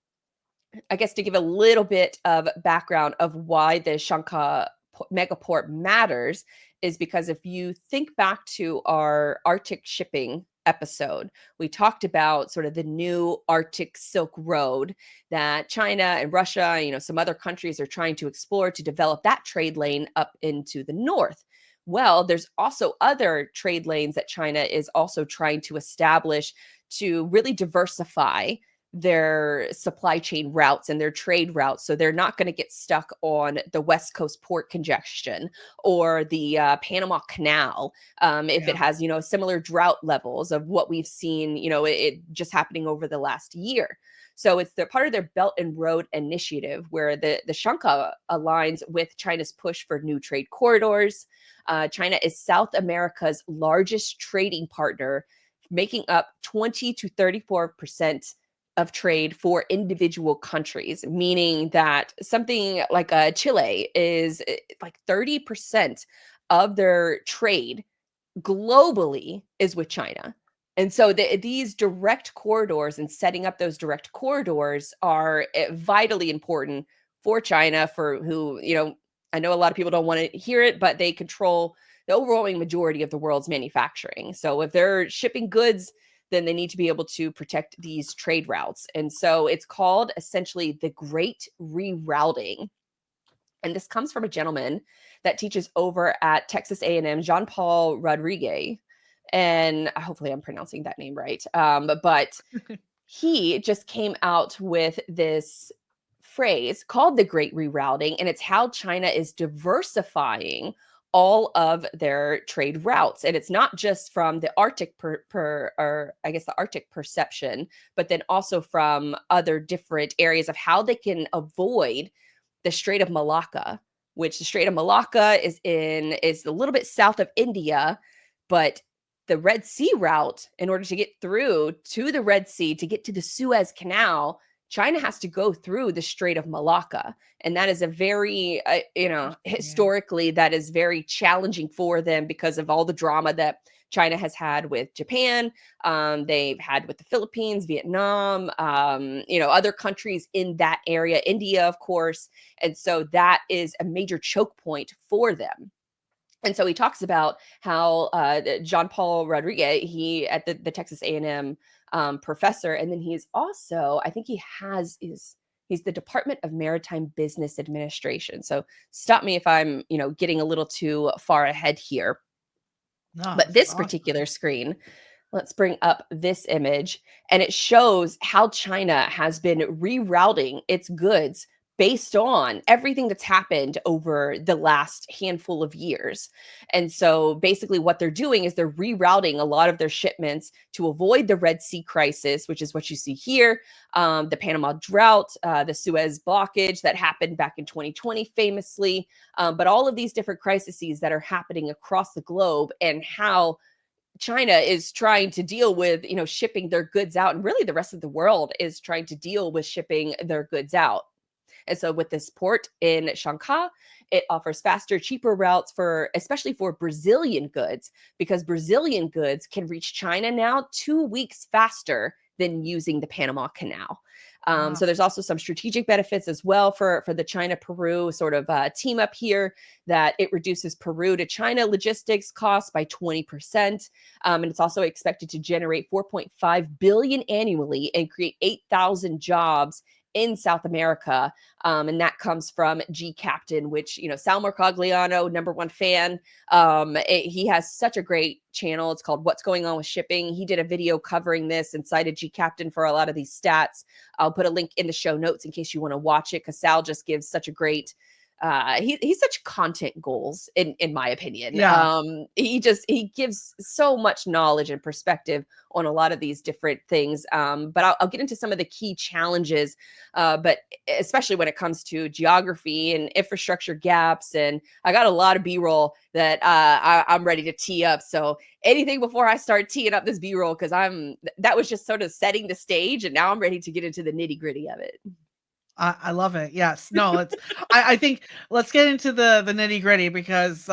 I guess to give a little bit of background of why the Shanka megaport matters is because if you think back to our Arctic shipping episode, we talked about sort of the new Arctic Silk Road that China and Russia, some other countries are trying to explore to develop that trade lane up into the north. Well, there's also other trade lanes that China is also trying to establish to really diversify their supply chain routes and their trade routes. So they're not going to get stuck on the West Coast port congestion or the Panama Canal if it has, similar drought levels of what we've seen, it just happening over the last year. So it's part of their Belt and Road Initiative where the Shanka aligns with China's push for new trade corridors. China is South America's largest trading partner, making up 20 to 34% of trade for individual countries, meaning that something like Chile is like 30% of their trade globally is with China. And so these direct corridors and setting up those direct corridors are vitally important for China, for who, I know a lot of people don't want to hear it, but they control the overwhelming majority of the world's manufacturing. So if they're shipping goods, then they need to be able to protect these trade routes. And so it's called essentially the Great Rerouting. And this comes from a gentleman that teaches over at Texas A&M, Jean-Paul Rodriguez. And hopefully I'm pronouncing that name right. But he just came out with this phrase called the Great Rerouting, and it's how China is diversifying all of their trade routes. And it's not just from the Arctic or I guess the Arctic perception, but then also from other different areas of how they can avoid the Strait of Malacca, which the Strait of Malacca is a little bit south of India, but the Red Sea route, in order to get through to the Red Sea, to get to the Suez Canal, China has to go through the Strait of Malacca. And that is a very, historically, that is very challenging for them because of all the drama that China has had with Japan. They've had with the Philippines, Vietnam, other countries in that area, India, of course. And so that is a major choke point for them. And so he talks about how Jean-Paul Rodriguez, he at the Texas A&M professor, and then he's also, I think he's the Department of Maritime Business Administration. So stop me if I'm, getting a little too far ahead here. No, but this awesome. particular screen, let's bring up this image, and it shows how China has been rerouting its goods based on everything that's happened over the last handful of years. And so basically what they're doing is they're rerouting a lot of their shipments to avoid the Red Sea crisis, which is what you see here, the Panama drought, the Suez blockage that happened back in 2020 famously, but all of these different crises that are happening across the globe, and how China is trying to deal with, shipping their goods out, and really the rest of the world is trying to deal with shipping their goods out. And so with this port in Shanghai, it offers faster, cheaper routes especially for Brazilian goods, because Brazilian goods can reach China now 2 weeks faster than using the Panama Canal. So there's also some strategic benefits as well for the China-Peru sort of team up here, that it reduces Peru to China logistics costs by 20%. And it's also expected to generate $4.5 billion annually and create 8,000 jobs in South America. And that comes from G Captain, which, Sal Mercogliano, #1 fan. He has such a great channel. It's called What's Going On with Shipping. He did a video covering this and cited G Captain for a lot of these stats. I'll put a link in the show notes in case you want to watch it, because Sal just gives such a great he's such content goals in my opinion. Yeah. He gives so much knowledge and perspective on a lot of these different things. But I'll get into some of the key challenges, but especially when it comes to geography and infrastructure gaps. And I got a lot of B-roll that I'm ready to tee up. So anything before I start teeing up this B-roll, because that was just sort of setting the stage, and now I'm ready to get into the nitty-gritty of it. I love it. Yes. No, let's, I think let's get into the nitty gritty, because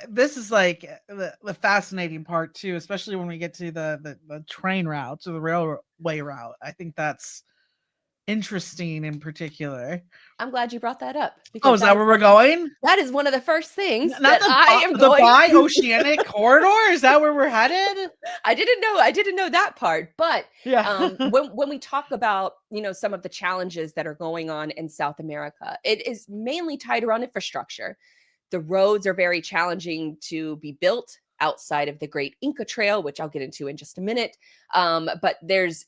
this is like the fascinating part too, especially when we get to the train routes or the railway route. I think that's interesting in particular. I'm glad you brought that up. Oh, is that where we're going? That is one of the first things Not the bi-oceanic corridor. Is that where we're headed? I didn't know that part. But yeah, when we talk about, some of the challenges that are going on in South America, it is mainly tied around infrastructure. The roads are very challenging to be built outside of the Great Inca Trail, which I'll get into in just a minute. But there's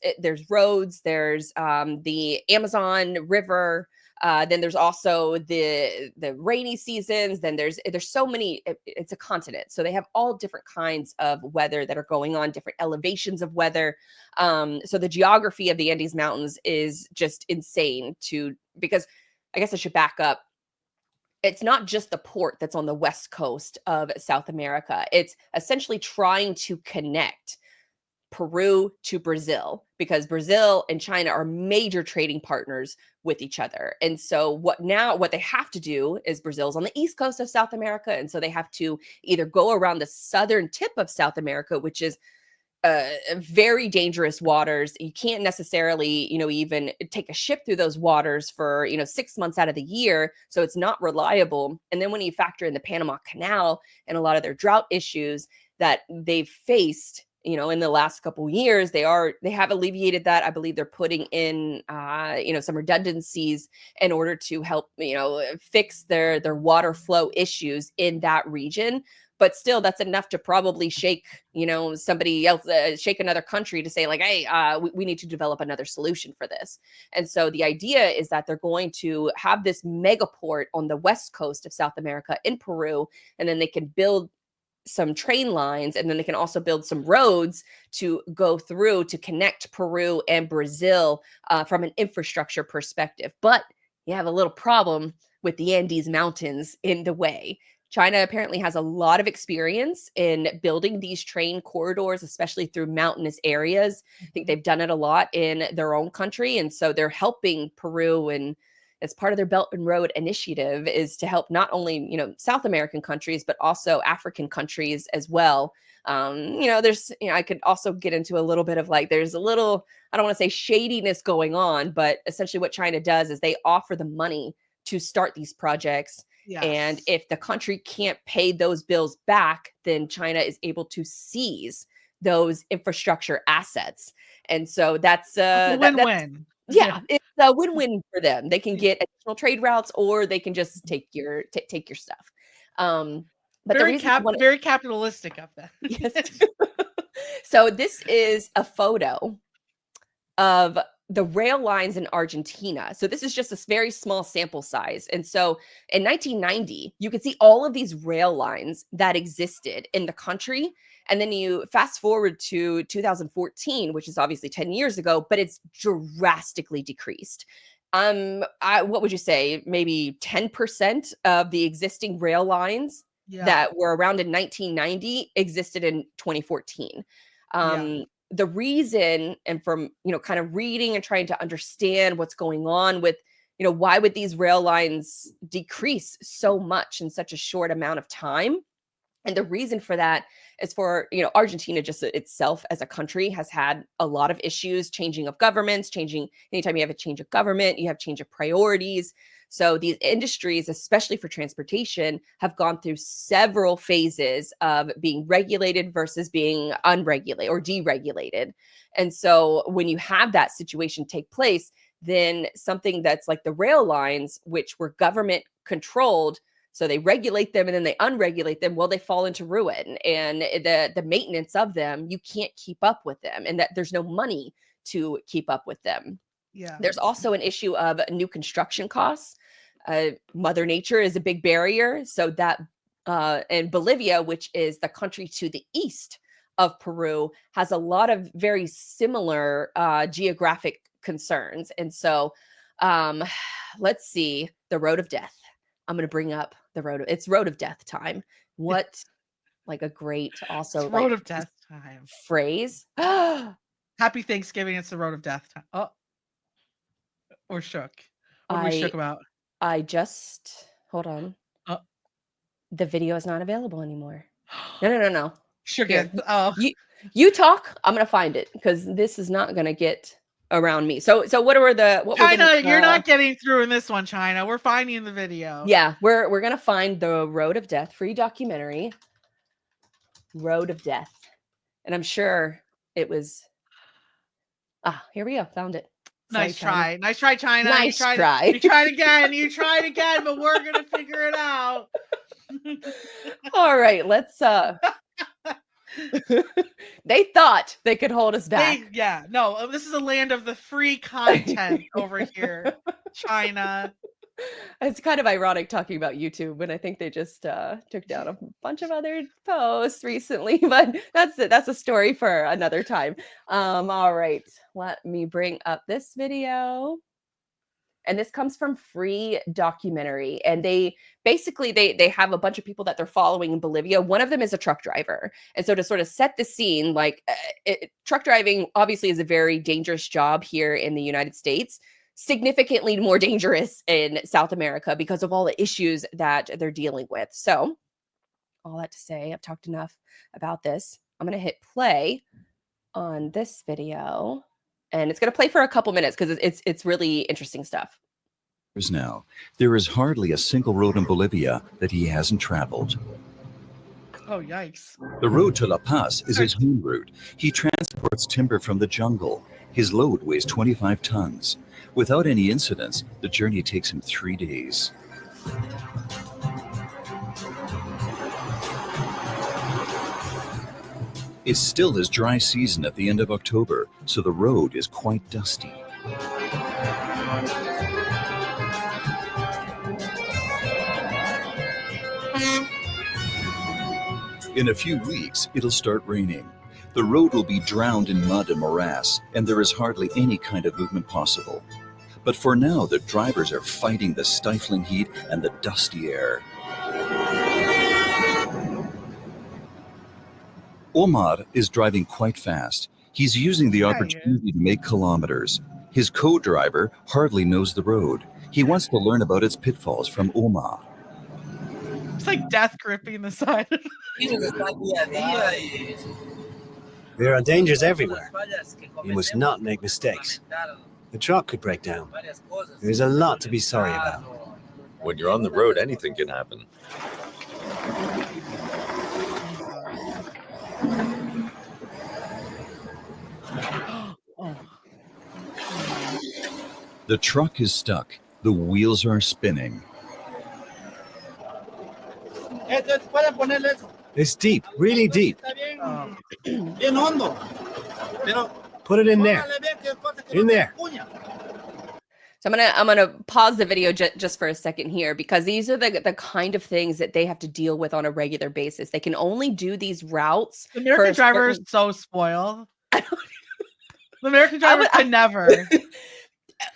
roads, there's the Amazon River, then there's also the rainy seasons. Then there's so many. It's a continent, so they have all different kinds of weather that are going on, different elevations of weather. So the geography of the Andes Mountains is just insane. Because I guess I should back up. It's not just the port that's on the west coast of South America. It's essentially trying to connect Peru to Brazil, because Brazil and China are major trading partners with each other. And so what they have to do is, Brazil's on the east coast of South America, and so they have to either go around the southern tip of South America, which is very dangerous waters. You can't necessarily, even take a ship through those waters for, 6 months out of the year. So it's not reliable. And then when you factor in the Panama Canal and a lot of their drought issues that they've faced, in the last couple years, they have alleviated that. I believe they're putting in, some redundancies in order to help, fix their water flow issues in that region. But still, that's enough to probably shake, somebody else, shake another country to say like, hey, we need to develop another solution for this. And so the idea is that they're going to have this mega port on the west coast of South America in Peru, and then they can build some train lines, and then they can also build some roads to go through to connect Peru and Brazil from an infrastructure perspective. But you have a little problem with the Andes Mountains in the way. China apparently has a lot of experience in building these train corridors, especially through mountainous areas. I think they've done it a lot in their own country. And so they're helping Peru, and as part of their Belt and Road Initiative is to help not only, South American countries, but also African countries as well. There's, I could also get into a little bit of like, there's a little, I don't want to say shadiness going on, but essentially what China does is they offer the money to start these projects. Yes. And if the country can't pay those bills back, then China is able to seize those infrastructure assets. And so that's a win-win. Yeah, it's a win-win for them. They can get additional trade routes, or they can just take your stuff. But very capitalistic of them. Yes. So this is a photo of the rail lines in Argentina. So this is just a very small sample size. And so in 1990, you could see all of these rail lines that existed in the country. And then you fast forward to 2014, which is obviously 10 years ago, but it's drastically decreased. What would you say? Maybe 10% of the existing rail lines that were around in 1990 existed in 2014. The reason, and from, kind of reading and trying to understand what's going on with, why would these rail lines decrease so much in such a short amount of time? And the reason for that is for, Argentina just itself as a country has had a lot of issues, changing of governments, anytime you have a change of government, you have change of priorities. So these industries, especially for transportation, have gone through several phases of being regulated versus being unregulated or deregulated. And so when you have that situation take place, then something that's like the rail lines, which were government controlled, so they regulate them and then they unregulate them, well, they fall into ruin. And the maintenance of them, you can't keep up with them, and that there's no money to keep up with them. Yeah. There's also an issue of new construction costs. Mother Nature is a big barrier. So that and Bolivia, which is the country to the east of Peru, has a lot of very similar geographic concerns. And so let's see, the Road of Death. I'm going to bring up it's Road of Death time. What like a great also it's Road of Death time phrase. Happy Thanksgiving. It's the Road of Death time. Oh, or shook. What are we shook about? I just hold on. The video is not available anymore. No. Shook it. Oh, you talk. I'm gonna find it because this is not gonna get around me. So what China, you're not getting through in this one, China. We're finding the video. Yeah, we're gonna find the Road of Death free documentary. Road of Death. And I'm sure it was here we go. Found it. Nice try, China. Nice try. You tried again, but we're gonna figure it out. All right, let's they thought they could hold us back. This is a land of the free content over here, China. It's kind of ironic talking about YouTube when I think they just took down a bunch of other posts recently, but that's a story for another time. All right, let me bring up this video. And this comes from Free Documentary. And they basically, they have a bunch of people that they're following in Bolivia. One of them is a truck driver. And so to sort of set the scene, truck driving obviously is a very dangerous job here in the United States, significantly more dangerous in South America because of all the issues that they're dealing with. So all that to say, I've talked enough about this. I'm going to hit play on this video. And it's going to play for a couple minutes because it's really interesting stuff. Now, there is hardly a single road in Bolivia that he hasn't traveled. Oh, yikes. The road to La Paz is his home route. He transports timber from the jungle. His load weighs 25 tons. Without any incidents, the journey takes him 3 days. It's still his dry season at the end of October, so the road is quite dusty. In a few weeks, it'll start raining. The road will be drowned in mud and morass, and there is hardly any kind of movement possible. But for now, the drivers are fighting the stifling heat and the dusty air. Omar is driving quite fast. He's using the opportunity to make kilometers. His co-driver hardly knows the road. He wants to learn about its pitfalls from Omar. It's like death gripping the side. There are dangers everywhere. You must not make mistakes. The truck could break down. There is a lot to be sorry about. When you're on the road, anything can happen. The truck is stuck. The wheels are spinning. It's deep, really deep. Put it in there. In there. So I'm gonna pause the video just for a second here, because these are the kind of things that they have to deal with on a regular basis. They can only do these routes. The American driver is so spoiled. The American driver could never.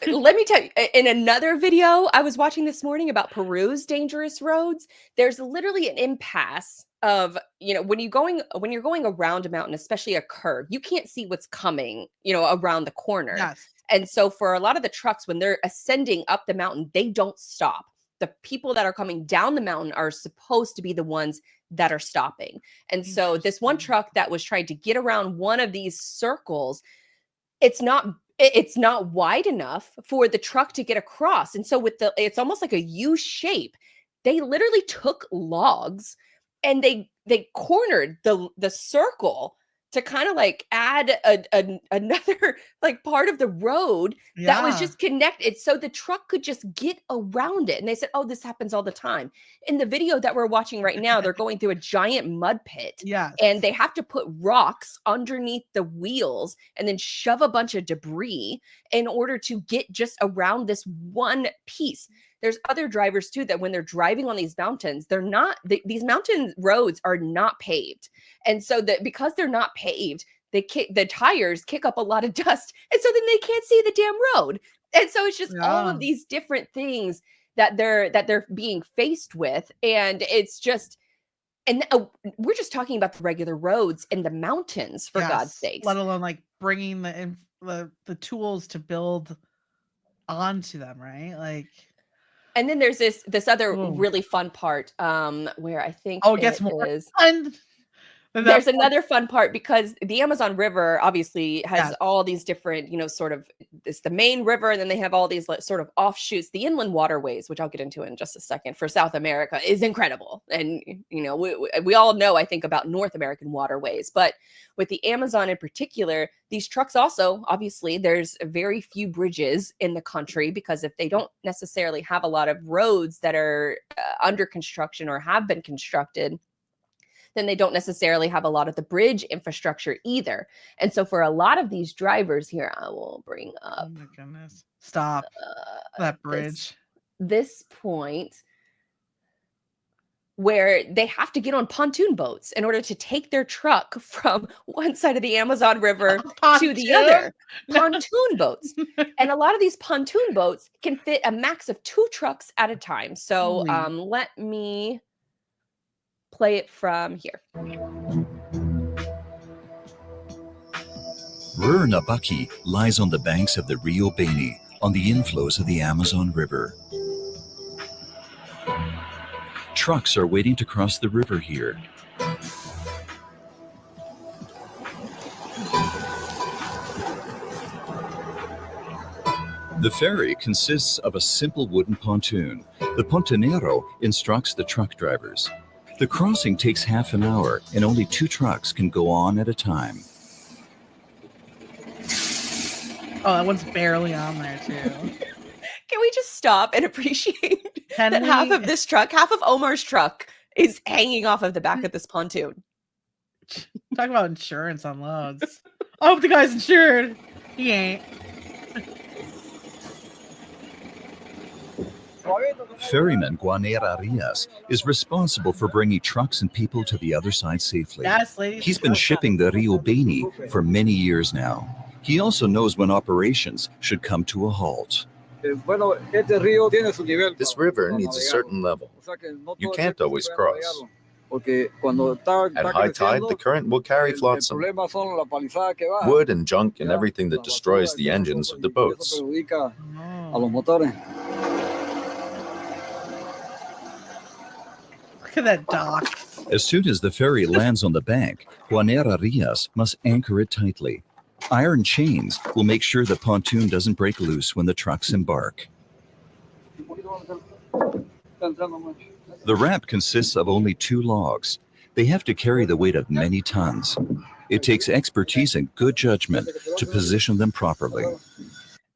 Let me tell you, in another video I was watching this morning about Peru's dangerous roads, there's literally an impasse of, when you're going around a mountain, especially a curve, you can't see what's coming, around the corner. Yes. And so for a lot of the trucks, when they're ascending up the mountain, they don't stop. The people that are coming down the mountain are supposed to be the ones that are stopping. And so this one truck that was trying to get around one of these circles, it's not wide enough for the truck to get across. And so it's almost like a U shape. They literally took logs and they cornered the circle to kind of like add another like part of the road that was just connected so the truck could just get around it. And they said, oh, this happens all the time. In the video that we're watching right now, they're going through a giant mud pit. Yeah. And they have to put rocks underneath the wheels and then shove a bunch of debris in order to get just around this one piece. There's other drivers too that when they're driving on these mountains, these mountain roads are not paved. And so because they're not paved, the tires kick up a lot of dust. And so then they can't see the damn road. And so it's just all of these different things that they're being faced with. And it's just, and we're just talking about the regular roads and the mountains, for God's sakes. Let alone like bringing the tools to build onto them, right? Like. And then there's this other really fun part where I think it gets more fun. There's another fun part because the Amazon River obviously has all these different, sort of, it's the main river, and then they have all these sort of offshoots. The inland waterways, which I'll get into in just a second, for South America is incredible. And, we all know, I think, about North American waterways. But with the Amazon in particular, these trucks also, obviously, there's very few bridges in the country because if they don't necessarily have a lot of roads that are under construction or have been constructed, then they don't necessarily have a lot of the bridge infrastructure either. And so for a lot of these drivers here, I will bring up. Oh my goodness. Stop that bridge. This point where they have to get on pontoon boats in order to take their truck from one side of the Amazon River to the other. Pontoon boats. And a lot of these pontoon boats can fit a max of 2 trucks at a time. So let me play it from here. Rurnabaki lies on the banks of the Rio Beni, on the inflows of the Amazon River. Trucks are waiting to cross the river here. The ferry consists of a simple wooden pontoon. The pontonero instructs the truck drivers. The crossing takes half an hour, and only 2 trucks can go on at a time. Oh, that one's barely on there too. Can we just stop and appreciate Can that half we? of this truck, half of Omar's truck is hanging off of the back of this pontoon? Talk about insurance on loads. I hope the guy's insured. He ain't. Ferryman Guanera Arias is responsible for bringing trucks and people to the other side safely. Yes, ladies. He's been shipping the Rio Beni for many years now. He also knows when operations should come to a halt. This river needs a certain level. You can't always cross. At high tide, the current will carry flotsam, wood and junk and everything that destroys the engines of the boats. Look at that dock. As soon as the ferry lands on the bank, Guanera Arias must anchor it tightly. Iron chains will make sure the pontoon doesn't break loose when the trucks embark. The ramp consists of only 2 logs. They have to carry the weight of many tons. It takes expertise and good judgment to position them properly.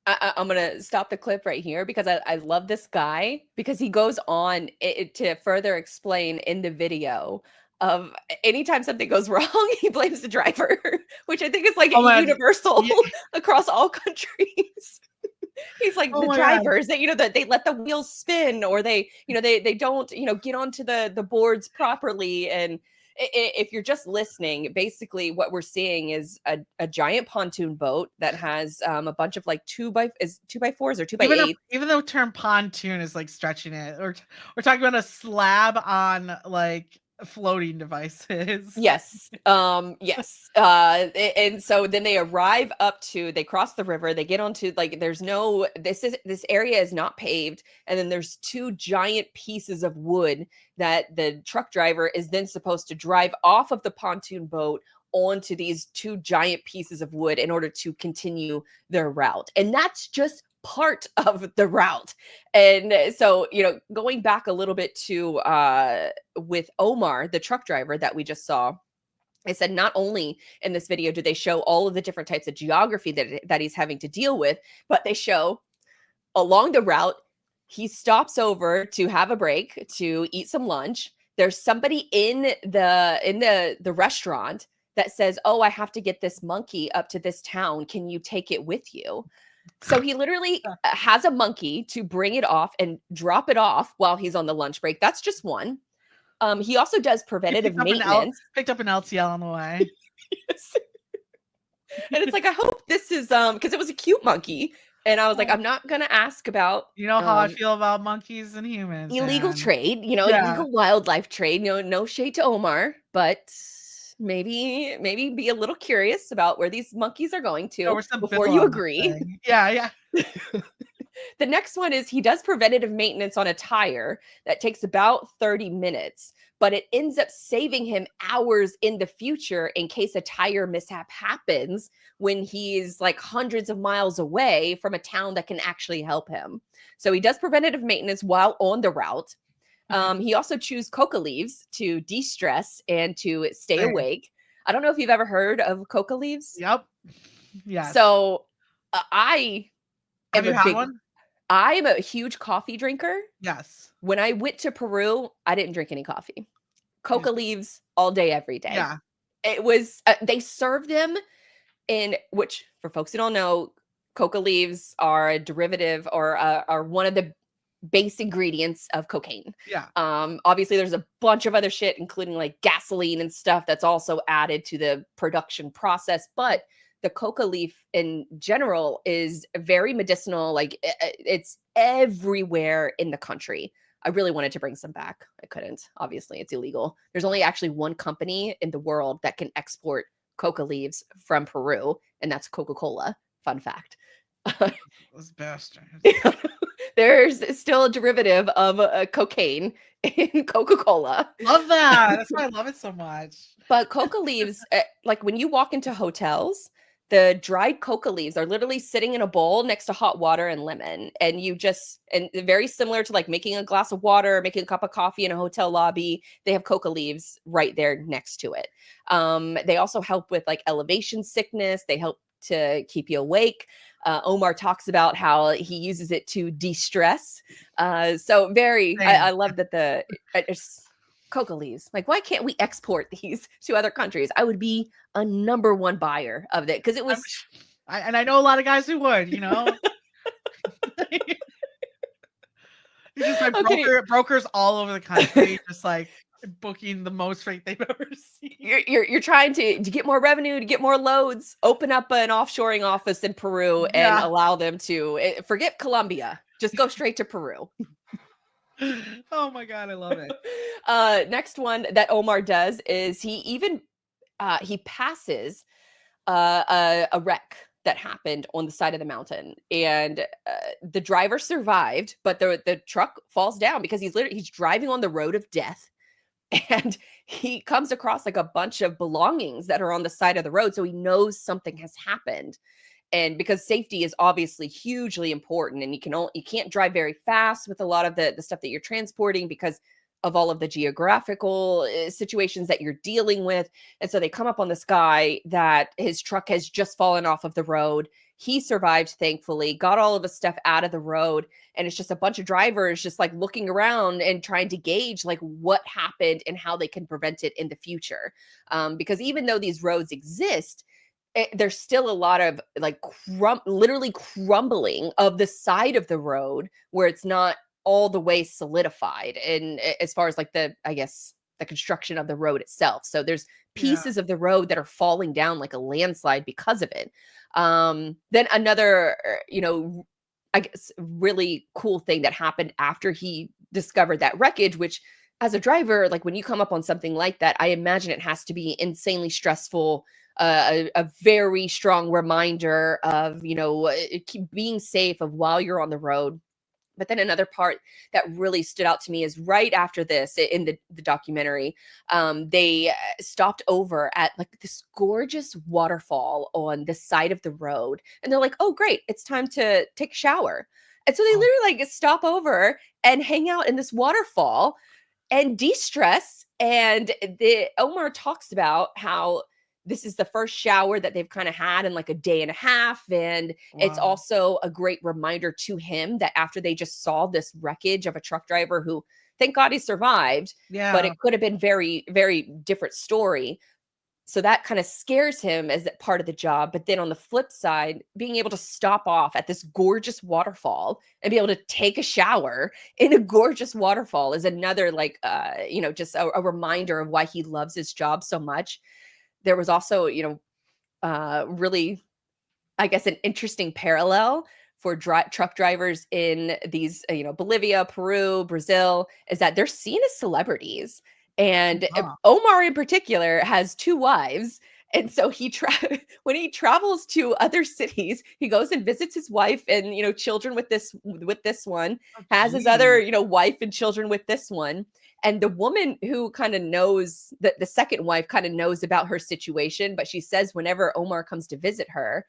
I'm going to stop the clip right here because I love this guy because he goes on to further explain in the video of anytime something goes wrong, he blames the driver, which I think is like universal across all countries. He's like the drivers that, that they let the wheels spin or they don't, get onto the boards properly. And if you're just listening, basically what we're seeing is a giant pontoon boat that has a bunch of like 2x4s or 2x8. Even though the term pontoon is like stretching it, or we're talking about a slab on like floating devices. Yes. Yes. And so then they arrive they cross the river, they get onto this area is not paved. And then there's 2 giant pieces of wood that the truck driver is then supposed to drive off of the pontoon boat onto these 2 giant pieces of wood in order to continue their route. And that's just part of the route. And so, going back a little bit to with Omar, the truck driver that we just saw, I said not only in this video do they show all of the different types of geography that he's having to deal with, but they show along the route, he stops over to have a break, to eat some lunch. There's somebody in the restaurant that says, "Oh, I have to get this monkey up to this town. Can you take it with you?" So he literally has a monkey to bring it off and drop it off while he's on the lunch break. That's just one. He also does preventative maintenance. Picked up an LTL on the way. Yes. And it's like, I hope this is because it was a cute monkey. And I was like, I'm not gonna ask about how I feel about monkeys and humans. Illegal trade, illegal wildlife trade. No shade to Omar, but maybe be a little curious about where these monkeys are going to before you agree. Yeah. The next one is he does preventative maintenance on a tire that takes about 30 minutes, but it ends up saving him hours in the future in case a tire mishap happens when he's like hundreds of miles away from a town that can actually help him. So he does preventative maintenance while on the route. He also chews coca leaves to de-stress and to stay awake. I don't know if you've ever heard of coca leaves. Yep. Yeah. So have you had one? I am a huge coffee drinker. Yes. When I went to Peru, I didn't drink any coffee. Coca leaves all day, every day. Yeah. It was, they serve them in, which for folks who don't know, coca leaves are a derivative or are one of the base ingredients of cocaine. Yeah. Obviously there's a bunch of other shit, including like gasoline and stuff that's also added to the production process. But the coca leaf in general is very medicinal. Like it's everywhere in the country. I really wanted to bring some back. I couldn't. Obviously, it's illegal. There's only actually one company in the world that can export coca leaves from Peru, and that's Coca-Cola. Fun fact. Those bastards. There's still a derivative of cocaine in Coca-Cola. Love that. That's why I love it so much. But coca leaves, like when you walk into hotels, The dried coca leaves are literally sitting in a bowl next to hot water and lemon. And very similar to like making a glass of water, making a cup of coffee in a hotel lobby, they have coca leaves right there next to it. They also help with like elevation sickness. They help to keep you awake. Omar talks about how he uses it to de-stress. I love that coca leaves. Like, why can't we export these to other countries? I would be a #1 buyer of it because it was. I know a lot of guys who would, you know. It's just like brokers all over the country, just like booking the most freight they've ever seen. You're trying to get more revenue, to get more loads, open up an offshoring office in Peru and allow them to forget Colombia. Just go straight to Peru. Oh my God, I love it. Next one that Omar does is he passes a wreck that happened on the side of the mountain, and the driver survived, but the truck falls down because he's driving on the road of death, and he comes across like a bunch of belongings that are on the side of the road, so he knows something has happened. And because safety is obviously hugely important, and you can't drive very fast with a lot of the stuff that you're transporting because of all of the geographical situations that you're dealing with. And so they come up on this guy that his truck has just fallen off of the road. He survived, thankfully, got all of his stuff out of the road. And it's just a bunch of drivers just like looking around and trying to gauge like what happened and how they can prevent it in the future. Because even though these roads exist, there's still a lot of like literally crumbling of the side of the road where it's not all the way solidified. And as far as like the construction of the road itself. So there's pieces of the road that are falling down like a landslide because of it. Then another, I guess, really cool thing that happened after he discovered that wreckage, which as a driver, like when you come up on something like that, I imagine it has to be insanely stressful. A very strong reminder of, being safe of while you're on the road. But then another part that really stood out to me is right after this in the documentary, they stopped over at like this gorgeous waterfall on the side of the road. And they're like, oh, great, it's time to take a shower. And so they literally like stop over and hang out in this waterfall and de-stress. And Omar talks about how this is the first shower that they've kind of had in like a day and a half. And it's also a great reminder to him that after they just saw this wreckage of a truck driver who, thank God he survived, but it could have been very, very different story. So that kind of scares him as that part of the job. But then on the flip side, being able to stop off at this gorgeous waterfall and be able to take a shower in a gorgeous waterfall is another like, just a reminder of why he loves his job so much. There was also, really, I guess, an interesting parallel for truck drivers in these, Bolivia, Peru, Brazil, is that they're seen as celebrities. And Omar in particular has 2 wives. And so when he travels to other cities, he goes and visits his wife and, children with this one, has his other, wife and children with this one. And the woman who kind of knows that the second wife kind of knows about her situation, but she says whenever Omar comes to visit her,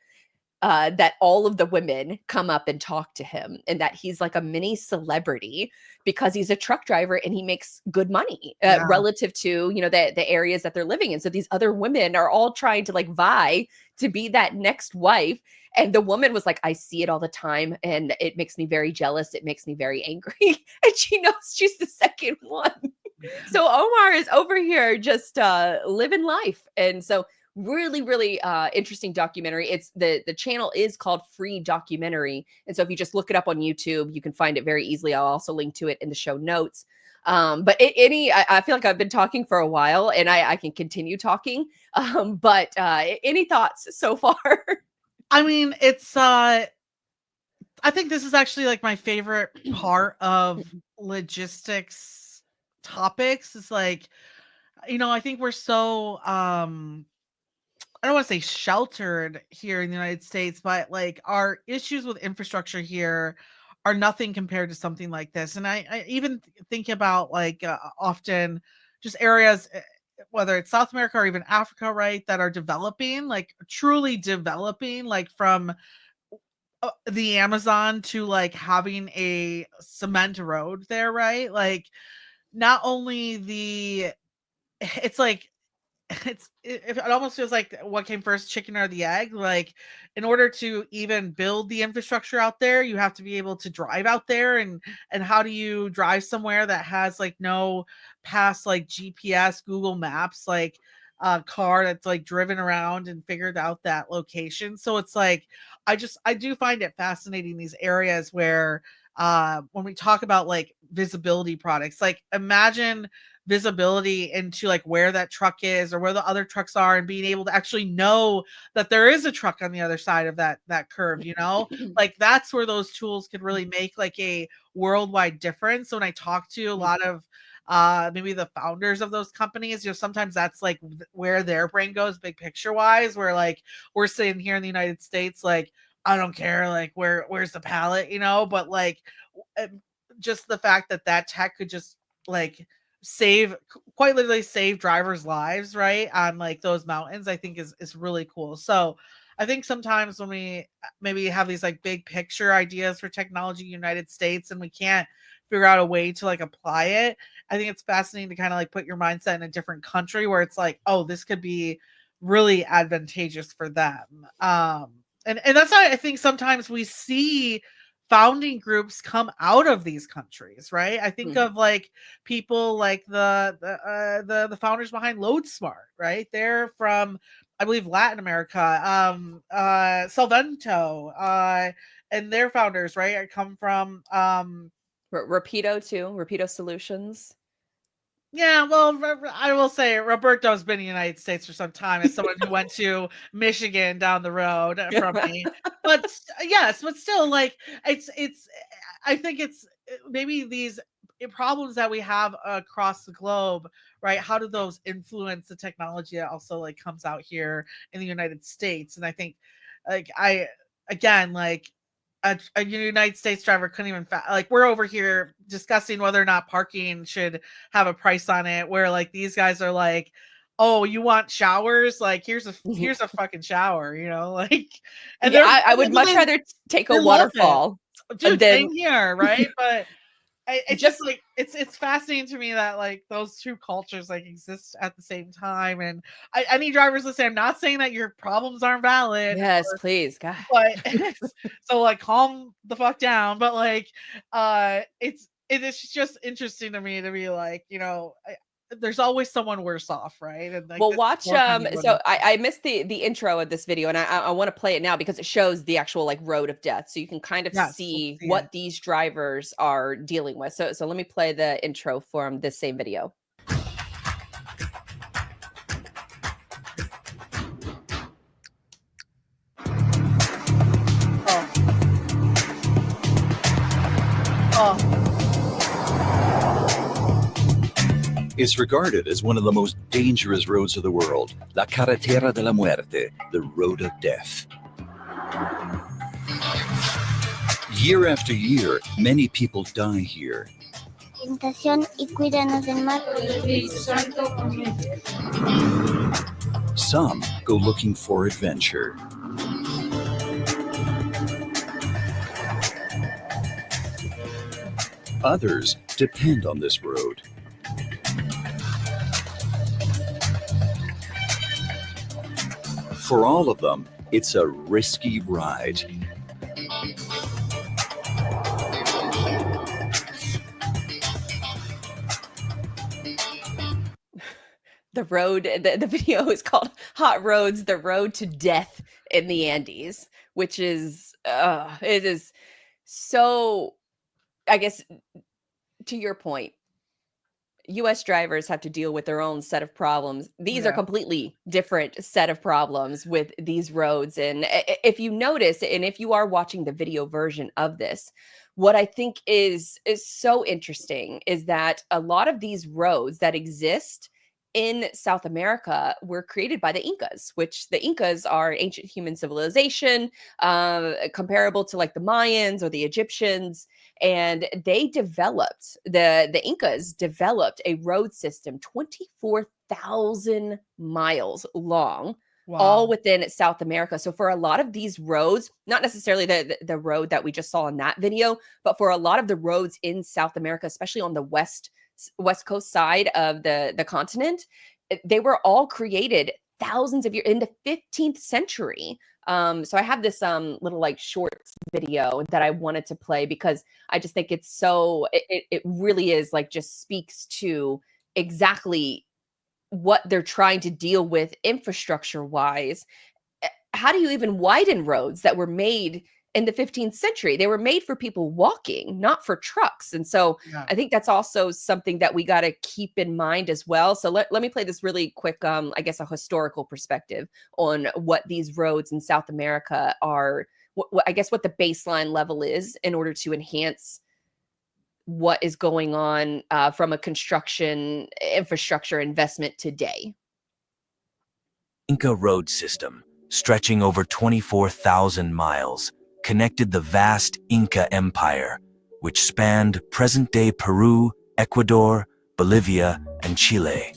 that all of the women come up and talk to him and that he's like a mini celebrity because he's a truck driver and he makes good money relative to, the areas that they're living in. So these other women are all trying to like vie to be that next wife. And the woman was like, I see it all the time and it makes me very jealous. It makes me very angry. And she knows she's the second one. So Omar is over here just living life. And so really, really interesting documentary. It's the channel is called Free Documentary. And so if you just look it up on YouTube, you can find it very easily. I'll also link to it in the show notes. But I feel like I've been talking for a while and I can continue talking. But any thoughts so far? I mean, it's I think this is actually like my favorite part of logistics topics. It's like, I think we're so I don't want to say sheltered here in the United States, but like our issues with infrastructure here are nothing compared to something like this. And I even think about like often just areas whether it's South America or even Africa, right, that are developing, like truly developing, like from the Amazon to like having a cement road there, right? Like not only it's like it almost feels like what came first, chicken or the egg. Like in order to even build the infrastructure out there, you have to be able to drive out there, and how do you drive somewhere that has like no past like GPS, Google Maps, like a car that's like driven around and figured out that location. So it's like I do find it fascinating, these areas where when we talk about like visibility products, like imagine visibility into like where that truck is or where the other trucks are, and being able to actually know that there is a truck on the other side of that curve, you know. Like that's where those tools could really make like a worldwide difference. So when I talk to a lot of maybe the founders of those companies, you know, sometimes that's like where their brain goes big picture wise, where like we're sitting here in the United States, like I don't care, like where's the pallet, you know. But like just the fact that that tech could just like quite literally save drivers' lives, right, on like those mountains, I think is really cool. So I think sometimes when we maybe have these like big picture ideas for technology in the United States and we can't figure out a way to like apply it, I think it's fascinating to kind of like put your mindset in a different country where it's like, oh, this could be really advantageous for them. And that's why I think sometimes we see founding groups come out of these countries, right? I think of like people like the founders behind LoadSmart, right? They're from, I believe, Latin America. Solvento, and their founders, right, I come from Rapido too. Rapido Solutions. yeah, well, I will say Roberto's been in the United States for some time as someone who went to Michigan down the road from me. But yes, but still, like it's. I think it's maybe these problems that we have across the globe, right? How do those influence the technology that also like comes out here in the United States? And I think, like again, like a United States driver couldn't even like we're over here discussing whether or not parking should have a price on it, where like these guys are like, oh, you want showers, like here's a fucking shower, you know. Like and Yeah, I would much rather take a waterfall, dude, than same here, right? But it's just just like it's fascinating to me that like those two cultures like exist at the same time. And I need drivers to say, I'm not saying that your problems aren't valid, yes, please, God. but so like calm the fuck down. But like it is just interesting to me to be like, you know, there's always someone worse off, right? And like Well, this watch. more kind of So I missed the intro of this video, and I want to play it now because it shows the actual like road of death, so you can kind of yes, see let's see what it. these drivers are dealing with. So let me play the intro from this same video. Oh, It's regarded as one of the most dangerous roads of the world, La Carretera de la Muerte, the Road of Death. Year after year, many people die here. Orientación y cuídanos del mar. Some go looking for adventure. Others depend on this road. For all of them, it's a risky ride. The road, the video is called Hot Roads, the Road to Death in the Andes, which is, it is so, I guess, to your point, US drivers have to deal with their own set of problems. These are yeah. completely different set of problems with these roads. And if you notice, and if you are watching the video version of this, what I think is so interesting is that a lot of these roads that exist in South America were created by the Incas, which the Incas are ancient human civilization, comparable to like the Mayans or the Egyptians. And they developed, the Incas developed a road system 24 1,000 miles long, all Wow. within South America. So for a lot of these roads, not necessarily the road that we just saw in that video, but for a lot of the roads in South America, especially on the west coast side of the continent, they were all created thousands of years in the 15th century. So I have this little like shorts video that I wanted to play because I just think it's so it really is like just speaks to exactly what they're trying to deal with infrastructure wise. How do you even widen roads that were made in the 15th century? They were made for people walking, not for trucks. And so Yeah. I think that's also something that we got to keep in mind as well. So let me play this really quick, I guess, a historical perspective on what these roads in South America are, I guess what the baseline level is in order to enhance what is going on from a construction infrastructure investment today. Inca road system, stretching over 24,000 miles, connected the vast Inca Empire, which spanned present-day Peru, Ecuador, Bolivia, and Chile.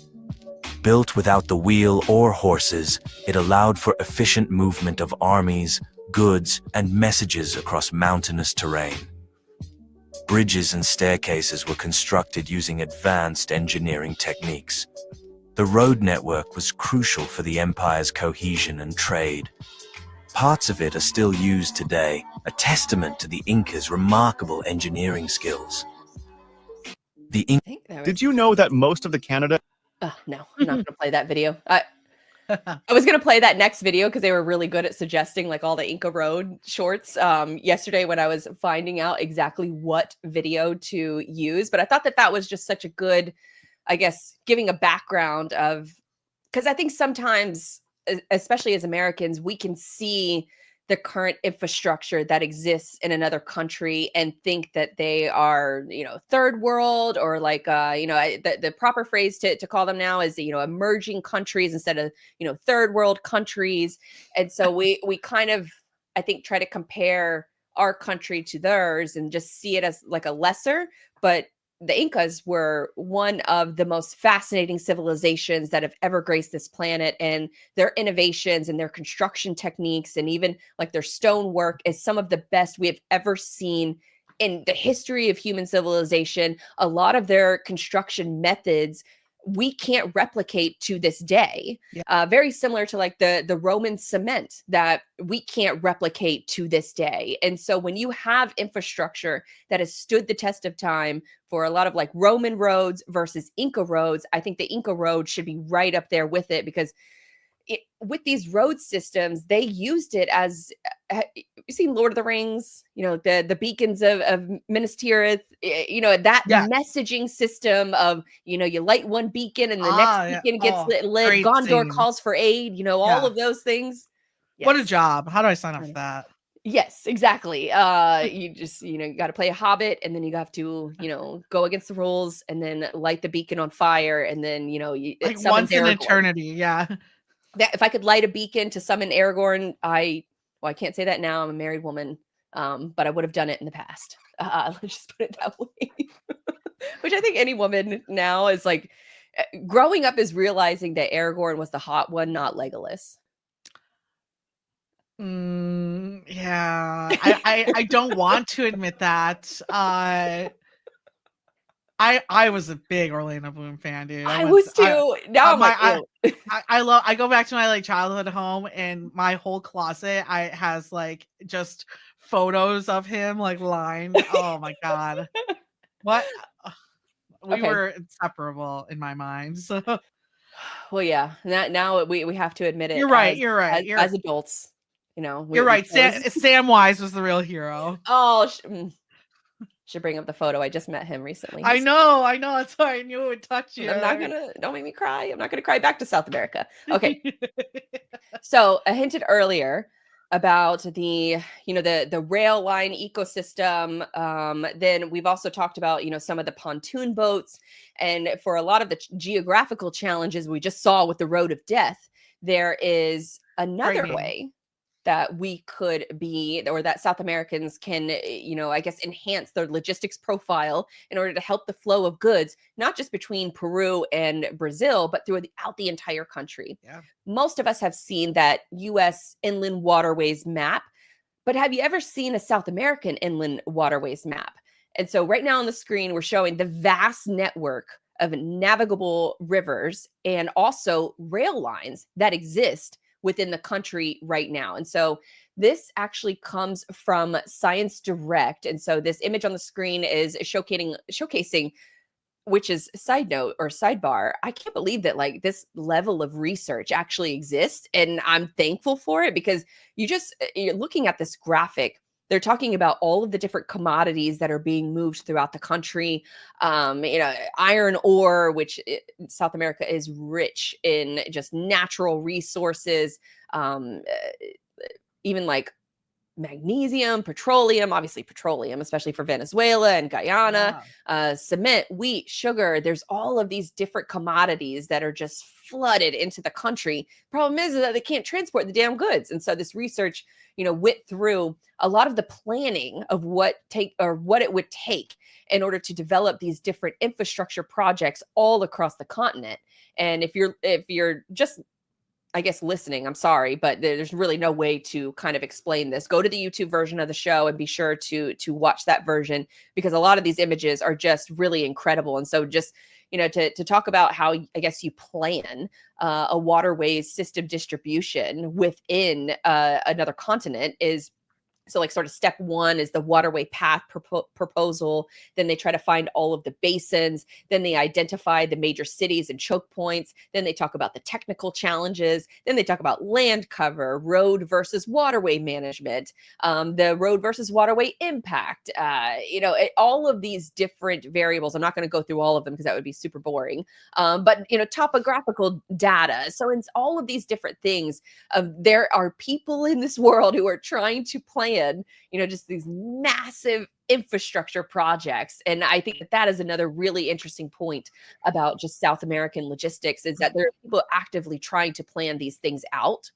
Built without the wheel or horses, it allowed for efficient movement of armies, goods, and messages across mountainous terrain. Bridges and staircases were constructed using advanced engineering techniques. The road network was crucial for the empire's cohesion and trade. Parts of it are still used today, a testament to the Incas' remarkable engineering skills. Did you know that most of the Canada... Oh, no, I'm not going to play that video. I was going to play that next video because they were really good at suggesting like all the Inca Road shorts yesterday when I was finding out exactly what video to use. But I thought that that was just such a good, I guess, giving a background of, because I think sometimes, especially as Americans, we can see the current infrastructure that exists in another country and think that they are, third world or like, the proper phrase to call them now is, emerging countries instead of, third world countries. And so we kind of, I think, try to compare our country to theirs and just see it as like a lesser, but the Incas were one of the most fascinating civilizations that have ever graced this planet, and their innovations and their construction techniques and even like their stonework is some of the best we have ever seen in the history of human civilization. A lot of their construction methods we can't replicate to this day. Yeah. Very similar to like the Roman cement that we can't replicate to this day. And so when you have infrastructure that has stood the test of time for a lot of like Roman roads versus Inca roads, I think the Inca road should be right up there with it because with these road systems, they used it as, you seen Lord of the Rings, the beacons of Minas Tirith, that messaging system of, you light one beacon and the next beacon gets lit, Gondor calls for aid, all of those things. Yes. What a job. How do I sign up for that? Yes, exactly. You just, you got to play a hobbit and then you have to, go against the rules and then light the beacon on fire. And then, like once in eternity. Yeah. If I could light a beacon to summon Aragorn, I can't say that now. I'm a married woman, but I would have done it in the past. Let's just put it that way. Which I think any woman now is like, growing up is realizing that Aragorn was the hot one, not Legolas. Yeah, I don't want to admit that. I was a big Orlando Bloom fan, dude. I was too. Now I'm like, I go back to my like childhood home and my whole closet has like just photos of him like lined. Oh my god. What? We were inseparable in my mind. So well, yeah. Now we have to admit it. You're right. As adults, you're right. Samwise was the real hero. Oh, should bring up the photo. I just met him recently. I know. That's why I knew it would touch you. Don't make me cry. I'm not gonna cry back to South America. Okay. So I hinted earlier about the rail line ecosystem. Then we've also talked about, some of the pontoon boats. And for a lot of the geographical challenges we just saw with the road of death, there is another way that we could be, or that South Americans can, I guess, enhance their logistics profile in order to help the flow of goods, not just between Peru and Brazil, but throughout the entire country. Yeah. Most of us have seen that US inland waterways map, but have you ever seen a South American inland waterways map? And so right now on the screen, we're showing the vast network of navigable rivers and also rail lines that exist within the country right now. And so this actually comes from Science Direct. And so this image on the screen is showcasing, which is side note or sidebar, I can't believe that like this level of research actually exists. And I'm thankful for it, because you're looking at this graphic. They're talking about all of the different commodities that are being moved throughout the country. Iron ore, which South America is rich in just natural resources, even like magnesium, petroleum, obviously petroleum, especially for Venezuela and Guyana, cement, wheat, sugar. There's all of these different commodities that are just flooded into the country. Problem is that they can't transport the damn goods. And so this research, went through a lot of the planning of what it would take in order to develop these different infrastructure projects all across the continent. And if you're just, I guess, listening, I'm sorry, but there's really no way to kind of explain this. Go to the YouTube version of the show and be sure to watch that version, because a lot of these images are just really incredible. And so just, to talk about how, I guess, you plan a waterways system distribution within another continent is, so like sort of step one is the waterway path proposal. Then they try to find all of the basins. Then they identify the major cities and choke points. Then they talk about the technical challenges. Then they talk about land cover, road versus waterway management, the road versus waterway impact, all of these different variables. I'm not going to go through all of them because that would be super boring. But topographical data. So it's all of these different things. There are people in this world who are trying to plan, just these massive infrastructure projects. And I think that is another really interesting point about just South American logistics, is that there are people actively trying to plan these things out.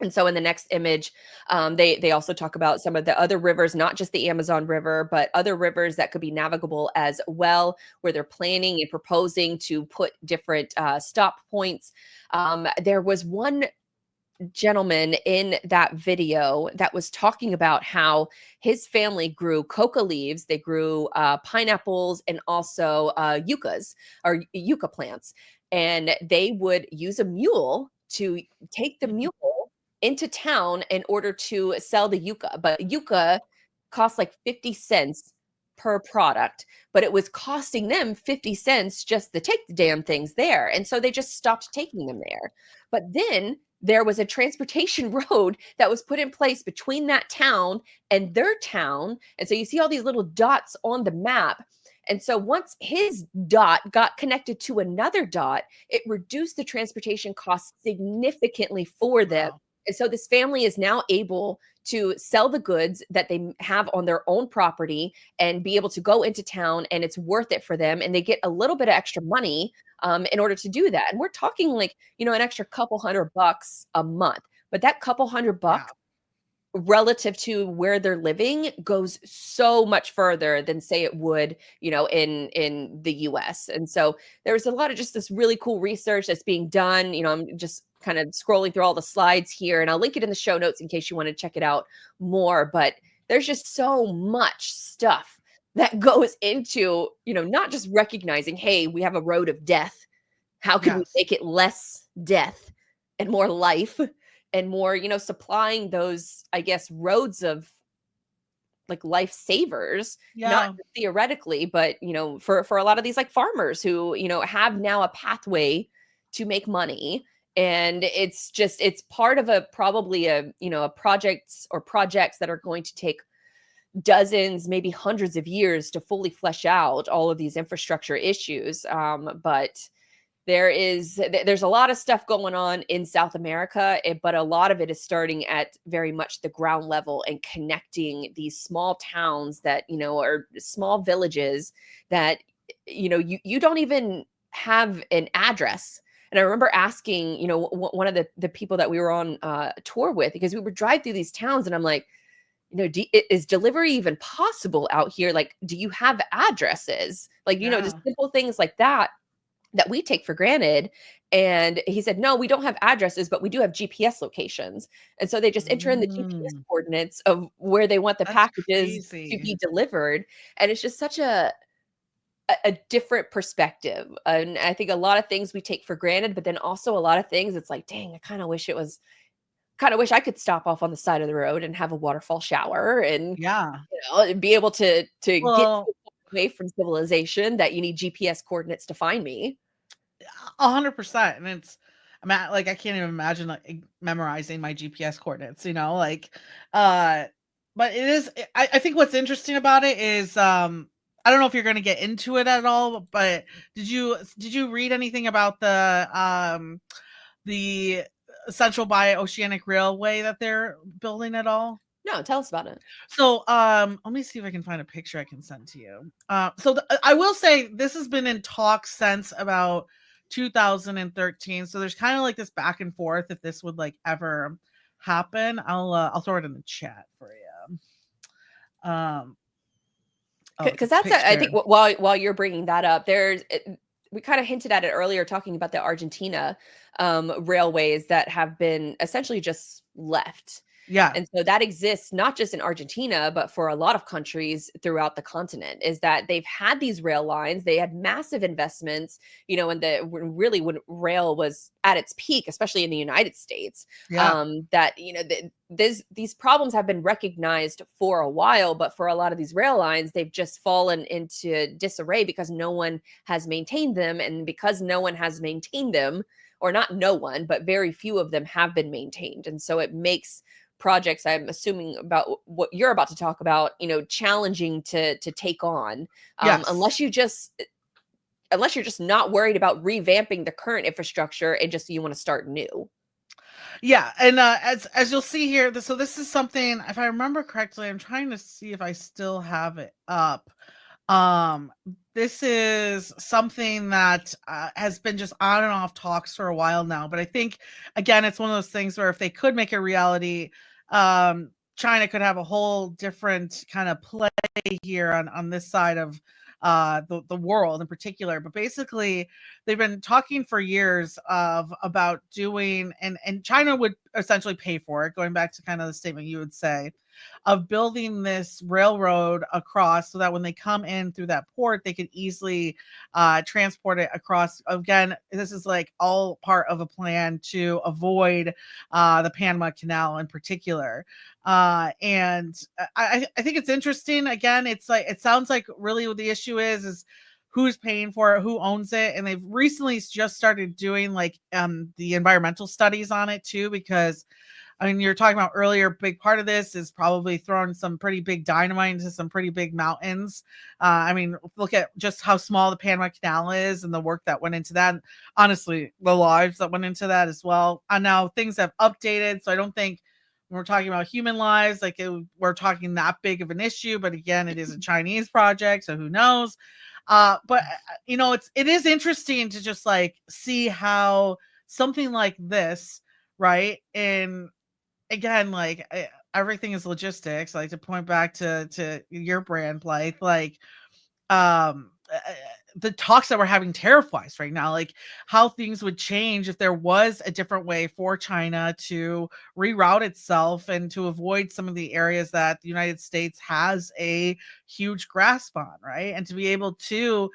And so in the next image, they also talk about some of the other rivers, not just the Amazon River, but other rivers that could be navigable as well, where they're planning and proposing to put different stop points. There was one gentleman in that video that was talking about how his family grew coca leaves, they grew pineapples, and also yucca plants. And they would use a mule to take the mule into town in order to sell the yucca. But yucca costs like 50 cents per product, but it was costing them 50 cents just to take the damn things there. And so they just stopped taking them there. But then there was a transportation road that was put in place between that town and their town. And so you see all these little dots on the map. And so once his dot got connected to another dot, it reduced the transportation costs significantly for them. Wow. And so this family is now able to sell the goods that they have on their own property and be able to go into town, and it's worth it for them. And they get a little bit of extra money in order to do that. And we're talking like, an extra couple $100 a month, but that couple $100 relative to where they're living goes so much further than say it would, in the US. And so there's a lot of just this really cool research that's being done. I'm just kind of scrolling through all the slides here, and I'll link it in the show notes in case you want to check it out more. But there's just so much stuff that goes into, not just recognizing, hey, we have a road of death. How can we make it less death and more life? And more, supplying those, I guess, roads of like lifesavers, not theoretically, but, for a lot of these like farmers who, have now a pathway to make money. And it's part of probably a projects that are going to take dozens, maybe hundreds of years to fully flesh out all of these infrastructure issues. But there's a lot of stuff going on in South America, but a lot of it is starting at very much the ground level and connecting these small towns that, are small villages that, you don't even have an address. And I remember asking, one of the people that we were on tour with, because we would drive through these towns, and I'm like, is delivery even possible out here? Like, do you have addresses? Like, just Yeah. simple things like that we take for granted. And he said, no, we don't have addresses, but we do have GPS locations. And so they just enter in the GPS Mm, coordinates of where they want the that's packages to crazy. be delivered. And it's just such a different perspective. And I think a lot of things we take for granted, but then also a lot of things it's like, dang, I kind of wish I could stop off on the side of the road and have a waterfall shower and Yeah. be able to get Well, away from civilization that you need GPS coordinates to find me. 100%. And like, I can't even imagine like memorizing my GPS coordinates, like, uh, but it is, I think what's interesting about it is, I don't know if you're going to get into it at all, but did you read anything about the Central Oceanic Railway that they're building at all? No, tell us about it. So, let me see if I can find a picture I can send to you. I will say this has been in talk since about 2013. So there's kind of like this back and forth if this would like ever happen. I'll throw it in the chat for you. It's Because a that's I think picture. while you're bringing that up, we kind of hinted at it earlier talking about the Argentina railways that have been essentially just left. Yeah, And so that exists not just in Argentina, but for a lot of countries throughout the continent, is that they've had these rail lines. They had massive investments, when rail was at its peak, especially in the United States. yeah, That, these problems have been recognized for a while, but for a lot of these rail lines, they've just fallen into disarray because no one has maintained them. And because no one has maintained them, or not no one, but very few of them have been maintained. And so it makes projects, I'm assuming about what you're about to talk about, challenging to take on, yes. unless you're just not worried about revamping the current infrastructure and just you want to start new. Yeah, and as you'll see here, so this is something, if I remember correctly, I'm trying to see if I still have it up. Um, this is something that has been just on and off talks for a while now, but I think again, it's one of those things where if they could make a reality, China could have a whole different kind of play here on this side of the world in particular. But basically, they've been talking for years about doing, and China would essentially pay for it, going back to kind of the statement you would say, of building this railroad across so that when they come in through that port, they could easily transport it across. Again, this is like all part of a plan to avoid the Panama Canal in particular. And I think it's interesting. Again, it's like, it sounds like really what the issue is who's paying for it, who owns it. And they've recently just started doing like the environmental studies on it too, because I mean, you're talking about earlier, big part of this is probably throwing some pretty big dynamite into some pretty big mountains. I mean, look at just how small the Panama Canal is and the work that went into that. And honestly, the lives that went into that as well. And now things have updated. So I don't think when we're talking about human lives, like we're talking that big of an issue. But again, it is a Chinese project. So who knows? But it is interesting to just like see how something like this, right? And again, like everything is logistics. Like to point back to your brand, Blythe, like the talks that we're having terrifies right now, like how things would change if there was a different way for China to reroute itself and to avoid some of the areas that the United States has a huge grasp on, right? And to be able to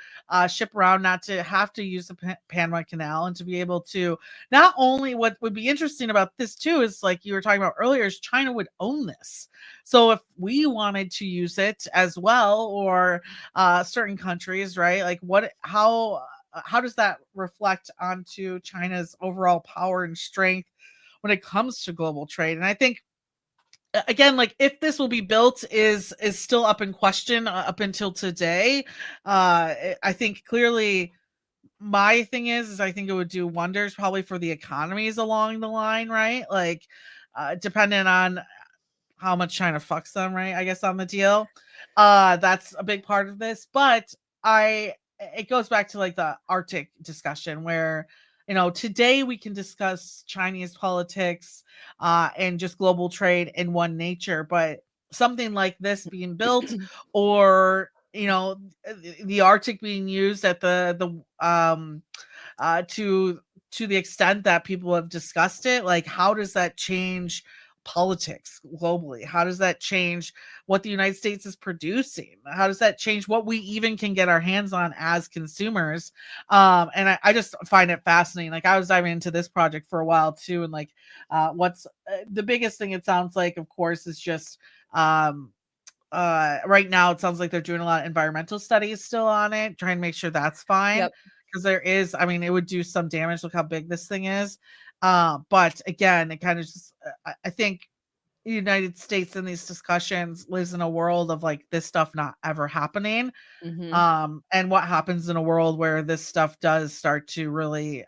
ship around, not to have to use the Panama Canal, and to be able to not only, what would be interesting about this too is like you were talking about earlier, is China would own this. So if we wanted to use it as well, or certain countries, right? Like how does that reflect onto China's overall power and strength when it comes to global trade? And I think again, like if this will be built is still up in question up until today. I think clearly my thing is I think it would do wonders probably for the economies along the line, right? Like depending on how much China fucks them, right? I guess on the deal. That's a big part of this. But it goes back to like the Arctic discussion where today we can discuss Chinese politics and just global trade in one nature, but something like this being built, or the Arctic being used at to the extent that people have discussed it, like how does that change politics globally? How does that change what the United States is producing? How does that change what we even can get our hands on as consumers? And I just find it fascinating. Like I was diving into this project for a while too, and like what's the biggest thing, it sounds like, of course, is just right now it sounds like they're doing a lot of environmental studies still on it, trying to make sure that's fine. Yep. Because there is, I mean, it would do some damage. Look how big this thing is. But again, it kind of just, I think the United States in these discussions lives in a world of like this stuff not ever happening. And what happens in a world where this stuff does start to really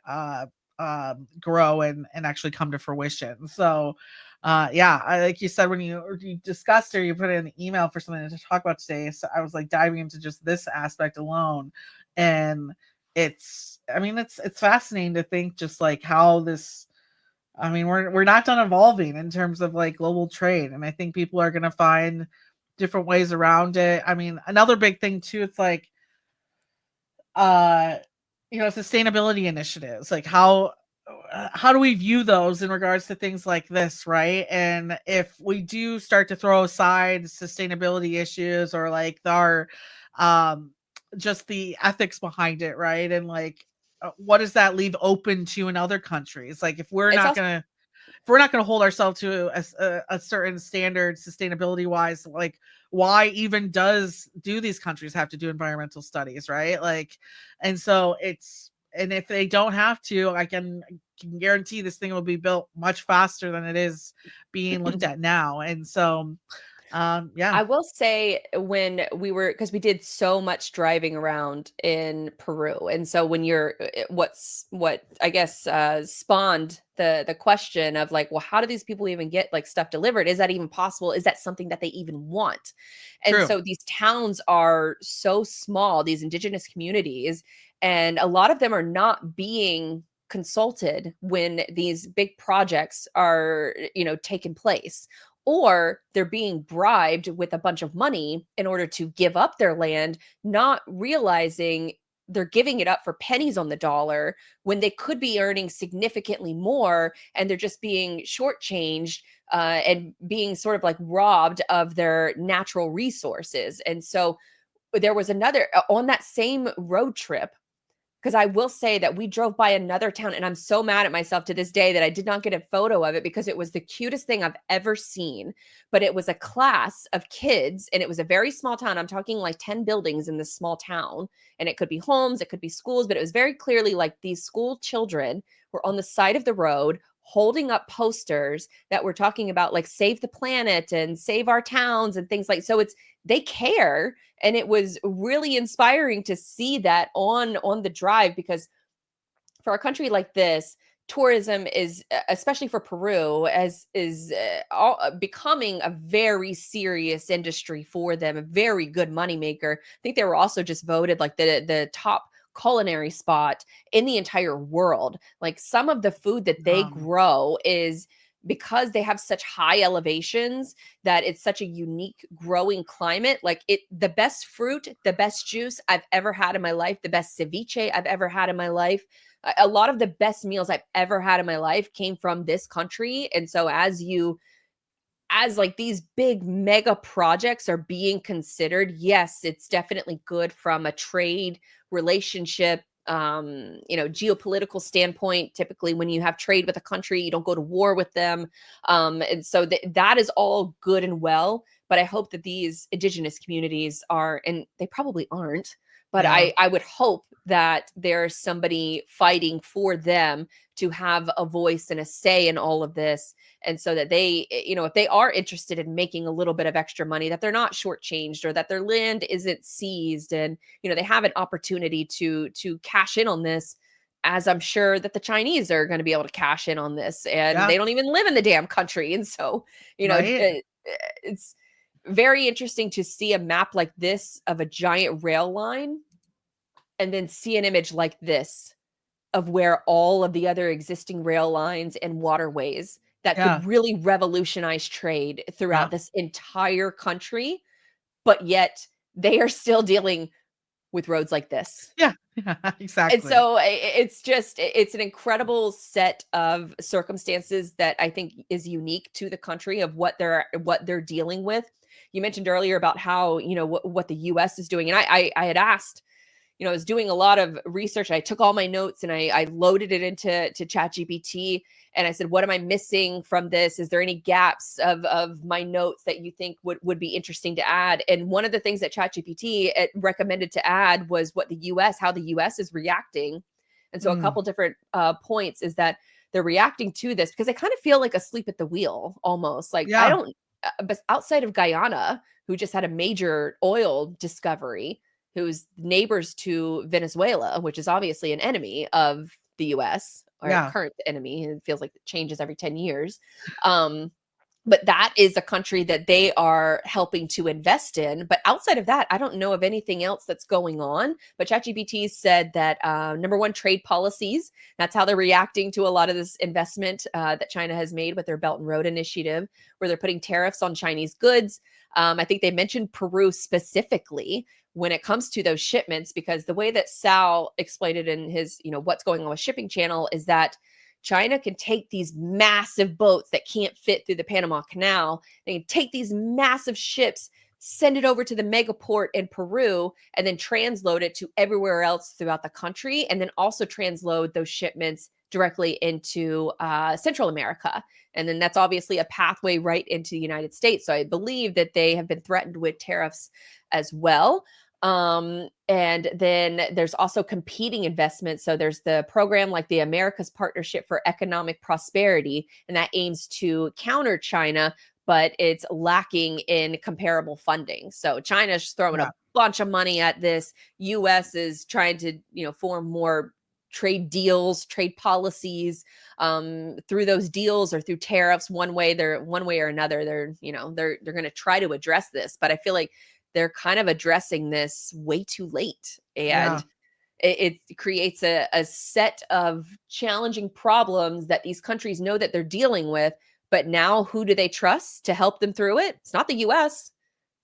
grow and actually come to fruition. So yeah, like you said, when you discussed or you put it in the email for something to talk about today, so I was like diving into just this aspect alone, and it's fascinating to think just like how this, I mean, we're not done evolving in terms of like global trade, and I think people are going to find different ways around it. I mean, another big thing too, it's like sustainability initiatives, like how do we view those in regards to things like this, right? And if we do start to throw aside sustainability issues or like our just the ethics behind it, right? And like what does that leave open to in other countries? Like if we're not going to hold ourselves to a certain standard sustainability wise, like why even do these countries have to do environmental studies, right? Like, and so and if they don't have to, I can guarantee this thing will be built much faster than it is being looked at now. And so yeah. I will say when because we did so much driving around in Peru. And so when what I guess spawned the question of like, well, how do these people even get like stuff delivered? Is that even possible? Is that something that they even want? And True. so these towns are so small, these indigenous communities, and a lot of them are not being consulted when these big projects are, taking place, or they're being bribed with a bunch of money in order to give up their land, not realizing they're giving it up for pennies on the dollar when they could be earning significantly more, and they're just being shortchanged and being sort of like robbed of their natural resources. And so there was another on that same road trip, because I will say that we drove by another town, and I'm so mad at myself to this day that I did not get a photo of it because it was the cutest thing I've ever seen. But it was a class of kids, and it was a very small town. I'm talking like 10 buildings in this small town, and it could be homes, it could be schools, but it was very clearly like these school children were on the side of the road holding up posters that were talking about like save the planet and save our towns and things like, so they care. And it was really inspiring to see that on the drive, because for a country like this, tourism is, especially for Peru, is becoming a very serious industry for them, a very good moneymaker. I think they were also just voted like the top culinary spot in the entire world. Like some of the food that they grow is because they have such high elevations that it's such a unique growing climate. Like the best fruit, the best juice I've ever had in my life, the best ceviche I've ever had in my life. A lot of the best meals I've ever had in my life came from this country. And so as like these big mega projects are being considered, yes, it's definitely good from a trade relationship, geopolitical standpoint. Typically when you have trade with a country, you don't go to war with them. And so that is all good and well, but I hope that these indigenous communities are, and they probably aren't, but Yeah. I would hope that there's somebody fighting for them to have a voice and a say in all of this. And so that they, if they are interested in making a little bit of extra money, that they're not shortchanged, or that their land isn't seized, and, they have an opportunity to cash in on this, as I'm sure that the Chinese are going to be able to cash in on this, and they don't even live in the damn country. And so, Right. it's very interesting to see a map like this of a giant rail line and then see an image like this of where all of the other existing rail lines and waterways that Yeah. could really revolutionize trade Yeah. throughout this entire country, but yet they are still dealing with roads like this. Yeah. And Exactly. so it's an incredible set of circumstances that I think is unique to the country of what they're dealing with. You mentioned earlier about how, what the US is doing. And I had asked, I was doing a lot of research. I took all my notes and I loaded it into ChatGPT, and I said, what am I missing from this? Is there any gaps of my notes that you think would be interesting to add? And one of the things that ChatGPT recommended to add was how the US is reacting. And so a couple different points is that they're reacting to this because they kind of feel like asleep at the wheel almost. Like, I Yeah. don't, but outside of Guyana, who just had a major oil discovery, who's neighbors to Venezuela, which is obviously an enemy of the US, or a Yeah. current enemy. And it feels like it changes every 10 years. But that is a country that they are helping to invest in. But outside of that, I don't know of anything else that's going on. But ChatGPT said that number one, trade policies. That's how they're reacting to a lot of this investment that China has made with their Belt and Road Initiative, where they're putting tariffs on Chinese goods. I think they mentioned Peru specifically when it comes to those shipments, because the way that Sal explained it in his, what's going on with Shipping Channel is that China can take these massive boats that can't fit through the Panama Canal. They can take these massive ships, send it over to the mega port in Peru, and then transload it to everywhere else throughout the country, and then also transload those shipments directly into Central America. And then that's obviously a pathway right into the United States. So I believe that they have been threatened with tariffs as well. And then there's also competing investments. So there's the program like the America's Partnership for Economic Prosperity, and that aims to counter China, but it's lacking in comparable funding. So China's throwing a bunch of money at this. US is trying to, form more trade deals, trade policies through those deals or through tariffs. One way or another, they're going to try to address this. But I feel like they're kind of addressing this way too late. And it creates a set of challenging problems that these countries know that they're dealing with. But now who do they trust to help them through it? It's not the US.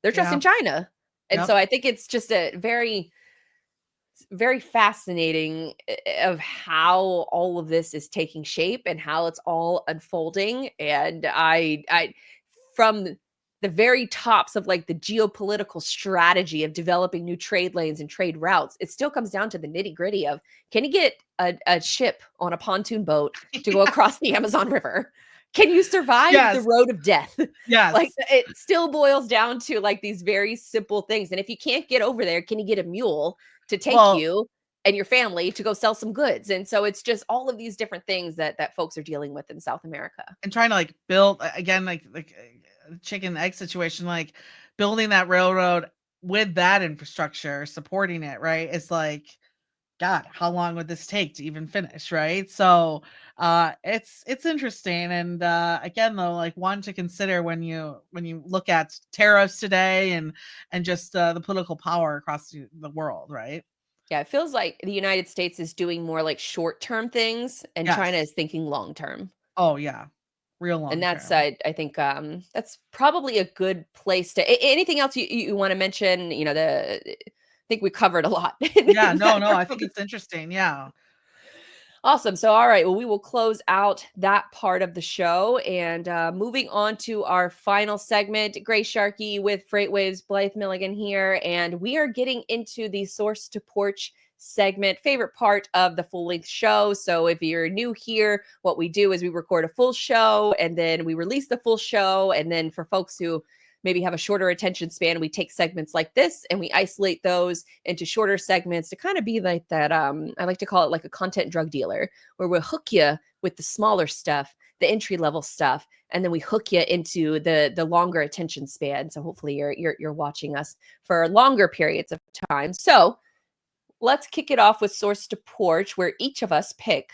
They're trusting China. And so I think it's just a very, very fascinating of how all of this is taking shape and how it's all unfolding. And I from the very tops of like the geopolitical strategy of developing new trade lanes and trade routes, it still comes down to the nitty gritty of, can you get a ship on a pontoon boat to go across the Amazon River? Can you survive the road of death? Yes. Like, it still boils down to like these very simple things. And if you can't get over there, can you get a mule to take you and your family to go sell some goods? And so it's just all of these different things that folks are dealing with in South America. And trying to like build again, like chicken and egg situation, like building that railroad with that infrastructure, supporting it, right? It's like, God, how long would this take to even finish, right? So it's interesting. And again, though, like one to consider when you look at tariffs today and just the political power across the world, right? Yeah, it feels like the United States is doing more like short-term things, and China is thinking long-term. Oh yeah, real long. And that's I think that's probably a good place to. Anything else you want to mention? I think we covered a lot. Yeah, no, I think it's interesting. Yeah. Awesome. So, all right. Well, we will close out that part of the show, and moving on to our final segment. Grace Sharkey with Freightwaves, Blythe Milligan here, and we are getting into the Source to Porch segment, favorite part of the full-length show. So if you're new here, what we do is we record a full show and then we release the full show. And then for folks who maybe have a shorter attention span, we take segments like this and we isolate those into shorter segments to kind of be like that. I like to call it like a content drug dealer, where we'll hook you with the smaller stuff, the entry level stuff, and then we hook you into the longer attention span. So hopefully you're watching us for longer periods of time. So let's kick it off with Source to Porch, where each of us pick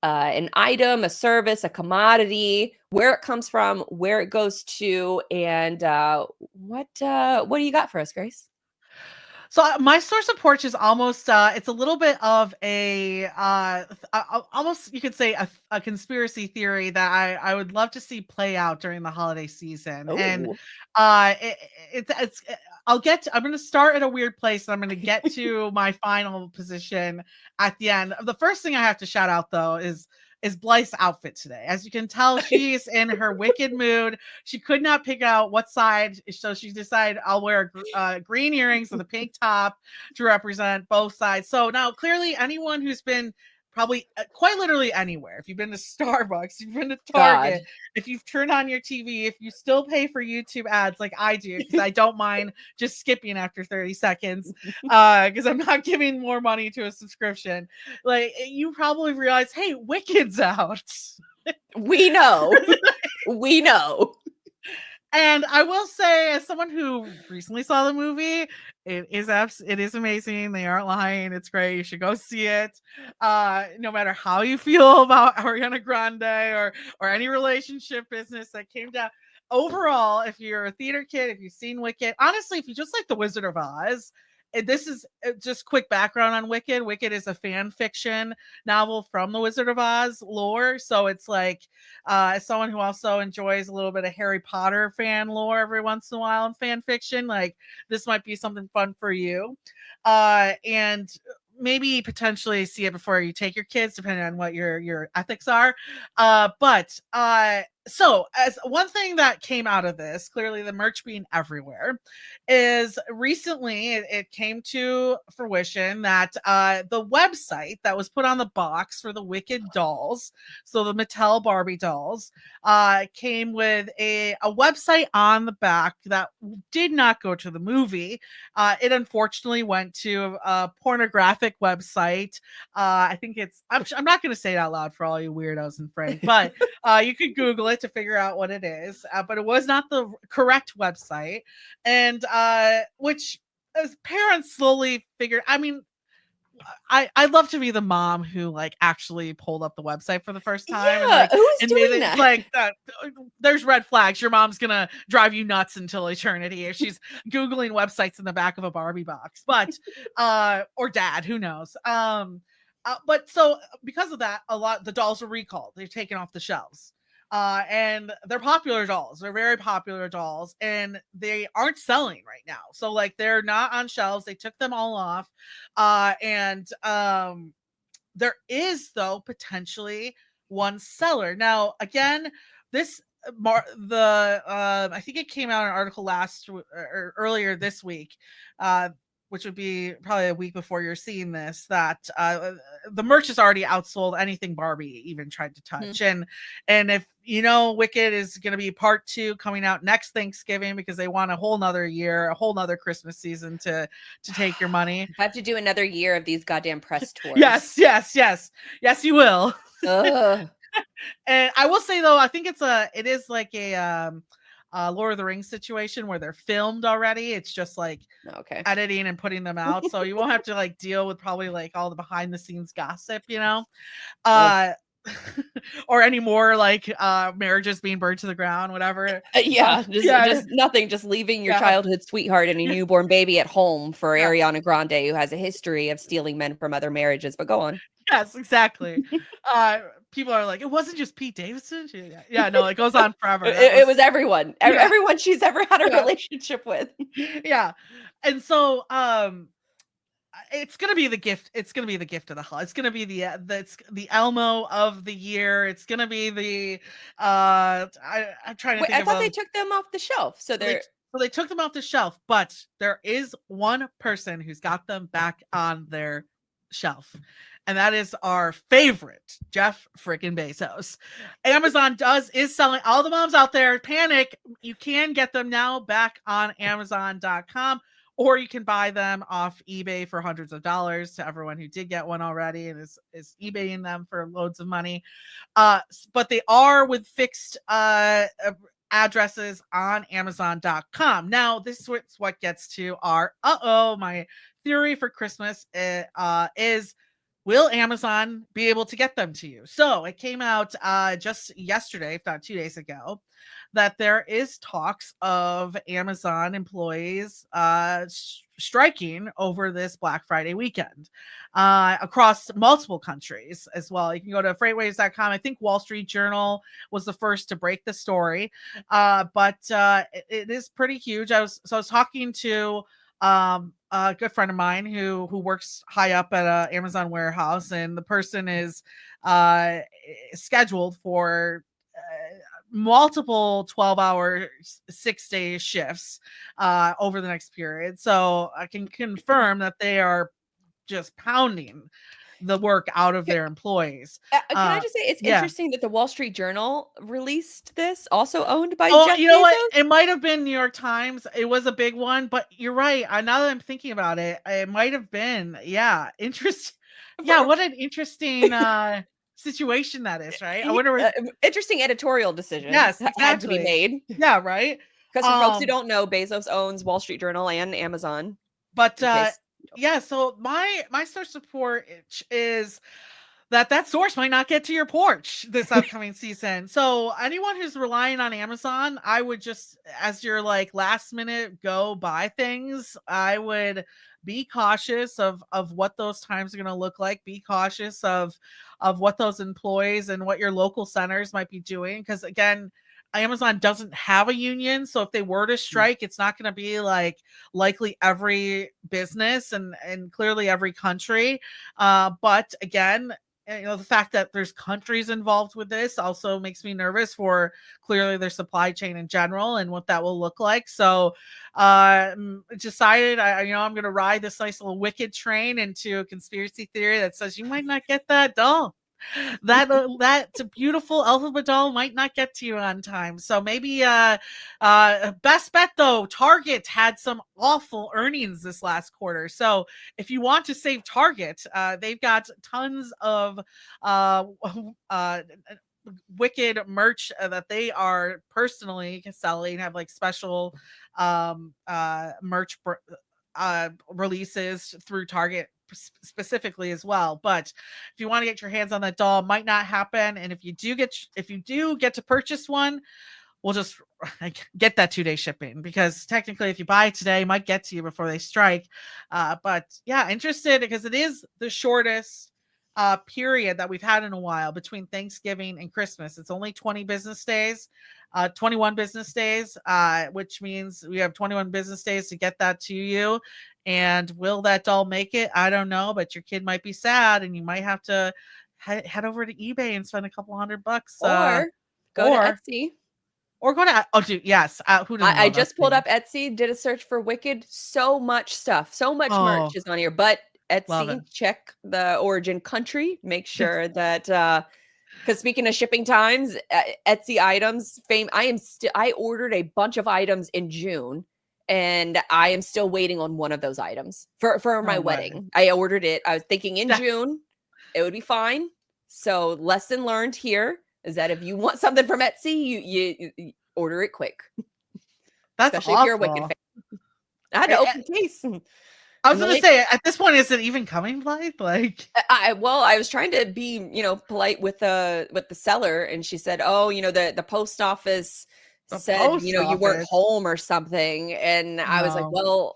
an item, a service, a commodity, where it comes from, where it goes to, and what do you got for us, Grace? So my source of porch is almost it's a little bit of a almost you could say a conspiracy theory that I would love to see play out during the holiday season. And Oh, it's I'm going to start at a weird place and I'm going to get to my final position at the end. The first thing I have to shout out though is Blythe's outfit today. As you can tell, she's in her wicked mood. She could not pick out what side, so she decided I'll wear green earrings with a pink top to represent both sides. So now, clearly, anyone who's been probably quite literally anywhere, if you've been to Starbucks, you've been to Target, God. if you've turned on your TV, if you still pay for YouTube ads like I do, because I don't mind just skipping after 30 seconds, because I'm not giving more money to a subscription. Like you probably realize, hey, Wicked's out. We know. We know. And I will say, as someone who recently saw the movie, it is amazing. They aren't lying. It's great. You should go see it. No matter how you feel about Ariana Grande or any relationship business that came down. Overall, if you're a theater kid, if you've seen Wicked, honestly, if you just like The Wizard of Oz, this is just quick background on Wicked. Wicked is a fan fiction novel from the Wizard of Oz lore. So it's like as someone who also enjoys a little bit of Harry Potter fan lore every once in a while in fan fiction, like this might be something fun for you. And maybe potentially see it before you take your kids, depending on what your ethics are. So as one thing that came out of this, clearly the merch being everywhere, is recently it came to fruition that the website that was put on the box for the Wicked dolls, so the Mattel Barbie dolls, came with a website on the back that did not go to the movie. It unfortunately went to a pornographic website. I think I'm not going to say it out loud for all you weirdos and Frank, but you could Google it to figure out what it is. But it was not the correct website. And which as parents slowly figured, I mean, I'd love to be the mom who like actually pulled up the website for the first time Yeah, who's and doing made it that? like there's red flags. Your mom's gonna drive you nuts until eternity if she's googling websites in the back of a Barbie box. But or dad, who knows? But so because of that, the dolls were recalled. They're taken off the shelves. And they're popular dolls. They're very popular dolls, and they aren't selling right now. So like they're not on shelves. They took them all off. And there is though potentially one seller. Now again, this I think it came out in an article or earlier this week, which would be probably a week before you're seeing this, that the merch is already outsold anything Barbie even tried to touch. And if you know, Wicked is going to be part 2 coming out next Thanksgiving because they want a whole nother year, a whole nother Christmas season to take your money. I have to do another year of these goddamn press tours. Yes, you will. Ugh. And I will say though, I think it is like a Lord of the Rings situation where they're filmed already. It's just like Okay. editing and putting them out, so you won't have to like deal with probably like all the behind the scenes gossip, you know, or any more like marriages being burned to the ground, whatever. Just nothing, just leaving your childhood sweetheart and a newborn baby at home for Ariana Grande, who has a history of stealing men from other marriages. But go on. Yes, exactly. People are like, it wasn't just Pete Davidson. No, it goes on forever. It was everyone, everyone she's ever had a relationship with. Yeah, and so it's gonna be the gift. It's gonna be the gift of the holiday. It's gonna be the Elmo of the year. It's gonna be the I'm trying to think. I thought they took them off the shelf. So they took them off the shelf, but there is one person who's got them back on their shelf, and that is our favorite Jeff freaking Bezos. Amazon is selling. All the moms out there, panic. You can get them now back on Amazon.com, or you can buy them off eBay for hundreds of dollars to everyone who did get one already and is eBaying them for loads of money. But they are with fixed addresses on Amazon.com. Now, this is what gets to our my theory for Christmas is will Amazon be able to get them to you? So it came out just yesterday, if not 2 days ago, that there is talks of Amazon employees striking over this Black Friday weekend across multiple countries as well. You can go to freightwaves.com. I think Wall Street Journal was the first to break the story, but it is pretty huge. I was talking to a good friend of mine who works high up at a Amazon warehouse, and the person is scheduled for multiple 12-hour 6-day shifts over the next period. So I can confirm that they are just pounding the work out of their employees. Can I just say it's interesting that the Wall Street Journal released this, also owned by Jeff you know Bezos? what? It might have been New York Times. It was a big one, but you're right. Now that I'm thinking about it, it might have been. Yeah, interesting. Yeah, what an interesting situation that is, right? I wonder. Interesting editorial decision. Yes, had to be exactly. made. Yeah, right. Because for folks who don't know, Bezos owns Wall Street Journal and Amazon. But yeah, so my source support is that source might not get to your porch this upcoming season. So anyone who's relying on Amazon, I would just, as your like last minute go buy things, I would be cautious of what those times are going to look like. Be cautious of what those employees and what your local centers might be doing. Because again, Amazon doesn't have a union, so if they were to strike, it's not going to be like likely every business and clearly every country. But again, the fact that there's countries involved with this also makes me nervous for clearly their supply chain in general and what that will look like. So decided I'm going to ride this nice little Wicked train into a conspiracy theory that says you might not get that doll. That beautiful Elphaba doll might not get to you on time. So maybe best bet though, Target had some awful earnings this last quarter. So if you want to save Target, they've got tons of Wicked merch that they are personally selling, have like special merch releases through Target specifically as well. But if you want to get your hands on that doll, might not happen. And if you do get to purchase one, we'll just get that 2-day shipping, because technically if you buy it today, it might get to you before they strike. But yeah, interested because it is the shortest period that we've had in a while between Thanksgiving and Christmas. It's only 21 business days, which means we have 21 business days to get that to you. And will that doll make it? I don't know, but your kid might be sad and you might have to head over to eBay and spend a couple $100 or go to Etsy. Or go to yes. Who doesn't I just pulled up Etsy, did a search for Wicked. So much stuff, so much merch is on here. But Etsy, check the origin country. Make sure that because speaking of shipping times, Etsy items, I ordered a bunch of items in June, and I am still waiting on one of those items for my wedding. I ordered it. I was thinking in June it would be fine. So lesson learned here is that if you want something from Etsy, you order it quick. That's especially awful. If you're a Wicked fan. I had to open the case. I was going to say, at this point, is it even coming, Blythe? Like, I was trying to be, polite with the seller, and she said, "Oh, the post office said, you weren't home or something." And I was like, "Well,"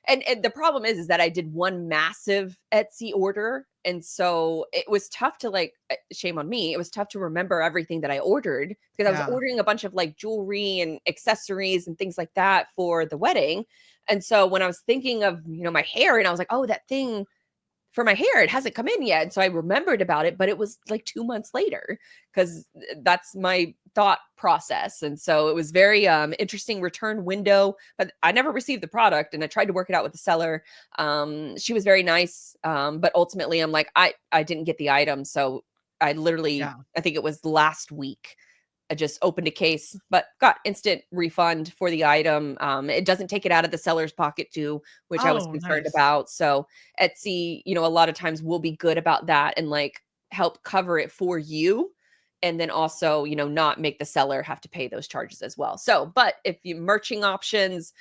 and the problem is that I did one massive Etsy order, and so it was tough to shame on me. It was tough to remember everything that I ordered because I was ordering a bunch of jewelry and accessories and things like that for the wedding. And so when I was thinking of, my hair, and I was like, oh, that thing for my hair, it hasn't come in yet. And so I remembered about it, but it was 2 months later because that's my thought process. And so it was very interesting return window, but I never received the product, and I tried to work it out with the seller. She was very nice. But ultimately I'm like, I didn't get the item. So I literally, I think it was last week, I just opened a case, but got instant refund for the item. It doesn't take it out of the seller's pocket too, which I was concerned about. So Etsy, a lot of times will be good about that and help cover it for you. And then also, not make the seller have to pay those charges as well. So, but if you merching options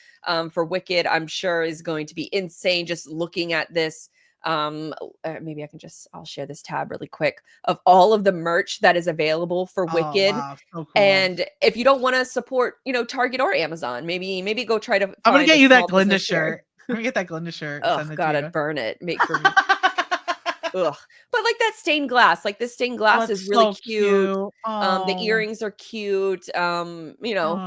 for Wicked, I'm sure is going to be insane. Just looking at this Maybe I'll share this tab really quick of all of the merch that is available for Oh, Wicked. wow. So cool. And if you don't want to support, Target or Amazon, maybe go try to I'm going to find get a you that small Glinda business here. shirt. I'm going to get that Glinda shirt and Oh send it God, to I'd you. burn it. Make for me. Ugh. But like that stained glass, like this stained Oh, glass it's is really so cute. cute. The Oh, earrings are cute. A oh,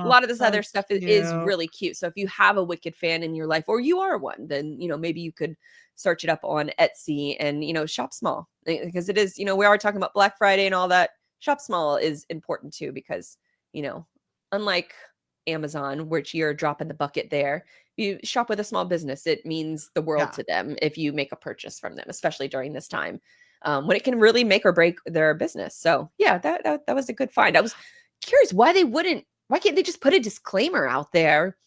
lot of this so other stuff is cute. really cute. So if you have a Wicked fan in your life, or you are one, then maybe you could search it up on Etsy and shop small, because it is, we are talking about Black Friday and all that. Shop small is important too, because unlike Amazon, which you're dropping the bucket there, you shop with a small business, it means the world Yeah. to them if you make a purchase from them, especially during this time, when it can really make or break their business. So yeah, that was a good find. I was curious why can't they just put a disclaimer out there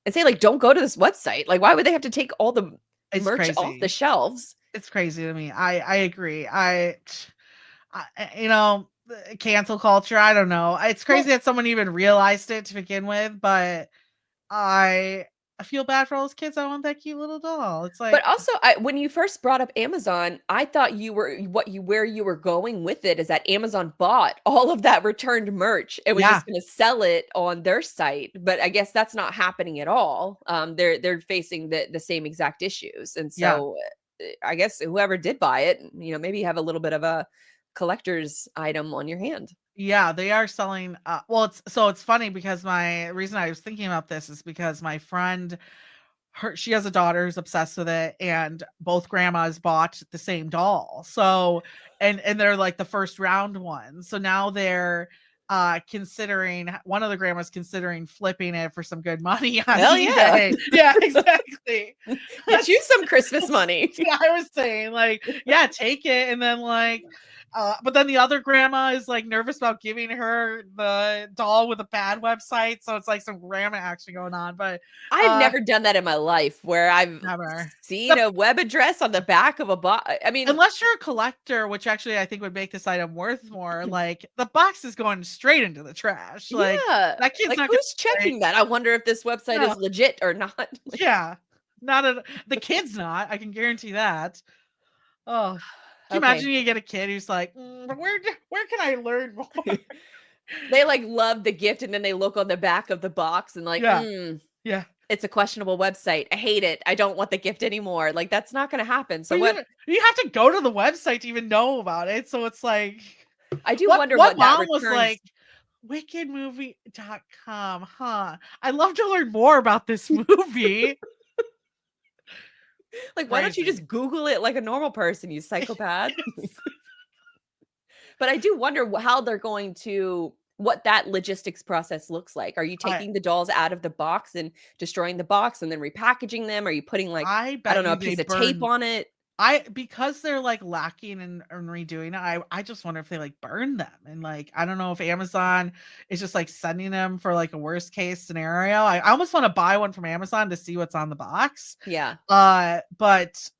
and say, like, don't go to this website? Like, why would they have to take all the It's merch off the crazy. shelves? It's crazy to me. I agree. Cancel culture. I don't know. It's crazy that someone even realized it to begin with, but I feel bad for all those kids. I want that cute little doll. It's But like, also, when you first brought up Amazon, I thought where you were going with it is that Amazon bought all of that returned merch and was yeah, just going to sell it on their site. But I guess that's not happening at all. They're facing the same exact issues, and yeah, so I guess whoever did buy it, maybe you have a little bit of a collector's item on your hand. yeah. They are selling. Well, it's funny because my reason I was thinking about this is because my friend, she has a daughter who's obsessed with it, and both grandmas bought the same doll. So, and they're like the first round ones. So now they're considering, one of the grandmas considering flipping it for some good money on Hell yeah. eBay. Yeah, exactly. Get you some Christmas money. Yeah, I was saying, like, yeah, take it. And then like, but then the other grandma is like nervous about giving her the doll with a bad website. So it's like some grandma action going on. But I've never done that in my life, where I've never. seen a web address on the back of a box. I mean, Unless you're a collector, which actually I think would make this item worth more, like the box is going straight into the trash. Like yeah, that kid's like not who's gonna checking that? I wonder if this website No. is legit or not. Like, Yeah. Not the kid's not. I can guarantee that. Oh, can you okay. imagine you get a kid who's like, but where can I learn more? They like love the gift, and then they look on the back of the box and like, Yeah. it's a questionable website. I hate it. I don't want the gift anymore. Like, that's not going to happen. So But you have to go to the website to even know about it. So it's like, I do what wonder what what that mom was returns. like, wickedmovie.com, huh? I'd love to learn more about this movie. Like, why don't you Crazy. just Google it like a normal person, you psychopath? But I do wonder how they're going to, what that logistics process looks like. Are you taking the dolls out of the box and destroying the box and then repackaging them? Are you putting like, I I bet don't know, you a they piece of tape burn. on it? Because they're like lacking and redoing it. I just wonder if they like burn them, and like I don't know if Amazon is just like sending them for like a worst case scenario. I almost want to buy one from Amazon to see what's on the box. Yeah. But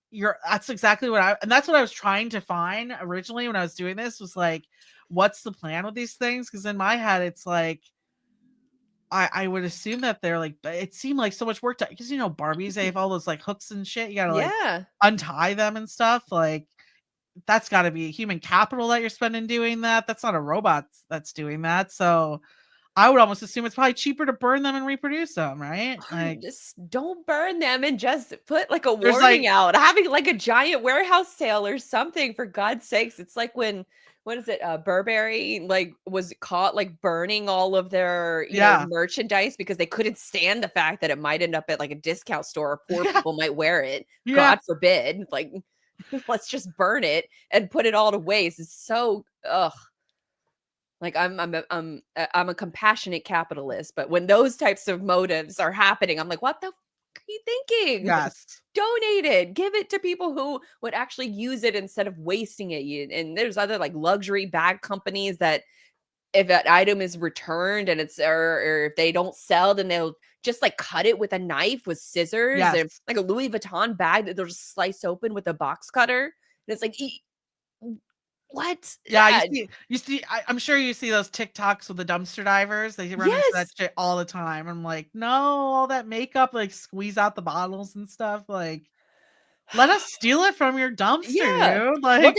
that's exactly and that's what I was trying to find originally when I was doing this, was like, what's the plan with these things? Because in my head, it's like, I would assume that they're like, but it seemed like so much work to, because Barbies, they have all those like hooks and shit. You gotta like Yeah. untie them and stuff. Like that's got to be human capital that you're spending doing that. That's not a robot that's doing that. So I would almost assume it's probably cheaper to burn them and reproduce them, right? Like Just don't burn them, and just put like a there's warning like, out, having like a giant warehouse sale or something, for God's sakes. It's like when, what is it? Burberry like was caught like burning all of their, yeah, merchandise because they couldn't stand the fact that it might end up at like a discount store, or poor yeah, people might wear it. yeah. God forbid. Like, let's just burn it and put it all to waste. It's so ugh. Like, I'm a compassionate capitalist, but when those types of motives are happening, I'm like, what the are you thinking? Like, Yes. donate it, give it to people who would actually use it instead of wasting it. And there's other like luxury bag companies that if that item is returned and it's or if they don't sell, then they'll just like cut it with a knife with scissors, and Yes. like a Louis Vuitton bag that they'll just slice open with a box cutter. And it's like, what? Yeah, I'm sure you see those TikToks with the dumpster divers. They run into that Yes. shit all the time. I'm like, no, all that makeup, like squeeze out the bottles and stuff. Like, let us steal it from your dumpster, Yeah. dude. Well, Like,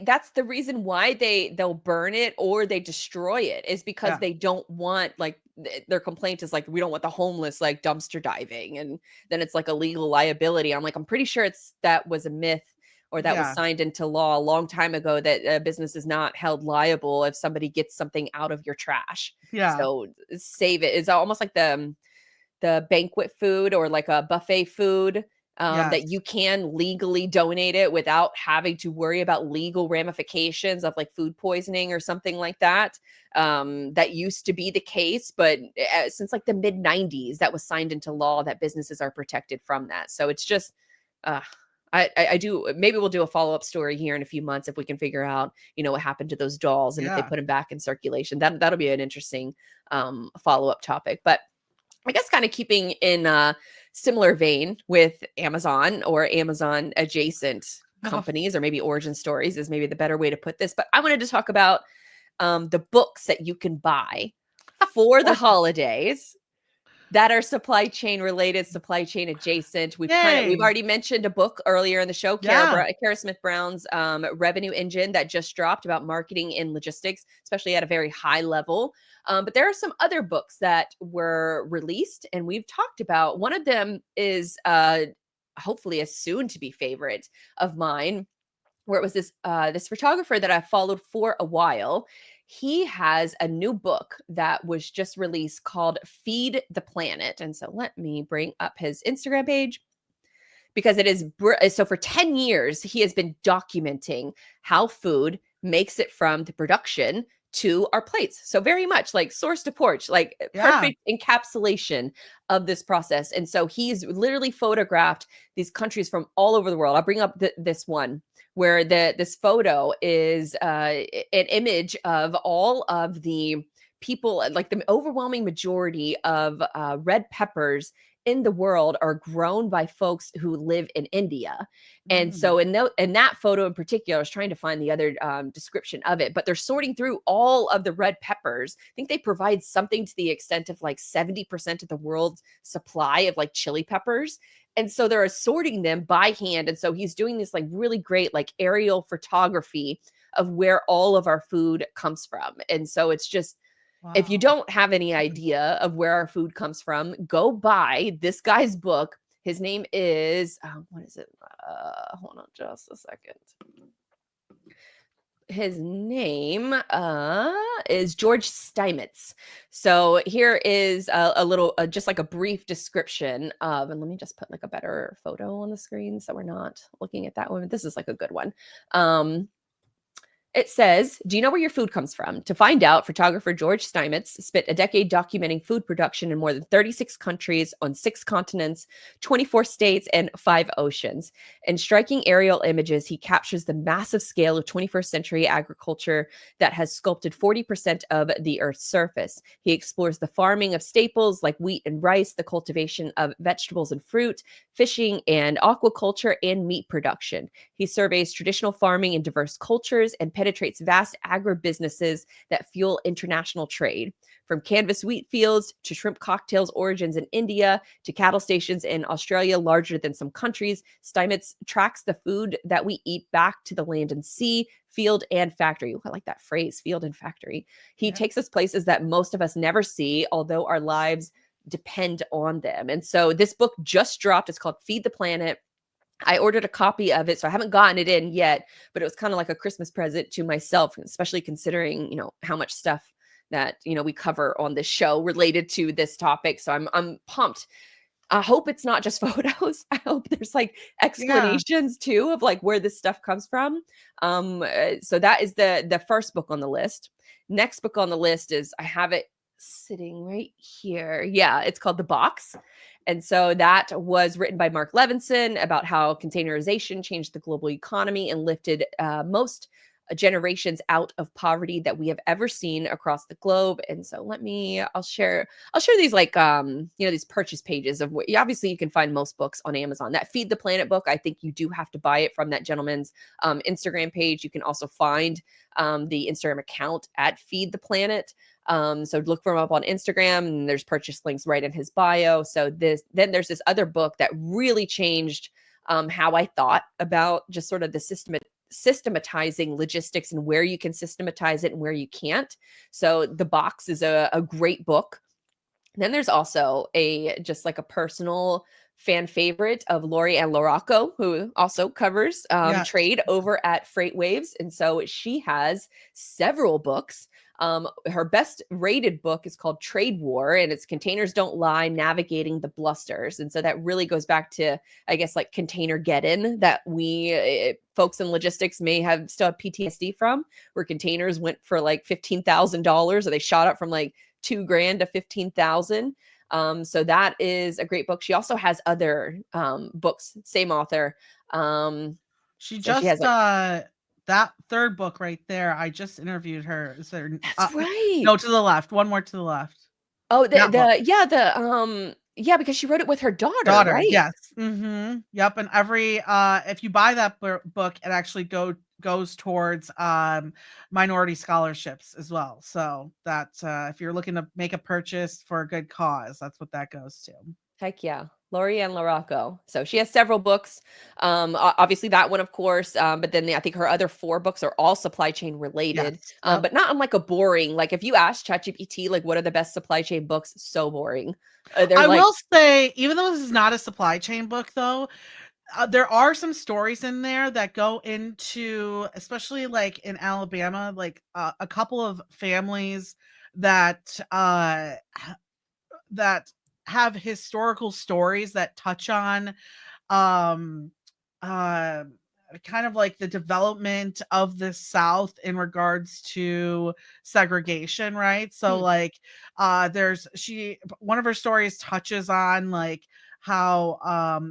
that's the reason why they'll burn it or they destroy it, is because yeah, they don't want, like, their complaint is like, we don't want the homeless like dumpster diving, and then it's like a legal liability. I'm like, I'm pretty sure that was a myth, or that was yeah, signed into law a long time ago, that a business is not held liable if somebody gets something out of your trash. yeah, So save it. It's almost like the banquet food or like a buffet food, yes, that you can legally donate it without having to worry about legal ramifications of like food poisoning or something like that. That used to be the case, but since like the mid 90s, that was signed into law that businesses are protected from that. So it's just, uh, I do, maybe we'll do a follow-up story here in a few months if we can figure out, what happened to those dolls and if they yeah. put them back in circulation. That'll be an interesting follow-up topic. But I guess kind of keeping in a similar vein with Amazon or Amazon adjacent Oh, companies, or maybe origin stories is maybe the better way to put this. But I wanted to talk about the books that you can buy for the or holidays that are supply chain related, supply chain adjacent. We've yay. already mentioned a book earlier in the show, Yeah. Kara Smith Brown's Revenue Engine, that just dropped about marketing and logistics, especially at a very high level. But there are some other books that were released and we've talked about. One of them is hopefully a soon to be favorite of mine, where it was this photographer that I followed for a while. He has a new book that was just released called Feed the Planet. And so let me bring up his Instagram page, because it is so for 10 years he has been documenting how food makes it from the production to our plates. So very much like source to porch, like Yeah. perfect encapsulation of this process. And so he's literally photographed these countries from all over the world. I'll bring up this one where this photo is an image of all of the people, like the overwhelming majority of red peppers in the world are grown by folks who live in India. And Mm. so in that photo in particular, I was trying to find the other description of it, but they're sorting through all of the red peppers. I think they provide something to the extent of like 70% of the world's supply of like chili peppers. And so they're sorting them by hand. And so he's doing this like really great like aerial photography of where all of our food comes from. And so it's just, if you Wow. don't have any idea of where our food comes from, go buy this guy's book. His name is, what is it? Hold on just a second. His name is George Steinmetz. So here is a little, just like a brief description of, and let me just put like a better photo on the screen so we're not looking at that one. This is like a good one. It says, do you know where your food comes from? To find out, photographer George Steinmetz spent a decade documenting food production in more than 36 countries on 6 continents, 24 states, and 5 oceans. In striking aerial images, he captures the massive scale of 21st century agriculture that has sculpted 40% of the Earth's surface. He explores the farming of staples like wheat and rice, the cultivation of vegetables and fruit, fishing and aquaculture, and meat production. He surveys traditional farming in diverse cultures and penetrates vast agribusinesses that fuel international trade. From canvas wheat fields to shrimp cocktails origins in India to cattle stations in Australia larger than some countries, Steinmetz tracks the food that we eat back to the land and sea, field and factory. Ooh, I like that phrase, field and factory. He Yeah. takes us places that most of us never see, although our lives depend on them. And so this book just dropped. It's called Feed the Planet. I ordered a copy of it, so I haven't gotten it in yet, but it was kind of like a Christmas present to myself, especially considering, how much stuff that, we cover on this show related to this topic. So I'm pumped. I hope it's not just photos. I hope there's like Yeah. explanations too of like where this stuff comes from. So that is the first book on the list. Next book on the list is, I have it sitting right here. Yeah, it's called The Box. And so that was written by Mark Levinson about how containerization changed the global economy and lifted most generations out of poverty that we have ever seen across the globe. And so I'll share these like these purchase pages of what, obviously you can find most books on Amazon. That Feed the Planet book, I think you do have to buy it from that gentleman's Instagram page. You can also find the Instagram account at Feed the Planet. So look for him up on Instagram, and there's purchase links right in his bio. So then there's this other book that really changed how I thought about just sort of the systematizing logistics and where you can systematize it and where you can't. So the box is a great book. Then there's also just like a personal fan favorite of Lori Ann Loracco, who also covers trade over at Freightwaves. And so she has several books. Her best rated book is called Trade War, and it's Containers Don't Lie, Navigating the Blusters. And so that really goes back to, I guess, like Container-geddon that we folks in logistics may have still have PTSD from, where containers went for like $15,000, or they shot up from like $2,000 to $15,000. So that is a great book. She also has other books, same author. She so just she has that third book right there. I just interviewed her. Is there? That's right. No, to the left. One more to the left. Oh, because she wrote it with her daughter, right? Yes. Yep. And every if you buy that book, it actually goes towards minority scholarships as well. So that if you're looking to make a purchase for a good cause, that's what that goes to. Heck yeah. Lori Ann Loracco. So she has several books. Obviously that one, of course. But then I think her other 4 books are all supply chain related. Yes. Yep. But not on like a boring, like if you ask ChatGPT, like what are the best supply chain books? So boring. I will say, even though this is not a supply chain book though, there are some stories in there that go into, especially like in Alabama, like a couple of families that that have historical stories that touch on kind of like the development of the South in regards to segregation, right? So like one of her stories touches on like how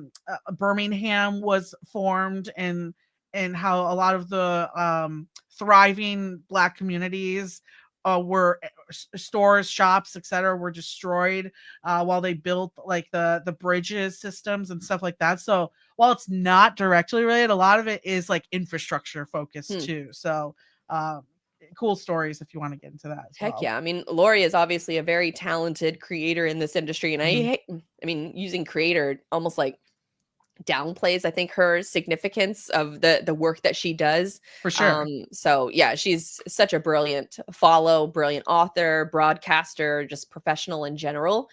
Birmingham was formed and how a lot of the thriving Black communities were stores, shops, etc. were destroyed while they built like the bridges systems and stuff like that. So while it's not directly related, a lot of it is like infrastructure focused too. So cool stories if you want to get into that as Heck well. yeah. I mean, Lori is obviously a very talented creator in this industry. And using creator almost like downplays, I think, her significance of the work that she does. For sure. So yeah, she's such a brilliant brilliant author, broadcaster, just professional in general.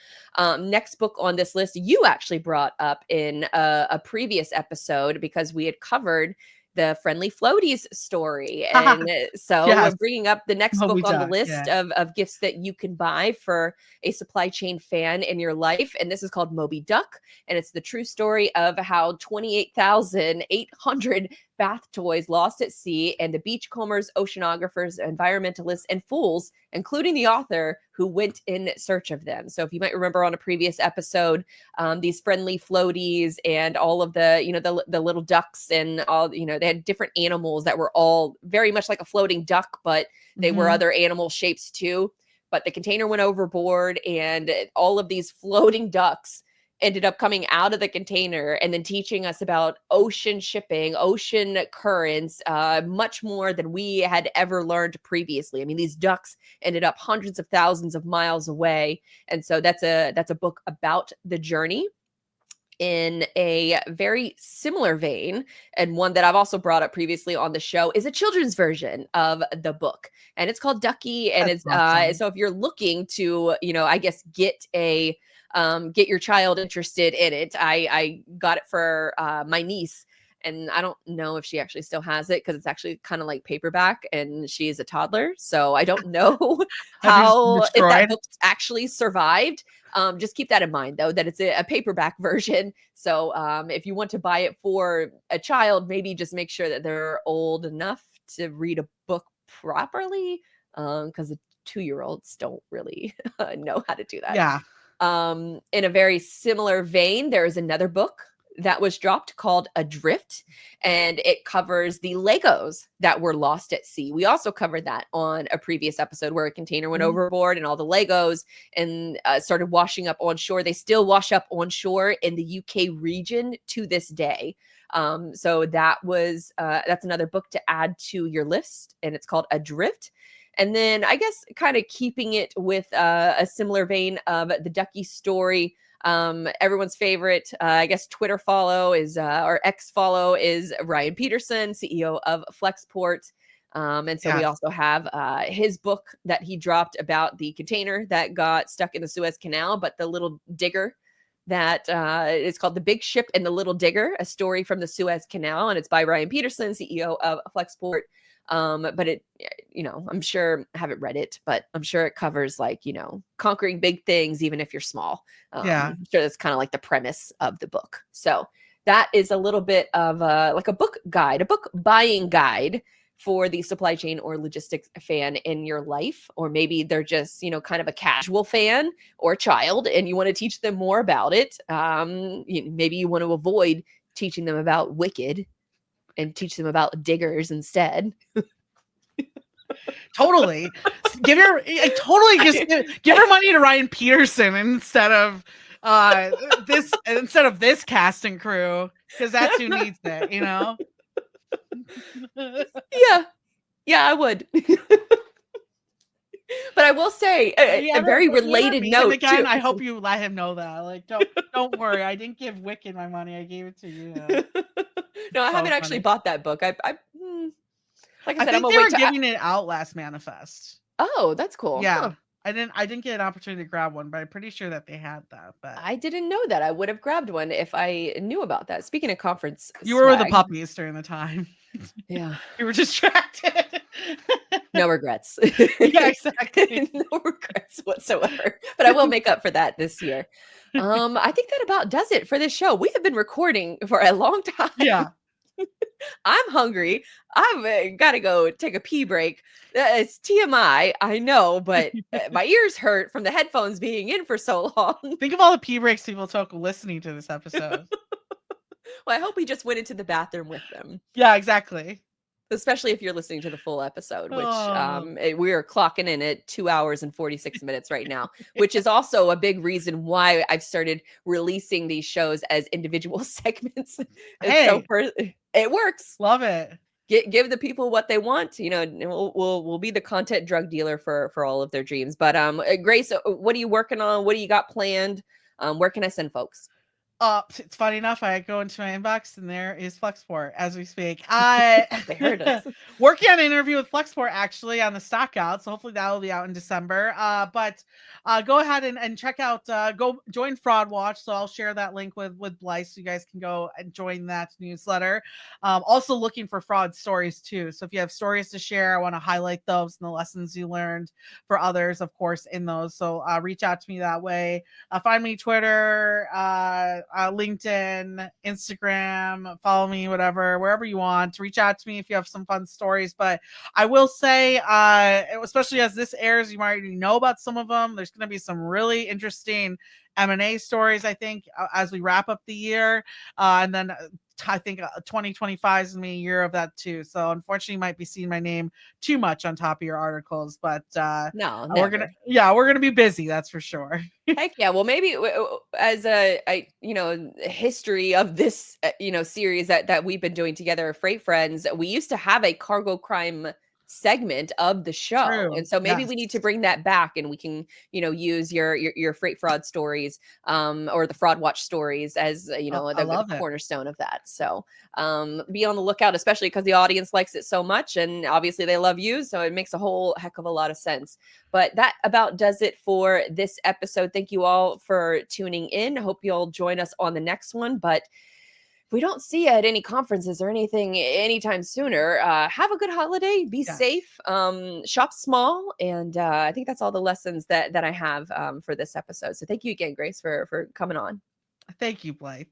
Next book on this list, you actually brought up in a previous episode because we had covered the Friendly Floaties story. And so we're bringing up the next book on the list of gifts that you can buy for a supply chain fan in your life. And this is called Moby Duck. And it's the true story of how 28,800 bath toys lost at sea, and the beachcombers, oceanographers, environmentalists, and fools, including the author, who went in search of them. So if you might remember on a previous episode, these Friendly Floaties and all of the, the little ducks and all, they had different animals that were all very much like a floating duck, but they were other animal shapes too. But the container went overboard, and all of these floating ducks ended up coming out of the container and then teaching us about ocean shipping, ocean currents, much more than we had ever learned previously. I mean, these ducks ended up hundreds of thousands of miles away. And so that's a book about the journey in a very similar vein. And one that I've also brought up previously on the show is a children's version of the book. And it's called Ducky. And That's it's awesome. so if you're looking to, I guess, get your child interested in it. I got it for my niece, and I don't know if she actually still has it because it's actually kind of like paperback, and she's a toddler. So I don't know if that book actually survived. Just keep that in mind, though, that it's a paperback version. So if you want to buy it for a child, maybe just make sure that they're old enough to read a book properly, because the 2-year-olds don't really know how to do that. Yeah. In a very similar vein, there is another book that was dropped called Adrift, and it covers the Legos that were lost at sea. We also covered that on a previous episode where a container went overboard and all the Legos and started washing up on shore. They still wash up on shore in the UK region to this day. So that's another book to add to your list, and it's called Adrift. And then I guess kind of keeping it with a similar vein of the Ducky story, Everyone's favorite, I guess, Twitter follow is, or X follow is Ryan Peterson, CEO of Flexport. And so we Yes. also have his book that he dropped about the container that got stuck in the Suez Canal, but the little digger that is called The Big Ship and the Little Digger, a story from the Suez Canal. And it's by Ryan Peterson, CEO of Flexport. But it, I'm sure, I haven't read it, but I'm sure it covers like, conquering big things, even if you're small. Yeah. I'm sure that's kind of like the premise of the book. So that is a little bit of like a book guide, a book buying guide for the supply chain or logistics fan in your life. Or maybe they're just, kind of a casual fan or child and you want to teach them more about it. Maybe you want to avoid teaching them about Wicked and teach them about diggers instead. Totally. Give her money to Ryan Peterson instead of this cast and crew, because that's who needs it, Yeah, I would. But I will say a very related note again, too. I hope you let him know that. Like, don't worry, I didn't give Wicked my money. I gave it to you. No, I So haven't actually funny. bought that book. Like I said, I I'm think gonna they were wait to. giving it out last Manifest. Oh, that's cool. Yeah. Huh. I didn't get an opportunity to grab one, but I'm pretty sure that they had that. But I didn't know that. I would have grabbed one if I knew about that. Speaking of conference, you were with the swag, puppies during the time. Yeah. You were distracted. No regrets. Yeah, exactly. No regrets whatsoever. But I will make up for that this year. I think that about does it for this show. We have been recording for a long time. Yeah. I'm hungry. I've got to go take a pee break. It's TMI, I know, but my ears hurt from the headphones being in for so long. Think of all the pee breaks people took listening to this episode. Well, I hope we just went into the bathroom with them. Yeah, exactly. Especially if you're listening to the full episode, which we are clocking in at 2 hours and 46 minutes right now, which is also a big reason why I've started releasing these shows as individual segments. Hey, it works. Love it. Give the people what they want. We'll be the content drug dealer for all of their dreams. But Grace, what are you working on? What do you got planned? Where can I send folks? It's funny enough, I go into my inbox and there is Flexport as we speak. I heard us. Working on an interview with Flexport actually on the stock out, so hopefully that will be out in December. But go ahead and check out, go join Fraud Watch. So I'll share that link with Blythe so you guys can go and join that newsletter. Also looking for fraud stories too. So if you have stories to share, I want to highlight those and the lessons you learned for others, of course, in those. So reach out to me that way. Find me Twitter, LinkedIn, Instagram, follow me, wherever you want. Reach out to me if you have some fun stories. But I will say, especially as this airs, you might already know about some of them. There's going to be some really interesting M&A stories, I think, as we wrap up the year. And then I think 2025 is going to be a year of that too. So unfortunately, you might be seeing my name too much on top of your articles, but no, we're gonna be busy. That's for sure. Heck yeah. Well, maybe as a history of this, series that we've been doing together, Freight Friends, we used to have a cargo crime segment of the show. True. And so maybe Yes. we need to bring that back and we can, use your freight fraud stories, or the Fraud Watch stories as, the cornerstone of that. So be on the lookout, especially because the audience likes it so much and obviously they love you. So it makes a whole heck of a lot of sense. But that about does it for this episode. Thank you all for tuning in. Hope you all join us on the next one. But if we don't see you at any conferences or anything anytime sooner, have a good holiday. Be safe. Shop small. And I think that's all the lessons that I have for this episode. So thank you again, Grace, for coming on. Thank you, Blythe.